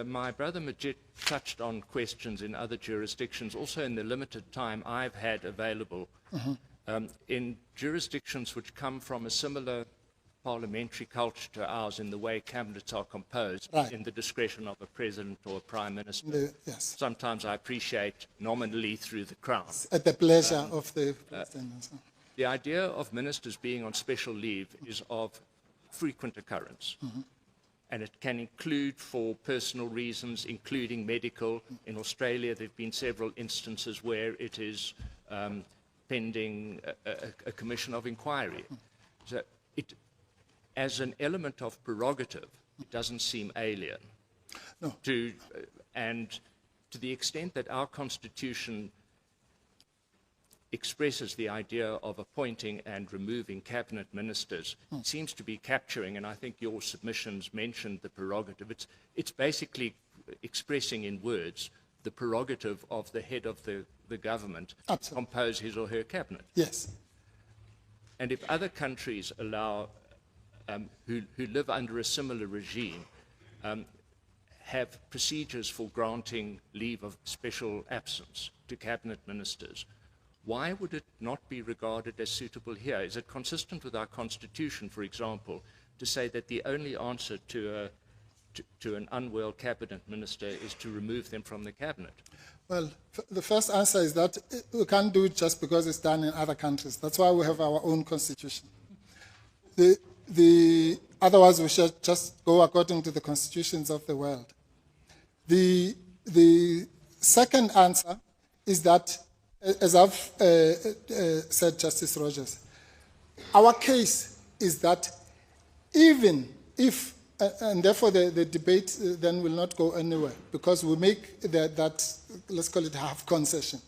My brother Majid touched on questions in other jurisdictions, also in the limited time I've had available, in jurisdictions which come from a similar parliamentary culture to ours in the way cabinets are composed, in the discretion of a president or a prime minister. Yes. Sometimes I appreciate nominally through the crown. At the pleasure of the president. The idea of ministers being on special leave is of frequent occurrence. And it can include for personal reasons, including medical. In Australia, there have been several instances where it is pending a commission of inquiry. So it, as an element of prerogative, it doesn't seem alien. No. And to the extent that our Constitution expresses the idea of appointing and removing cabinet ministers, seems to be capturing, and I think your submissions mentioned the prerogative. It's basically expressing in words the prerogative of the head of the government to compose his or her cabinet. Yes. And if other countries allow, who live under a similar regime, have procedures for granting leave of special absence to cabinet ministers, why would it not be regarded as suitable here? Is it consistent with our Constitution, for example, to say that the only answer to an unwell cabinet minister is to remove them from the cabinet? Well, the first answer is that we can't do it just because it's done in other countries. That's why we have our own constitution. Otherwise, we should just go according to the constitutions of the world. The second answer is that, as I've said, Justice Rogers, our case is that even if, and therefore the debate then will not go anywhere, because we make that, let's call it half concession,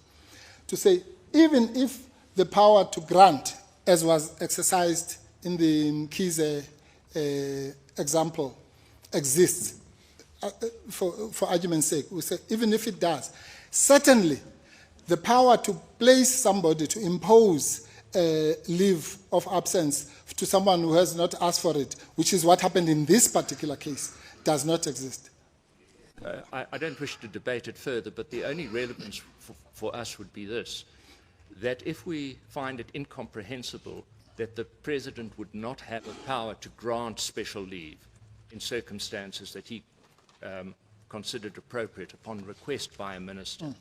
to say even if the power to grant, as was exercised in the Mkhize example, exists, for argument's sake, we say even if it does, certainly the power to place somebody, to impose leave of absence to someone who has not asked for it, which is what happened in this particular case, does not exist. I don't wish to debate it further, but the only relevance for us would be this, that if we find it incomprehensible that the President would not have a power to grant special leave in circumstances that he considered appropriate upon request by a minister,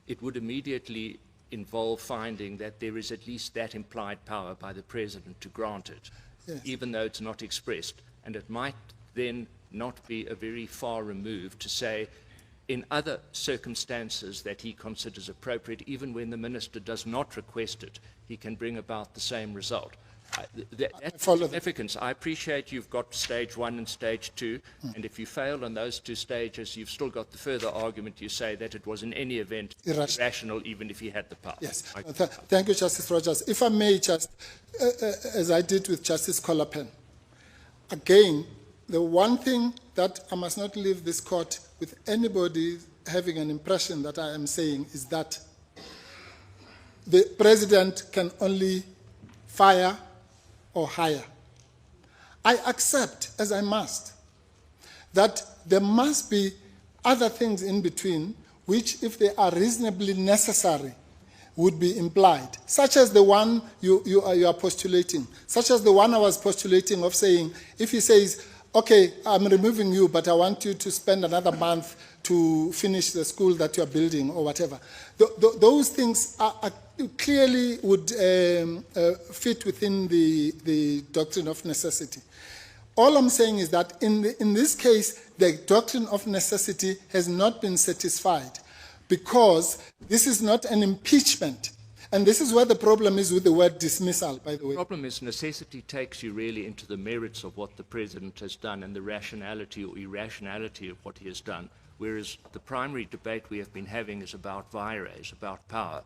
it would immediately involve finding that there is at least that implied power by the President to grant it, yes, even though it's not expressed. And it might then not be a very far remove to say, in other circumstances that he considers appropriate, even when the minister does not request it, he can bring about the same result. That's significance. I appreciate you've got stage 1 and stage 2, and if you fail on those 2 stages, you've still got the further argument. You say that it was in any event irrational, even if he had the power. Yes. Thank you, Justice Rogers. If I may just, as I did with Justice Colapen, again, the one thing that I must not leave this court with anybody having an impression that I am saying is that the President can only fire or hire. I accept, as I must, that there must be other things in between which, if they are reasonably necessary, would be implied, such as the one you are postulating, such as the one I was postulating of saying, if he says, okay, I'm removing you, but I want you to spend another month to finish the school that you're building or whatever. Those things are clearly would fit within the doctrine of necessity. All I'm saying is that in this case, the doctrine of necessity has not been satisfied because this is not an impeachment. And this is where the problem is with the word dismissal, by the way. The problem is necessity takes you really into the merits of what the President has done and the rationality or irrationality of what he has done, whereas the primary debate we have been having is about vires, about power.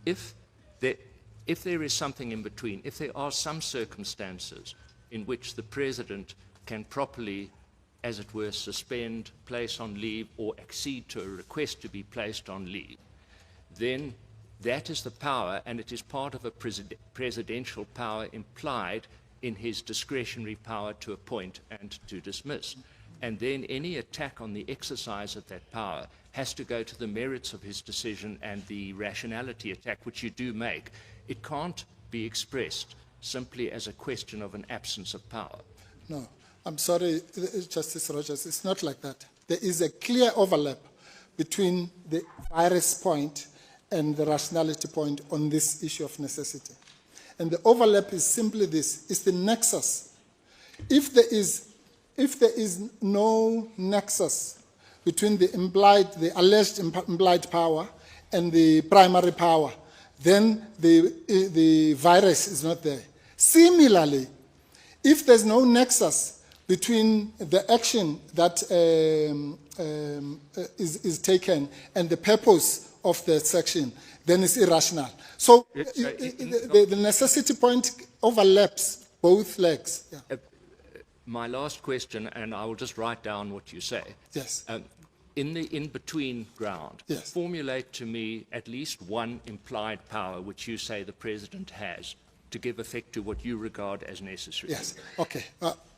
If there is something in between, if there are some circumstances in which the President can properly, as it were, suspend, place on leave, or accede to a request to be placed on leave, then that is the power, and it is part of a presidential power implied in his discretionary power to appoint and to dismiss. And then any attack on the exercise of that power has to go to the merits of his decision and the rationality attack, which you do make. It can't be expressed simply as a question of an absence of power. No, I'm sorry, Justice Rogers, it's not like that. There is a clear overlap between the virus point and the rationality point on this issue of necessity. And the overlap is simply this, it's the nexus. If there is no nexus between the alleged implied power and the primary power, then the virus is not there. Similarly, if there's no nexus between the action that is taken and the purpose of the section, then it's irrational. So the necessity point overlaps both legs. Yeah. My last question, and I will just write down what you say. Yes. In the in-between ground, Yes. formulate to me at least one implied power which you say the President has to give effect to what you regard as necessary. Yes. Okay.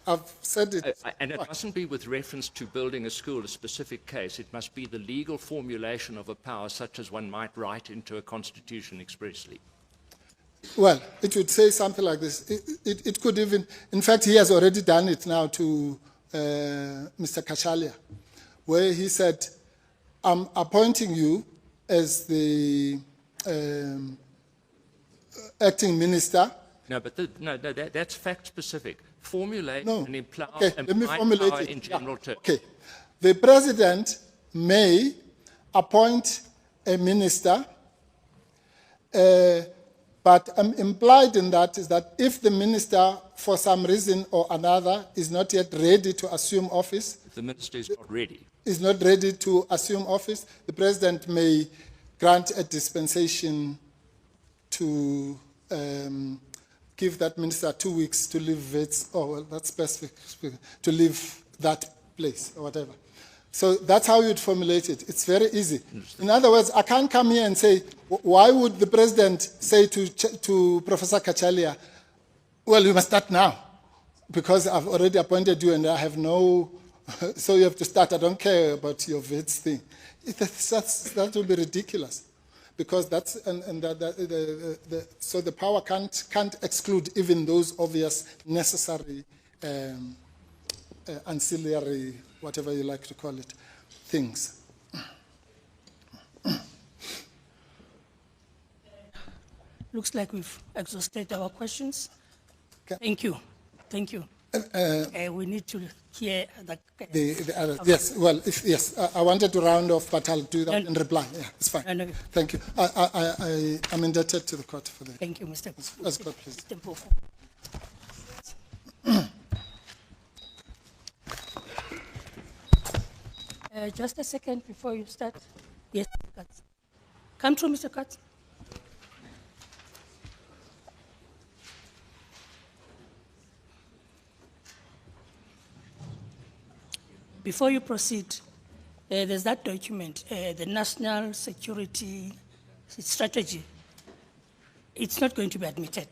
I've said it. And it mustn't be with reference to building a school, a specific case. It must be the legal formulation of a power such as one might write into a constitution expressly. Well, it would say something like this. It could even, in fact, he has already done it now to Mr. Kachalia, where he said, I'm appointing you as the acting minister. No, but that's fact specific. Formulate No. an implied, Okay, let me formulate power it. in general terms. Okay. The president may appoint a minister, but implied in that is that if the minister, for some reason or another, is not yet ready to assume office, If the minister is not ready. is not ready to assume office, the president may grant a dispensation to give that minister 2 weeks to leave Wits, or well, that's specific, to leave that place or whatever. So that's how you'd formulate it. It's very easy. In other words, I can't come here and say, why would the president say to Professor Kachalia, well, you must start now, because I've already appointed you and I have no, so you have to start. I don't care about your Wits thing. That would be ridiculous. Because that's so the power can't exclude even those obvious necessary ancillary, whatever you like to call it, things. Looks like we've exhausted our questions. Okay. Thank you. Thank you. We need to hear The other, yes, well, yes, I wanted to round off, but I'll do that in reply. Yeah, it's fine. No. Thank you. I'm indebted to the court for that. Thank you, Mr. Let's go, please. Mr. Mpofu. Just a second before you start. Yes, Mr. Katz. Come through, Mr. Katz. Before you proceed, there's that document, the National Security Strategy. It's not going to be admitted.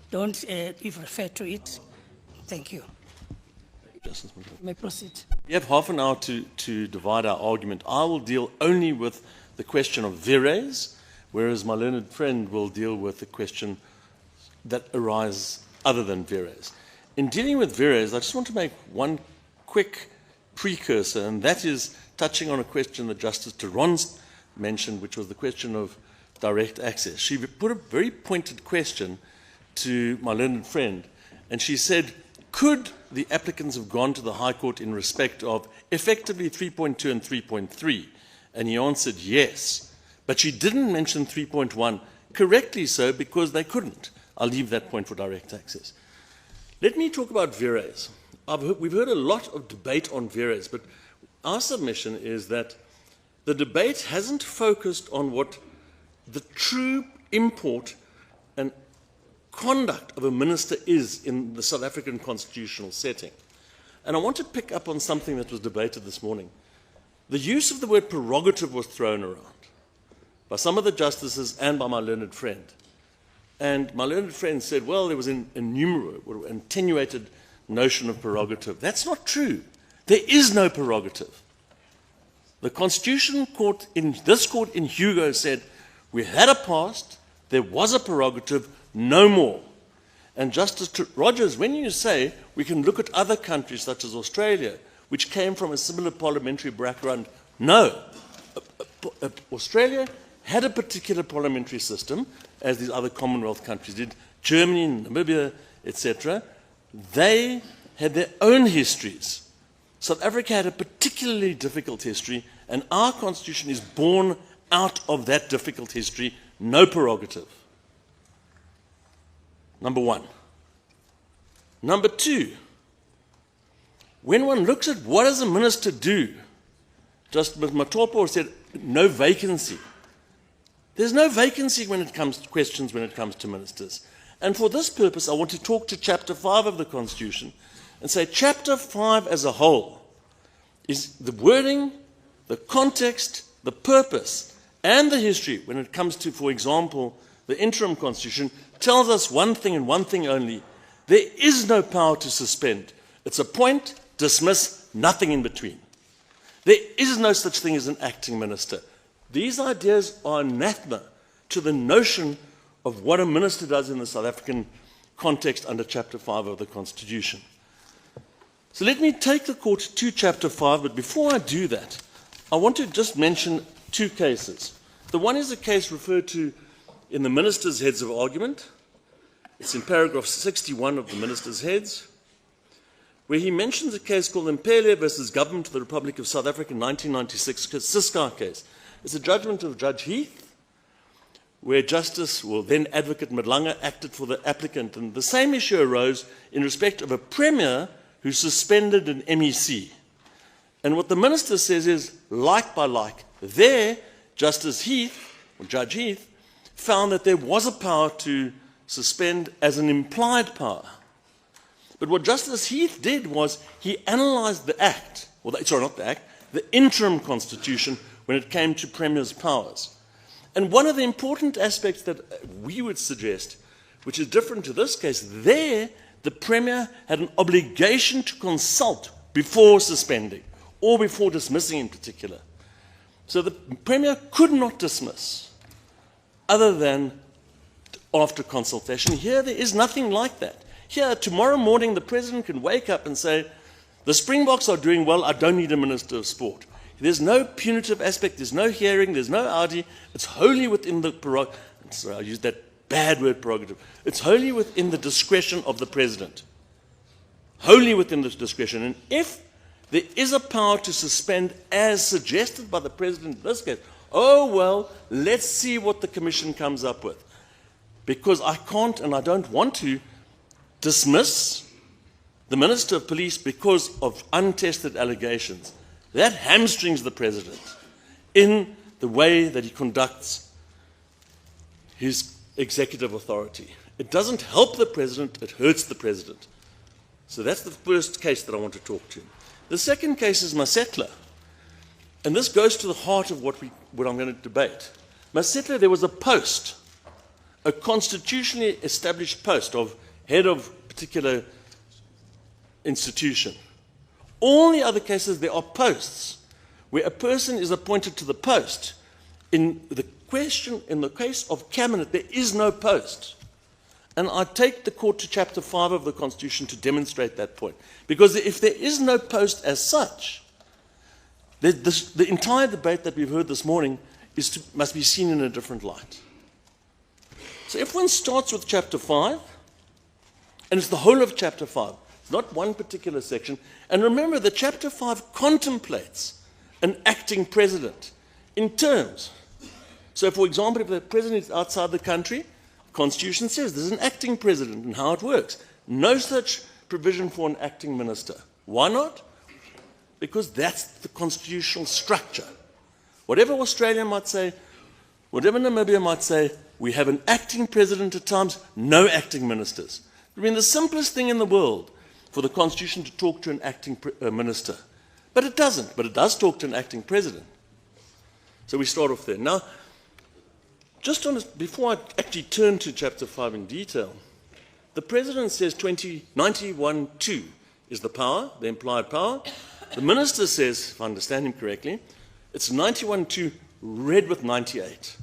Don't even refer to it. Thank you. Justice Mpofu. You may proceed. We have half an hour to divide our argument. I will deal only with the question of vires, whereas my learned friend will deal with the question that arise other than vires. In dealing with vires, I just want to make one quick precursor, and that is touching on a question that Justice Theron's mentioned, which was the question of direct access. She put a very pointed question to my learned friend, and she said, could the applicants have gone to the High Court in respect of effectively 3.2 and 3.3? And he answered yes, but she didn't mention 3.1, correctly so, because they couldn't. I'll leave that point for direct access. Let me talk about vires. We've heard a lot of debate on vires, but our submission is that the debate hasn't focused on what the true import and conduct of a minister is in the South African constitutional setting. And I want to pick up on something that was debated this morning. The use of the word prerogative was thrown around by some of the justices and by my learned friend. And my learned friend said, well, there was an attenuated notion of prerogative. That's not true. There is no prerogative. The Constitutional Court, this court in Hugo said, we had a past, there was a prerogative, no more. And Justice Rogers, when you say we can look at other countries such as Australia, which came from a similar parliamentary background, no. Australia had a particular parliamentary system, as these other Commonwealth countries did, Germany, Namibia, etc. They had their own histories. South Africa had a particularly difficult history, and our constitution is born out of that difficult history, no prerogative. Number one. Number two, when one looks at what does a minister do Just Matopo said, no vacancy. There's no vacancy when it comes to questions, when it comes to ministers. And for this purpose, I want to talk to Chapter 5 of the Constitution and say Chapter 5 as a whole is the wording, the context, the purpose, and the history when it comes to, for example, the interim constitution, tells us one thing and one thing only. There is no power to suspend. It's appoint, dismiss, nothing in between. There is no such thing as an acting minister. These ideas are anathema to the notion of what a minister does in the South African context under Chapter 5 of the Constitution. So let me take the court to Chapter 5, but before I do that, I want to just mention two cases. The one is a case referred to in the Minister's Heads of Argument. It's in paragraph 61 of the Minister's Heads, where he mentions a case called Mpele versus Government of the Republic of South Africa, 1996 Siskar case. It's a judgment of Judge Heath, where Justice, well, then Advocate Madlanga, acted for the applicant. And the same issue arose in respect of a Premier who suspended an MEC. And what the Minister says is, like by like, there, Justice Heath, or Judge Heath, found that there was a power to suspend as an implied power. But what Justice Heath did was he analysed the Act, not the Act, the interim constitution when it came to Premier's powers. And one of the important aspects that we would suggest, which is different to this case, there the Premier had an obligation to consult before suspending or before dismissing in particular. So the Premier could not dismiss other than after consultation. Here there is nothing like that. Here, tomorrow morning, the President can wake up and say, the Springboks are doing well, I don't need a Minister of Sport. There's no punitive aspect, there's no hearing, there's no Audi. It's wholly within the prerogative. Sorry, I used that bad word, prerogative. It's wholly within the discretion of the President. Wholly within the discretion. And if there is a power to suspend as suggested by the President in this case, oh well, let's see what the Commission comes up with. Because I can't and I don't want to dismiss the Minister of Police because of untested allegations. That hamstrings the President in the way that he conducts his executive authority. It doesn't help the President, it hurts the President. So that's the first case that I want to talk to. The second case is Masetla. And this goes to the heart of what I'm going to debate. Masetla, there was a post, a constitutionally established post of head of particular institution. All the other cases, there are posts where a person is appointed to the post. In the case of cabinet, there is no post. And I take the court to Chapter 5 of the Constitution to demonstrate that point. Because if there is no post as such, the entire debate that we've heard this morning must be seen in a different light. So if one starts with Chapter 5, and it's the whole of Chapter 5, not one particular section, and remember that Chapter 5 contemplates an acting president in terms. So, for example, if the president is outside the country, the Constitution says there's an acting president and how it works. No such provision for an acting minister. Why not? Because that's the constitutional structure. Whatever Australia might say, whatever Namibia might say, we have an acting president at times, no acting ministers. I mean, the simplest thing in the world for the Constitution to talk to an acting minister. But it doesn't. But it does talk to an acting president. So we start off there. Now, just before I actually turn to Chapter 5 in detail, the President says 91(2) is the power, the implied power. The Minister says, if I understand him correctly, it's 91(2) read with 98.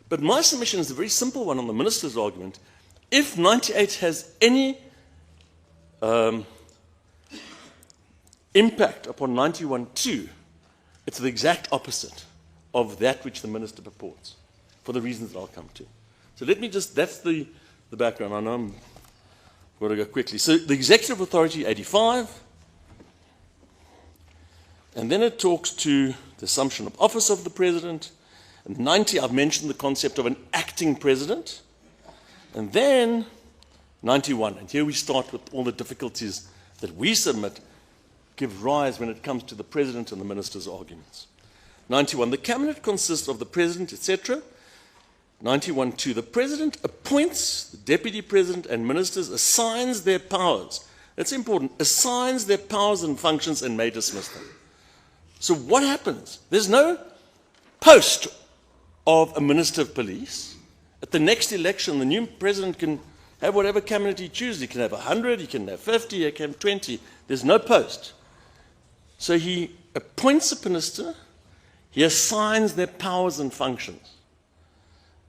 But my submission is a very simple one on the Minister's argument. If 98 has any impact upon 91(2), it's the exact opposite of that which the Minister purports, for the reasons that I'll come to. So let me just, that's the background. I know I'm going to go quickly. So the executive authority, 85, and then it talks to the assumption of office of the President, and 90, I've mentioned the concept of an acting President, and then 91, and here we start with all the difficulties that we submit give rise when it comes to the President and the Minister's arguments. 91, the Cabinet consists of the President, etc. 91.2, the President appoints the Deputy President and Ministers, assigns their powers. That's important. Assigns their powers and functions and may dismiss them. So what happens? There's no post of a Minister of Police. At the next election, the new President can have whatever cabinet he chooses. He can have 100, he can have 50, he can have 20. There's no post. So he appoints a minister, he assigns their powers and functions,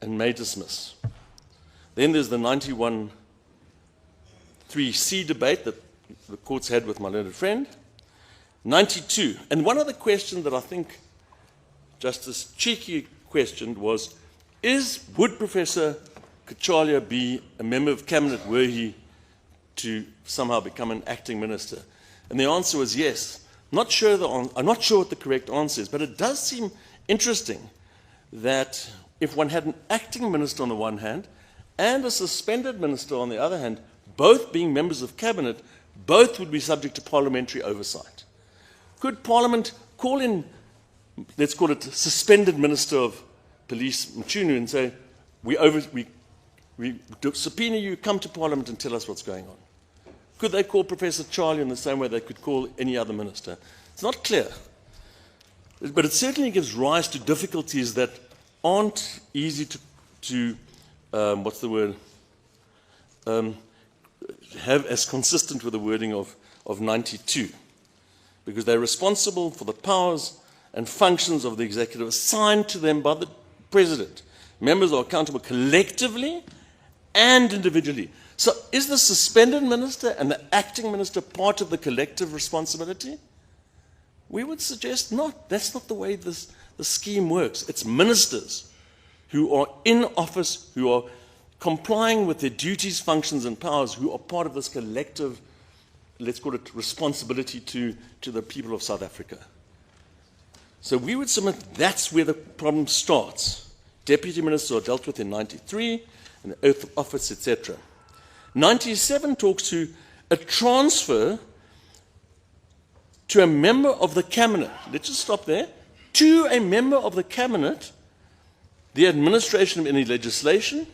and may dismiss. Then there's the 91.3c debate that the courts had with my learned friend. 92, and one other question that I think Justice Cheeky questioned was, would Professor Kachalia be a member of cabinet were he to somehow become an acting minister? And the answer was yes. I'm not sure what the correct answer is, but it does seem interesting that if one had an acting minister on the one hand and a suspended minister on the other hand, both being members of cabinet, both would be subject to parliamentary oversight. Could Parliament call in, let's call it suspended Minister of Police Mchunu, and say, we subpoena you, come to Parliament and tell us what's going on? Could they call Professor Charlie in the same way they could call any other minister? It's not clear. But it certainly gives rise to difficulties that aren't easy to have as consistent with the wording of 92. Because they're responsible for the powers and functions of the executive assigned to them by the President. Members are accountable collectively and individually. So is the suspended minister and the acting minister part of the collective responsibility? We would suggest not. That's not the way the scheme works. It's ministers who are in office, who are complying with their duties, functions, and powers, who are part of this collective, let's call it, responsibility to the people of South Africa. So we would submit that's where the problem starts. Deputy ministers are dealt with in 93, and the oath of office, etc. 97 talks to a transfer to a member of the cabinet. Let's just stop there. To a member of the cabinet, the administration of any legislation,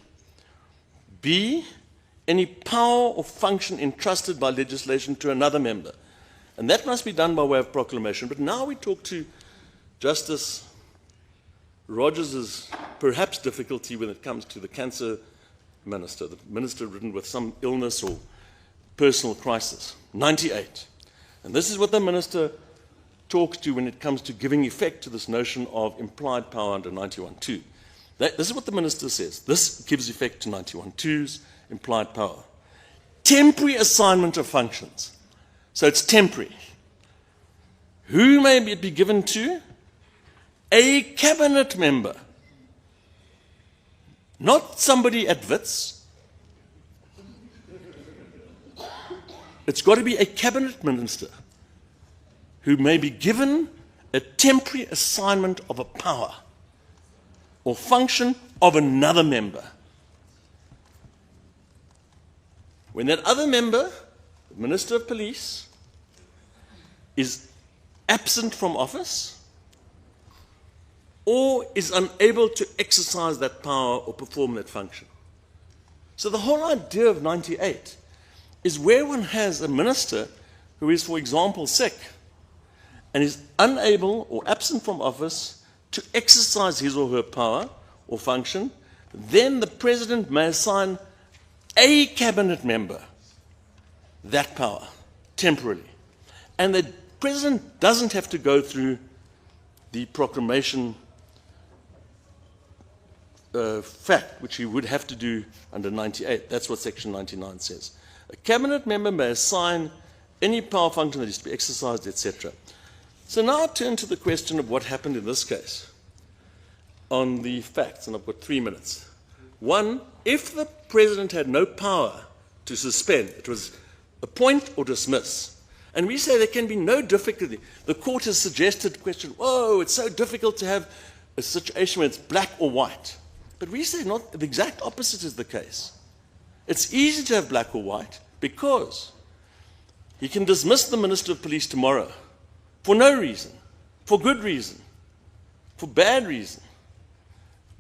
B, any power or function entrusted by legislation to another member. And that must be done by way of proclamation. But now we talk to Justice Rogers' perhaps difficulty when it comes to the cancer minister, the minister ridden with some illness or personal crisis. 98. And this is what the minister talks to when it comes to giving effect to this notion of implied power under 91.2. This is what the minister says. This gives effect to 91.2's implied power. Temporary assignment of functions. So it's temporary. Who may it be given to? A cabinet member. Not somebody at Wits. It's got to be a cabinet minister who may be given a temporary assignment of a power or function of another member. When that other member, the Minister of Police, is absent from office or is unable to exercise that power or perform that function. So the whole idea of 98 is where one has a minister who is, for example, sick and is unable or absent from office to exercise his or her power or function, then the President may assign a cabinet member that power temporarily. And the President doesn't have to go through the proclamation fact, which he would have to do under 98. That's what Section 99 says. A cabinet member may assign any power function that is to be exercised, etc. So now I turn to the question of what happened in this case on the facts, and I've got 3 minutes. One, if the President had no power to suspend, it was appoint or dismiss. And we say there can be no difficulty. The court has suggested the question, oh, it's so difficult to have a situation where it's black or white. But we say not, the exact opposite is the case. It's easy to have black or white because He can dismiss the Minister of Police tomorrow for no reason, for good reason, for bad reason,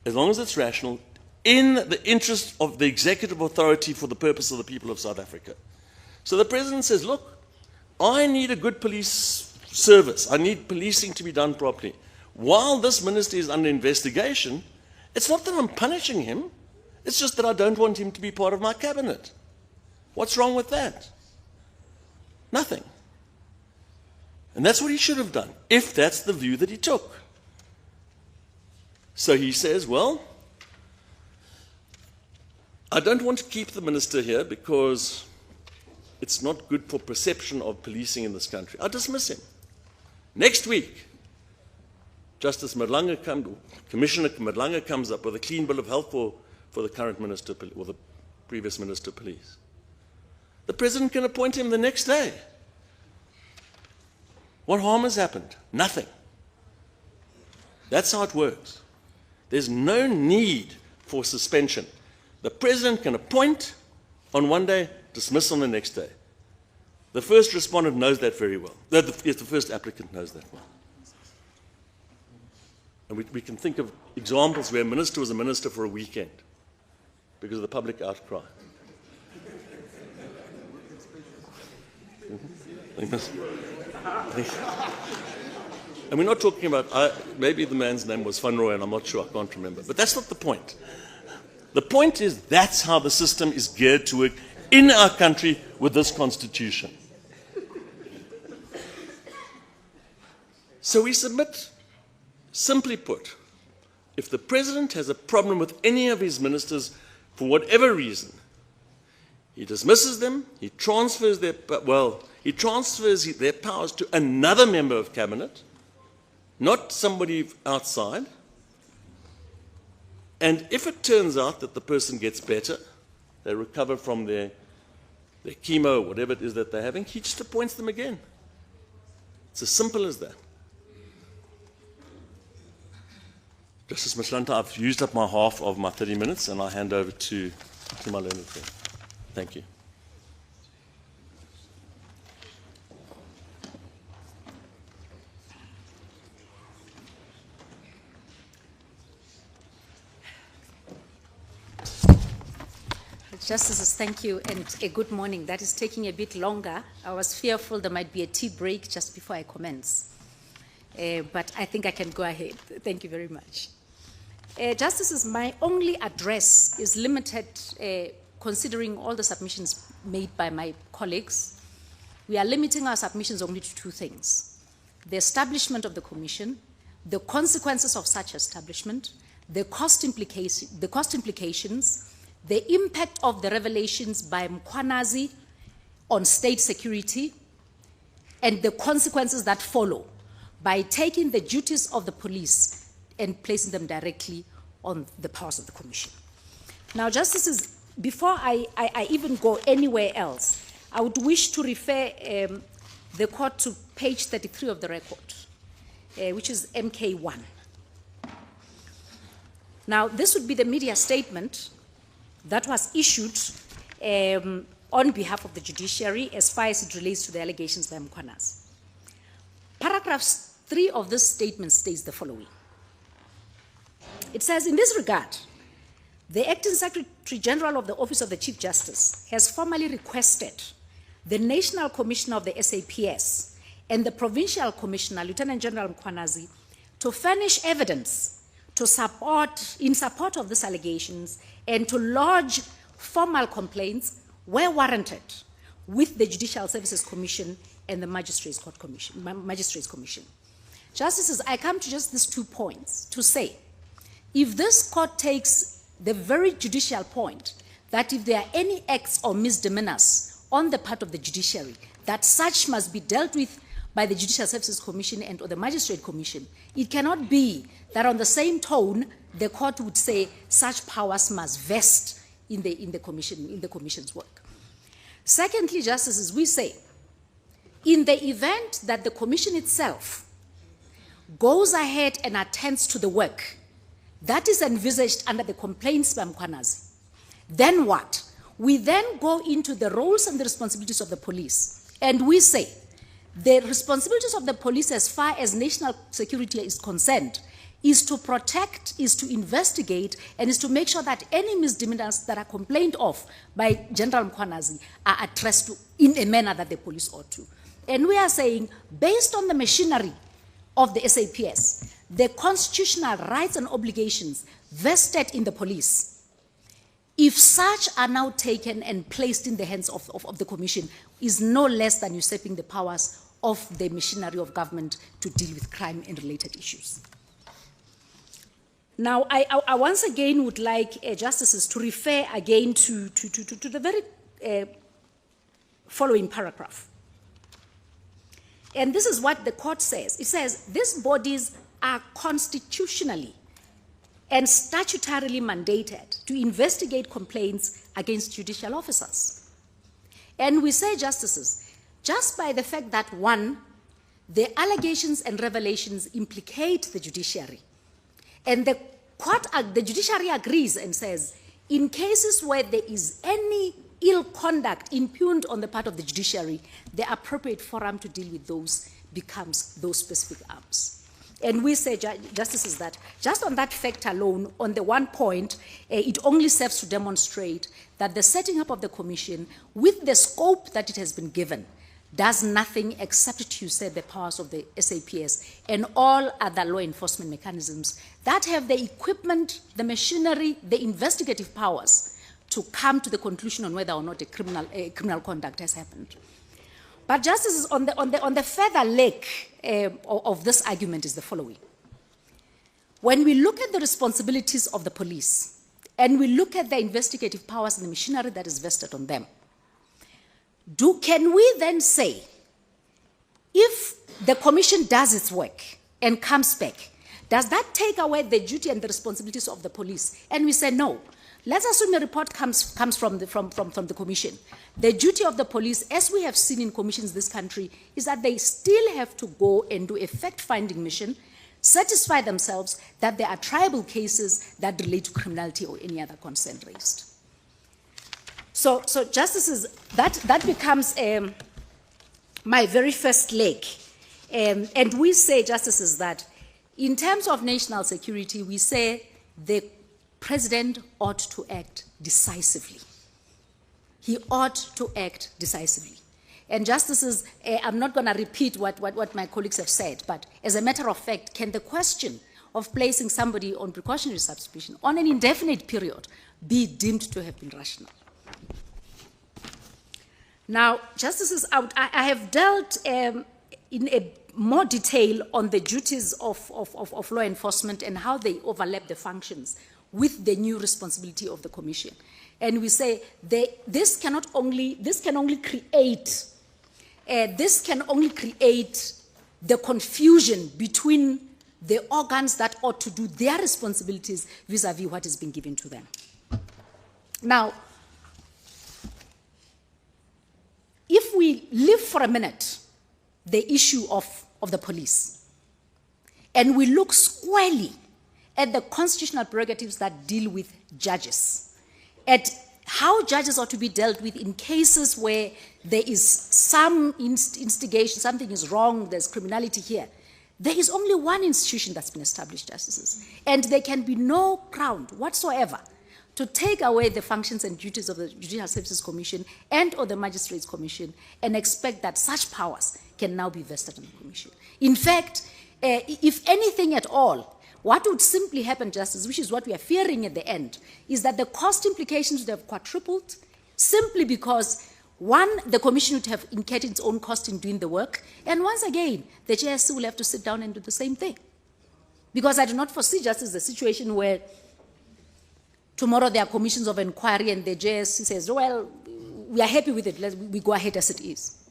as long as it's rational, in the interest of the executive authority for the purpose of the people of South Africa. So the President says, look, I need a good police service. I need policing to be done properly. While this minister is under investigation, it's not that I'm punishing him. It's just that I don't want him to be part of my cabinet. What's wrong with that? Nothing. And that's what he should have done, if that's the view that he took. So he says, well, I don't want to keep the minister here because it's not good for perception of policing in this country. I'll dismiss him. Next week, Justice Madlanga Commissioner Madlanga comes up with a clean bill of health for the current minister, or the previous minister of police. The President can appoint him the next day. What harm has happened? Nothing. That's how it works. There's no need for suspension. The President can appoint on one day, dismiss on the next day. The first respondent knows that very well. The first applicant knows that well. And we can think of examples where a minister was a minister for a weekend because of the public outcry. And we're not talking about, maybe the man's name was Van Roy, and I'm not sure, I can't remember. But that's not the point. The point is that's how the system is geared to work in our country with this constitution. So we submit, simply put, if the President has a problem with any of his ministers for whatever reason, he dismisses them, he transfers their powers to another member of cabinet, not somebody outside. And if it turns out that the person gets better, they recover from their chemo, whatever it is that they're having, he just appoints them again. It's as simple as that. Justice Maslanta, I've used up my half of my 30 minutes, and I hand over to my learned friend. Thank you. Justices, thank you, and a good morning. That is taking a bit longer. I was fearful there might be a tea break just before I commence. But I think I can go ahead. Thank you very much. Justices, my only address is limited considering all the submissions made by my colleagues. We are limiting our submissions only to two things: the establishment of the commission, the consequences of such establishment, the cost implications, the impact of the revelations by Mkhwanazi on state security, and the consequences that follow by taking the duties of the police and placing them directly on the powers of the commission. Now, Justices, before I even go anywhere else, I would wish to refer the court to page 33 of the record, which is MK1. Now, this would be the media statement that was issued on behalf of the judiciary as far as it relates to the allegations by Mkhwanazi. Paragraph 3 of this statement states the following. It says, in this regard, the Acting Secretary General of the Office of the Chief Justice has formally requested the National Commissioner of the SAPS and the Provincial Commissioner, Lieutenant General Mkhwanazi, to furnish evidence in support of these allegations and to lodge formal complaints where warranted with the Judicial Services Commission and the Magistrates Commission. Justices, I come to just these 2 points to say, if this court takes the very judicial point that if there are any acts or misdemeanors on the part of the judiciary, that such must be dealt with by the Judicial Services Commission and or the Magistrate Commission, it cannot be that on the same tone the court would say such powers must vest in the commission's work. Secondly, Justices, we say, in the event that the commission itself goes ahead and attends to the work that is envisaged under the complaints by Mkhwanazi, then what? We then go into the roles and the responsibilities of the police And we say the responsibilities of the police as far as national security is concerned is to protect, is to investigate, and is to make sure that any misdemeanors that are complained of by General Mkhwanazi are addressed in a manner that the police ought to. And we are saying, based on the machinery of the SAPS, the constitutional rights and obligations vested in the police, if such are now taken and placed in the hands of the Commission, is no less than usurping the powers of the machinery of government to deal with crime and related issues. Now, I once again would like justices to refer again to the very following paragraph. And this is what the court says. It says, these bodies are constitutionally and statutorily mandated to investigate complaints against judicial officers. And we say, justices, just by the fact that, one, the allegations and revelations implicate the judiciary, and the judiciary agrees and says, in cases where there is any ill conduct impugned on the part of the judiciary, the appropriate forum to deal with those becomes those specific arms. And we say, justices, that just on that fact alone, on the one point, it only serves to demonstrate that the setting up of the Commission, with the scope that it has been given, does nothing except to usurp the powers of the SAPS and all other law enforcement mechanisms that have the equipment, the machinery, the investigative powers to come to the conclusion on whether or not a criminal conduct has happened. But justices, on the further leg of this argument is the following. When we look at the responsibilities of the police and we look at the investigative powers and the machinery that is vested on them, can we then say, if the Commission does its work and comes back, does that take away the duty and the responsibilities of the police? And we say no. Let's assume a report comes from the Commission. The duty of the police, as we have seen in commissions in this country, is that they still have to go and do a fact-finding mission, satisfy themselves that there are tribal cases that relate to criminality or any other concern raised. So justices, that becomes my very first leg. And we say, justices, that in terms of national security, we say the President ought to act decisively. He ought to act decisively. And justices, I'm not going to repeat what my colleagues have said, but as a matter of fact, can the question of placing somebody on precautionary substitution on an indefinite period be deemed to have been rational? Now, justices, I have dealt in a more detail on the duties of law enforcement and how they overlap the functions with the new responsibility of the Commission. And we say this can only create the confusion between the organs that ought to do their responsibilities vis-à-vis what is being given to them. Now, if we leave for a minute the issue of the police, and we look squarely at the constitutional prerogatives that deal with judges, at how judges ought to be dealt with in cases where there is some instigation, something is wrong, there's criminality here, there is only one institution that's been established, justices, and there can be no ground whatsoever to take away the functions and duties of the Judicial Services Commission and or the Magistrates Commission and expect that such powers can now be vested in the Commission. In fact, if anything at all, what would simply happen, Justice, which is what we are fearing at the end, is that the cost implications would have quadrupled simply because, one, the Commission would have incurred its own cost in doing the work, and once again, the JSC will have to sit down and do the same thing. Because I do not foresee, Justice, a situation where tomorrow there are commissions of inquiry and the JSC says, well, we are happy with it, we go ahead as it is.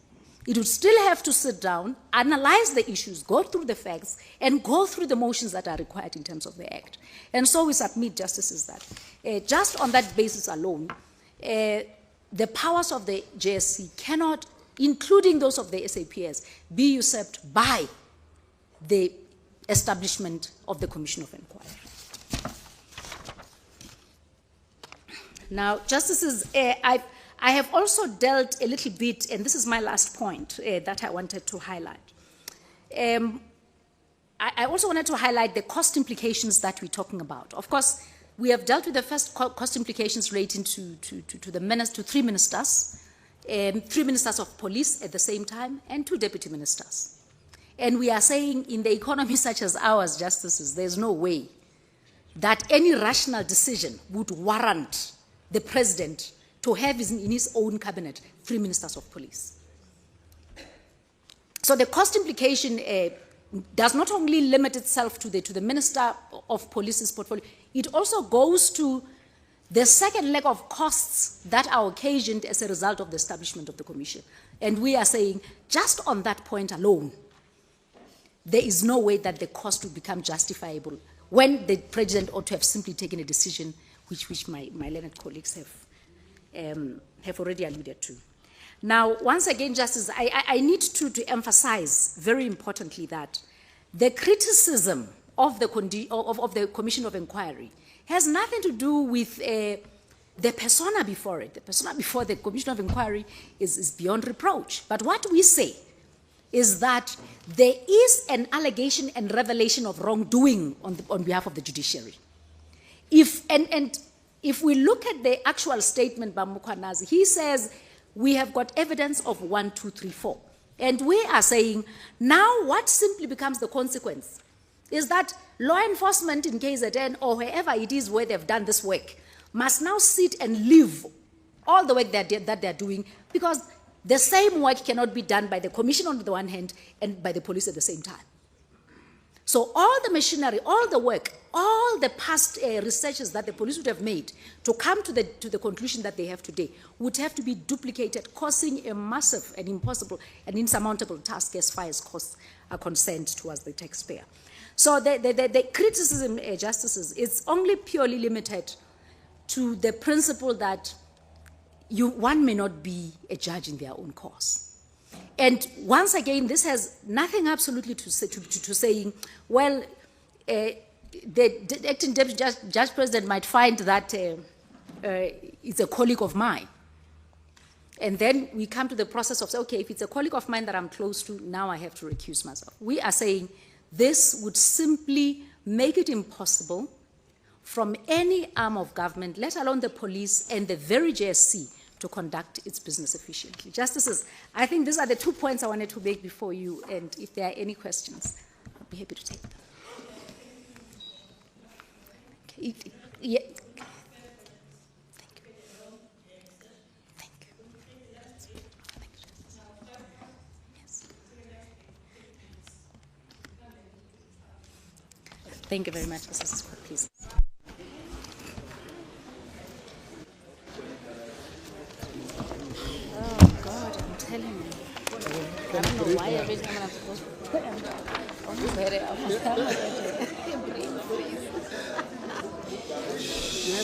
It would still have to sit down, analyze the issues, go through the facts, and go through the motions that are required in terms of the Act. And so we submit, justices, that just on that basis alone, the powers of the JSC cannot, including those of the SAPS, be usurped by the establishment of the Commission of Inquiry. Now, justices, I have also dealt a little bit, and this is my last point that I wanted to highlight. I also wanted to highlight the cost implications that we're talking about. Of course, we have dealt with the first cost implications relating to three ministers, 3 ministers of police at the same time, and 2 deputy ministers. And we are saying in the economy such as ours, justices, there's no way that any rational decision would warrant the president to have in his own cabinet 3 ministers of police. So the cost implication does not only limit itself to the Minister of Police's portfolio, it also goes to the second leg of costs that are occasioned as a result of the establishment of the commission. And we are saying, just on that point alone, there is no way that the cost would become justifiable when the president ought to have simply taken a decision which my learned colleagues have already alluded to. Now, once again, Justice, I need to emphasize very importantly that the criticism of the Commission of Inquiry has nothing to do with the persona before it. The persona before the Commission of Inquiry is beyond reproach. But what we say is that there is an allegation and revelation of wrongdoing on behalf of the judiciary. If we look at the actual statement by Mukwanazi, he says, we have got evidence of 1, 2, 3, 4. And we are saying, now what simply becomes the consequence is that law enforcement in KZN or wherever it is where they've done this work must now sit and leave all the work that they're doing, because the same work cannot be done by the commission on the one hand and by the police at the same time. So all the machinery, all the work, all the past researches that the police would have made to come to the conclusion that they have today would have to be duplicated, causing a massive and impossible and insurmountable task as far as costs are concerned towards the taxpayer. So the criticism, justices, is only purely limited to the principle that one may not be a judge in their own cause. And once again, this has nothing absolutely to saying, well, the acting deputy judge president might find that it's a colleague of mine. And then we come to the process of saying, okay, if it's a colleague of mine that I'm close to, now I have to recuse myself. We are saying this would simply make it impossible from any arm of government, let alone the police and the very JSC, to conduct its business efficiently. Justices, I think these are the 2 points I wanted to make before you, and if there are any questions, I'll be happy to take them. Okay. Yeah. Thank you. Thank you. Yes. Thank you very much, Mrs. Court, please. I don't know why every time I'm supposed to put